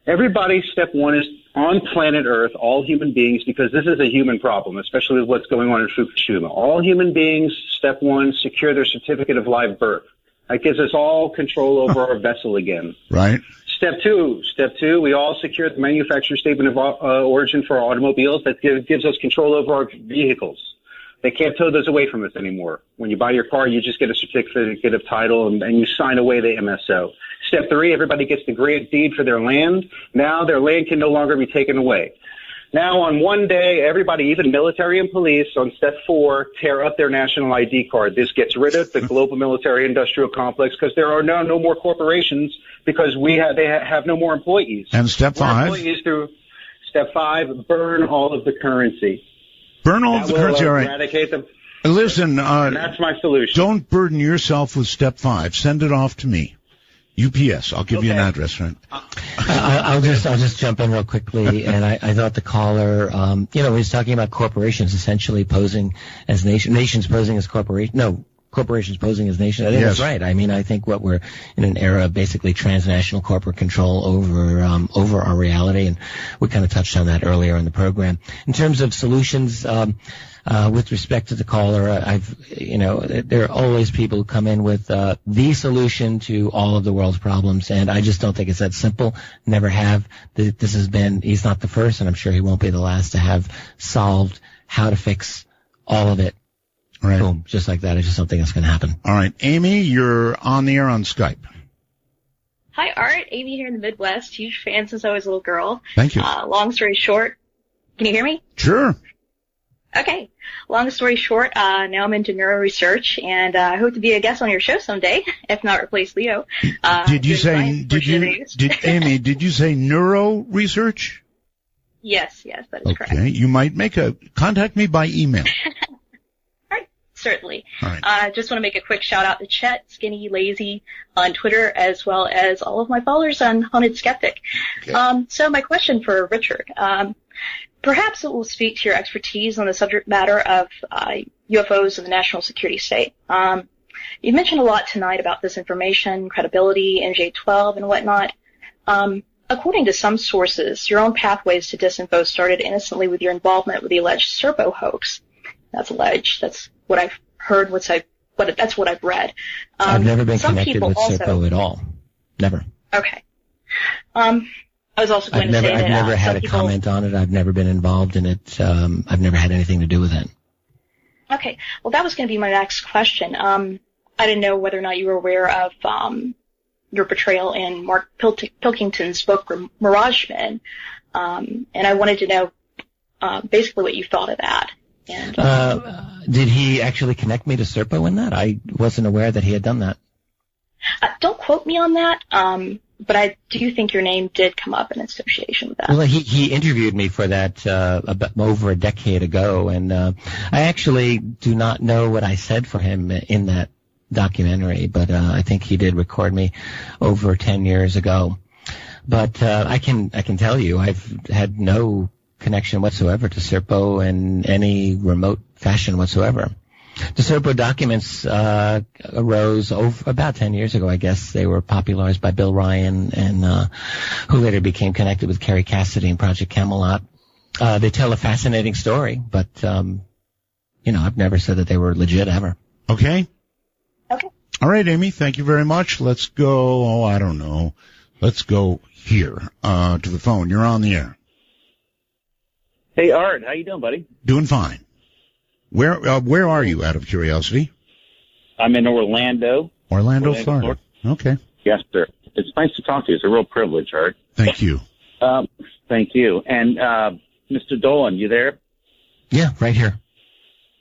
Everybody, step one, is on planet Earth, all human beings, because this is a human problem, especially with what's going on in Fukushima. All human beings, step one, secure their certificate of live birth. That gives us all control over our vessel again. Right. Step two, we all secure the manufacturer statement of origin for our automobiles. That gives us control over our vehicles. They can't tow those away from us anymore. When you buy your car, you just get a certificate of title and you sign away the MSO. Step 3, everybody gets the grant deed for their land. Now their land can no longer be taken away. Now on one day, everybody, even military and police, on step 4, tear up their national ID card. This gets rid of the global military-industrial complex because there are now no more corporations because they have no more employees. And step 5? Employees through step 5, burn all of the currency. Burn all of the currency, all right. Eradicate them. Listen, and that's my solution. Don't burden yourself with step 5. Send it off to me. UPS. I'll give you an address, right? I'll just jump in real quickly. And I thought the caller, he was talking about corporations essentially posing as nations posing as corporations. No, corporations posing as nations. I think that's right. I mean, I think what we're in an era of basically transnational corporate control over our reality, and we kind of touched on that earlier in the program. In terms of solutions, with respect to the caller, there are always people who come in with the solution to all of the world's problems, and I just don't think it's that simple. Never have. He's not the first, and I'm sure he won't be the last to have solved how to fix all of it. Right. Boom, just like that. I just don't think that's going to happen. All right. Amy, you're on the air on Skype. Hi, Art. Amy here in the Midwest. Huge fan since I was a little girl. Thank you. Long story short. Can you hear me? Sure. Okay. Long story short, now I'm into neuro research, and I hope to be a guest on your show someday, if not replace Leo. Amy, did you say neuro research? Yes, that is correct. Okay. You might contact me by email. Certainly. All right. Just want to make a quick shout out to Chet, Skinny Lazy on Twitter, as well as all of my followers on Haunted Skeptic. Okay. So my question for Richard, perhaps it will speak to your expertise on the subject matter of UFOs and the national security state. You mentioned a lot tonight about disinformation, credibility, NJ-12, and whatnot. According to some sources, your own pathways to disinfo started innocently with your involvement with the alleged Serpo hoax. That's alleged. That's what I've heard. That's what I've read. I've never been connected with Serpo at all. Never. Okay. I was also going to say that I've never had a comment on it. I've never been involved in it. I've never had anything to do with it. Okay. Well, that was going to be my next question. I didn't know whether or not you were aware of your portrayal in Mark Pilkington's book Mirage Men, and I wanted to know basically what you thought of that. And, did he actually connect me to Serpo in that? I wasn't aware that he had done that. Don't quote me on that, but I do think your name did come up in association with that. Well, he interviewed me for that over a decade ago, and I actually do not know what I said for him in that documentary, but I think he did record me over 10 years ago. But I can tell you, I've had no connection whatsoever to Serpo in any remote fashion whatsoever. The Serpo documents arose about 10 years ago, I guess. They were popularized by Bill Ryan, and who later became connected with Kerry Cassidy and Project Camelot. They tell a fascinating story, but I've never said that they were legit ever. Okay. Okay. All right, Amy, thank you very much. Let's go, let's go here to the phone. You're on the air. Hey, Art, how you doing, buddy? Doing fine. Where are you, out of curiosity? I'm in Orlando. Orlando, Florida. Okay. Yes, sir. It's nice to talk to you. It's a real privilege, Art. Thank you. Thank you. And Mr. Dolan, you there? Yeah, right here.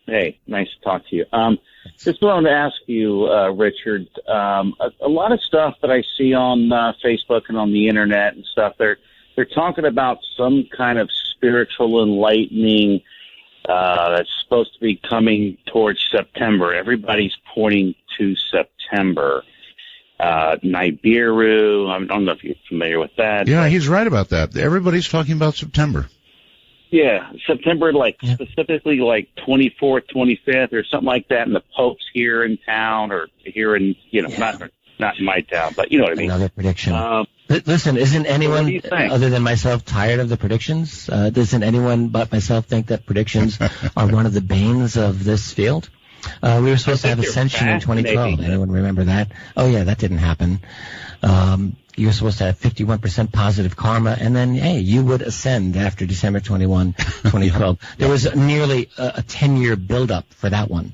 Hey, nice to talk to you. Just wanted to ask you, Richard, a lot of stuff that I see on Facebook and on the internet and stuff, they're talking about some kind of spiritual enlightening that's supposed to be coming towards September. Everybody's pointing to September. Nibiru, I don't know if you're familiar with that. Yeah, he's right about that. Everybody's talking about September. Yeah, September, specifically 24th, 25th, or something like that, and the Pope's here in town, or here in, not in my town, but you know what I mean. Another prediction. Listen, isn't anyone other than myself tired of the predictions? Doesn't anyone but myself think that predictions are one of the banes of this field? We were supposed to have Ascension in 2012. Anyone remember that? Oh, yeah, that didn't happen. You were supposed to have 51% positive karma, and then, hey, you would ascend after December 21, 2012. There was nearly a 10-year build-up for that one.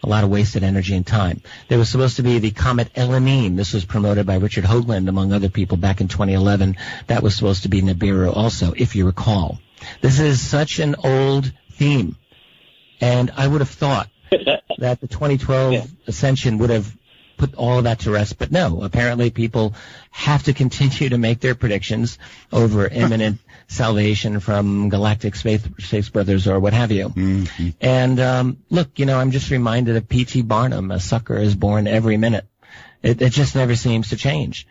A lot of wasted energy and time. There was supposed to be the comet Elanine. This was promoted by Richard Hoagland, among other people, back in 2011. That was supposed to be Nibiru also, if you recall. This is such an old theme, and I would have thought that the 2012 Ascension would have put all of that to rest, but no. Apparently people have to continue to make their predictions over imminent salvation from galactic space brothers or what have you. Mm-hmm. And look, I'm just reminded of P.T. Barnum, a sucker is born every minute. It just never seems to change.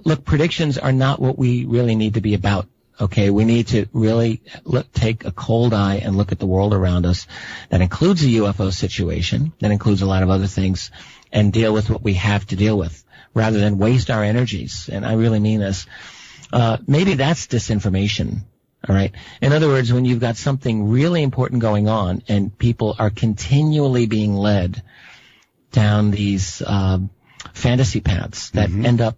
Look, predictions are not what we really need to be about. Okay, we need to really take a cold eye and look at the world around us. That includes the UFO situation. That includes a lot of other things, and deal with what we have to deal with, rather than waste our energies. And I really mean this. Maybe that's disinformation. All right. In other words, when you've got something really important going on, and people are continually being led down these fantasy paths that end up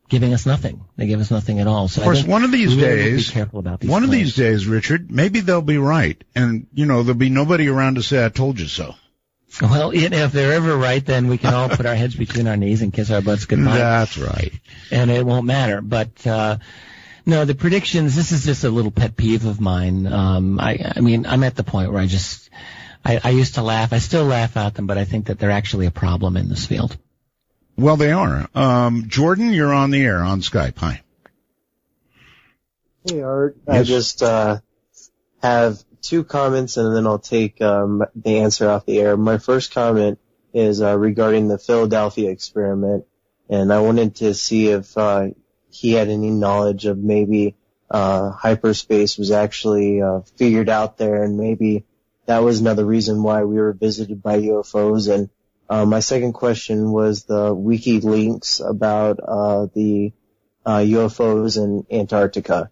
giving us nothing. They give us nothing at all. So of course, one of these days, be careful about these one claims. of these days, Richard, maybe they'll be right, and there'll be nobody around to say, "I told you so." Well, if they're ever right, then we can all put our heads between our knees and kiss our butts goodbye. That's right. And it won't matter. But no, the predictions. This is just a little pet peeve of mine. I mean, I'm at the point where I used to laugh. I still laugh at them, but I think that they're actually a problem in this field. Well, they are. Jordan, you're on the air on Skype. Hi. Hey, Art. Yes. I just have two comments, and then I'll take the answer off the air. My first comment is regarding the Philadelphia experiment, and I wanted to see if he had any knowledge of maybe hyperspace was actually figured out there, and maybe that was another reason why we were visited by UFOs. And my second question was the WikiLeaks about the UFOs in Antarctica.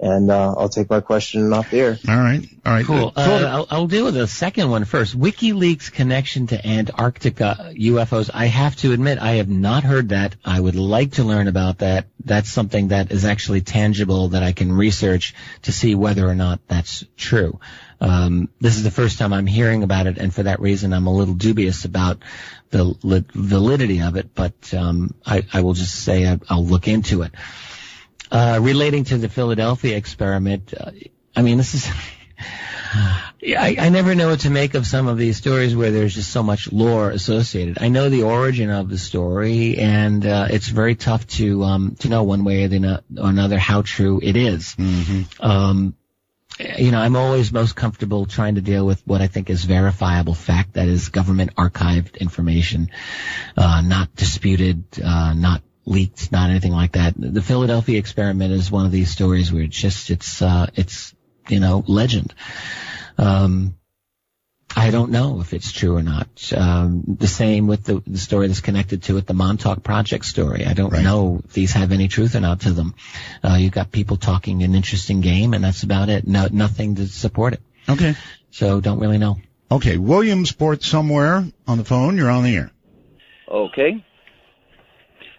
And I'll take my question off the air. All right. Cool. I'll deal with the second one first. WikiLeaks connection to Antarctica UFOs. I have to admit, I have not heard that. I would like to learn about that. That's something that is actually tangible that I can research to see whether or not that's true. This is the first time I'm hearing about it, and for that reason I'm a little dubious about the validity of it, but I will just say I'll look into it. Relating to the Philadelphia experiment, this is... I never know what to make of some of these stories where there's just so much lore associated. I know the origin of the story, and it's very tough to know one way or another how true it is. Mm-hmm. I'm always most comfortable trying to deal with what I think is verifiable fact, that is government archived information, not disputed, not leaked, not anything like that. The Philadelphia experiment is one of these stories where it's legend. I don't know if it's true or not. The same with the story that's connected to it, the Montauk Project story. I don't know if these have any truth or not to them. You've got people talking an interesting game, and that's about it. No, nothing to support it. Okay. So don't really know. Okay. Williamsport somewhere on the phone. You're on the air. Okay.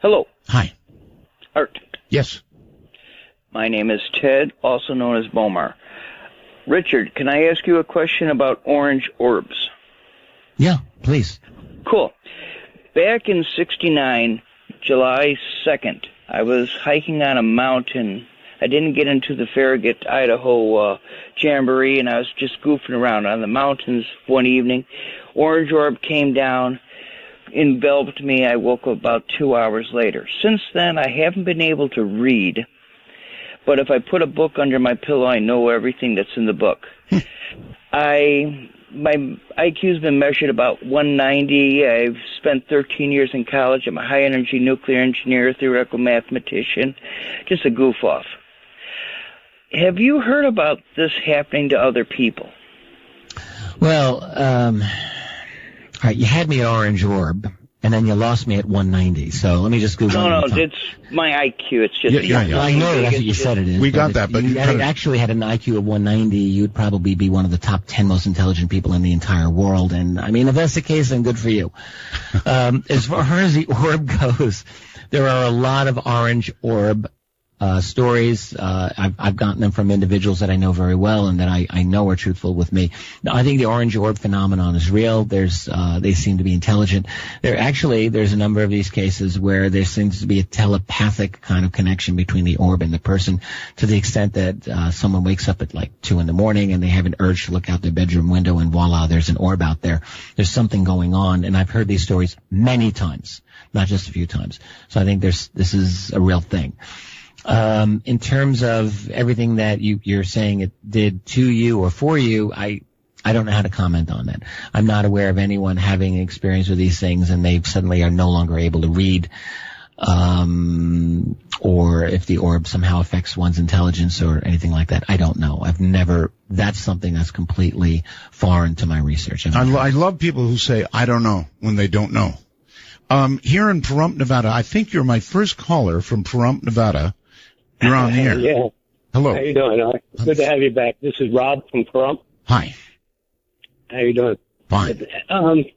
Hello. Hi. Art. Yes. My name is Ted, also known as Bomar. Richard, can I ask you a question about orange orbs? Yeah, please. Cool. Back in '69, July 2nd, I was hiking on a mountain. I didn't get into the Farragut, Idaho jamboree, and I was just goofing around on the mountains one evening. Orange orb came down, enveloped me. I woke up about 2 hours later. Since then, I haven't been able to read. But if I put a book under my pillow, I know everything that's in the book. My IQ's been measured about 190. I've spent 13 years in college. I'm a high-energy nuclear engineer, theoretical mathematician, just a goof-off. Have you heard about this happening to other people? Well, all right, you had me at orange orb, and then you lost me at 190. So let me just Google. No, it's my IQ. It's just yeah. I know that's what you said it is. We got that, but you actually had an IQ of 190. You'd probably be one of the top 10 most intelligent people in the entire world. And if that's the case, then good for you. As far as the orb goes, there are a lot of orange orb stories. I've gotten them from individuals that I know very well and that I know are truthful with me. Now, I think the orange orb phenomenon is real. They seem to be intelligent. There's a number of these cases where there seems to be a telepathic kind of connection between the orb and the person, to the extent that someone wakes up at like 2 a.m. and they have an urge to look out their bedroom window and voila, there's an orb out there. There's something going on, and I've heard these stories many times, not just a few times. So I think this is a real thing. In terms of everything that you're saying it did to you or for you, I don't know how to comment on that. I'm not aware of anyone having an experience with these things and they suddenly are no longer able to read, or if the orb somehow affects one's intelligence or anything like that. I don't know. That's something that's completely foreign to my research. I love people who say, I don't know, when they don't know. Here in Pahrump, Nevada, I think you're my first caller from Pahrump, Nevada. You're on the air. Yeah. Hello. How you doing? Good to have you back. This is Rob from Pahrump. Hi. How you doing? Fine.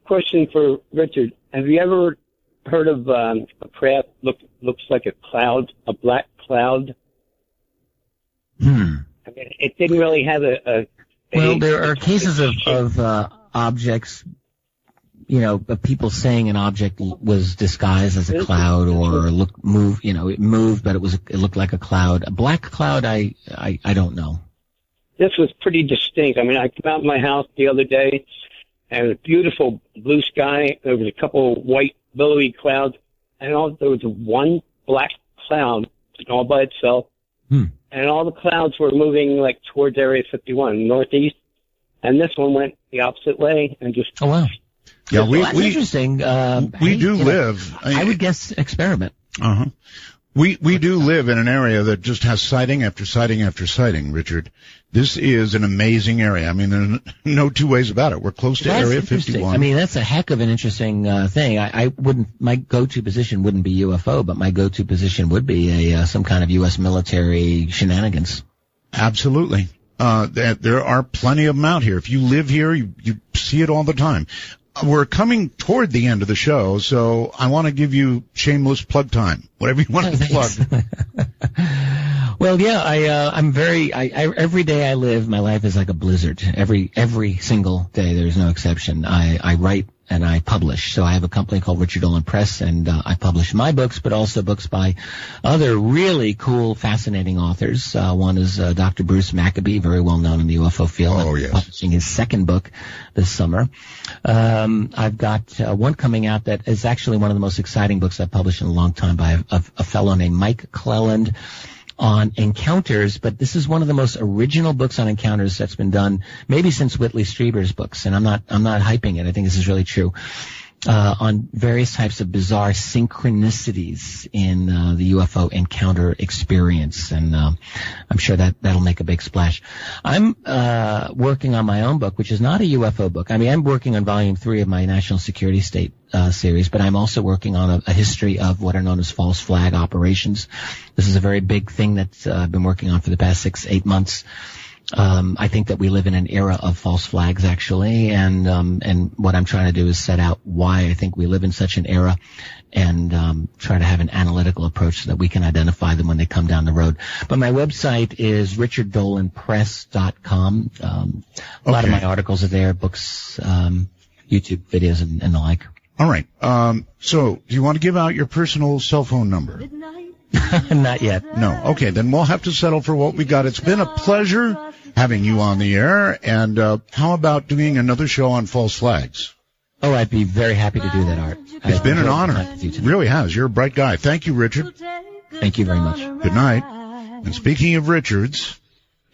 Question for Richard. Have you ever heard of a craft looks like a cloud, a black cloud? I mean, it didn't really have Well, there are cases of objects, of people saying an object was disguised as a cloud or it moved, but it looked like a cloud. A black cloud, I don't know. This was pretty distinct. I mean, I came out of my house the other day, and it was beautiful blue sky. There was a couple white billowy clouds, and there was one black cloud all by itself. And all the clouds were moving like towards Area 51, northeast, and this one went the opposite way and just. Oh wow. Yeah, that's interesting. We do live. I would guess experiment. We do live in an area that just has sighting after sighting after sighting, Richard. This is an amazing area. I mean, there's no two ways about it. We're close to Area 51. I mean, that's a heck of an interesting thing. My go-to position wouldn't be UFO, but my go-to position would be some kind of U.S. military shenanigans. Absolutely. There are plenty of them out here. If you live here, you see it all the time. We're coming toward the end of the show, so I want to give you shameless plug time. Whatever you want to plug. Well, yeah, I'm very, every day I live, my life is like a blizzard. Every single day, there's no exception. I write and I publish. So I have a company called Richard Dolan Press, and I publish my books, but also books by other really cool, fascinating authors. One is Dr. Bruce Maccabee, very well known in the UFO field. Oh, yes. Publishing his second book this summer. I've got one coming out that is actually one of the most exciting books I've published in a long time by a fellow named Mike Cleland, on encounters, but this is one of the most original books on encounters that's been done maybe since Whitley Strieber's books, and I'm not hyping it. I think this is really true. On various types of bizarre synchronicities in the UFO encounter experience, and I'm sure that'll make a big splash. I'm working on my own book, which is not a UFO book. I mean, I'm working on volume 3 of my National Security State series, but I'm also working on a history of what are known as false flag operations. This is a very big thing that I've been working on for the past 6-8 months. I think that we live in an era of false flags, actually, and what I'm trying to do is set out why I think we live in such an era, and try to have an analytical approach so that we can identify them when they come down the road. But my website is richarddolanpress.com. A lot of my articles are there, books, YouTube videos, and the like. All right. So, do you want to give out your personal cell phone number? Not yet. No. Okay, then we'll have to settle for what we got. It's been a pleasure having you on the air. And how about doing another show on false flags? Oh, I'd be very happy to do that, Art. It's been an honor. It really has. You're a bright guy. Thank you, Richard. Thank you very much. Good night. And speaking of Richards,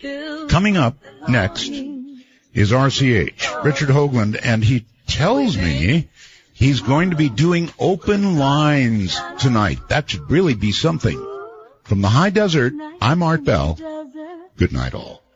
coming up next is RCH, Richard Hoagland, and he tells me he's going to be doing open lines tonight. That should really be something. From the high desert, I'm Art Bell. Good night, all.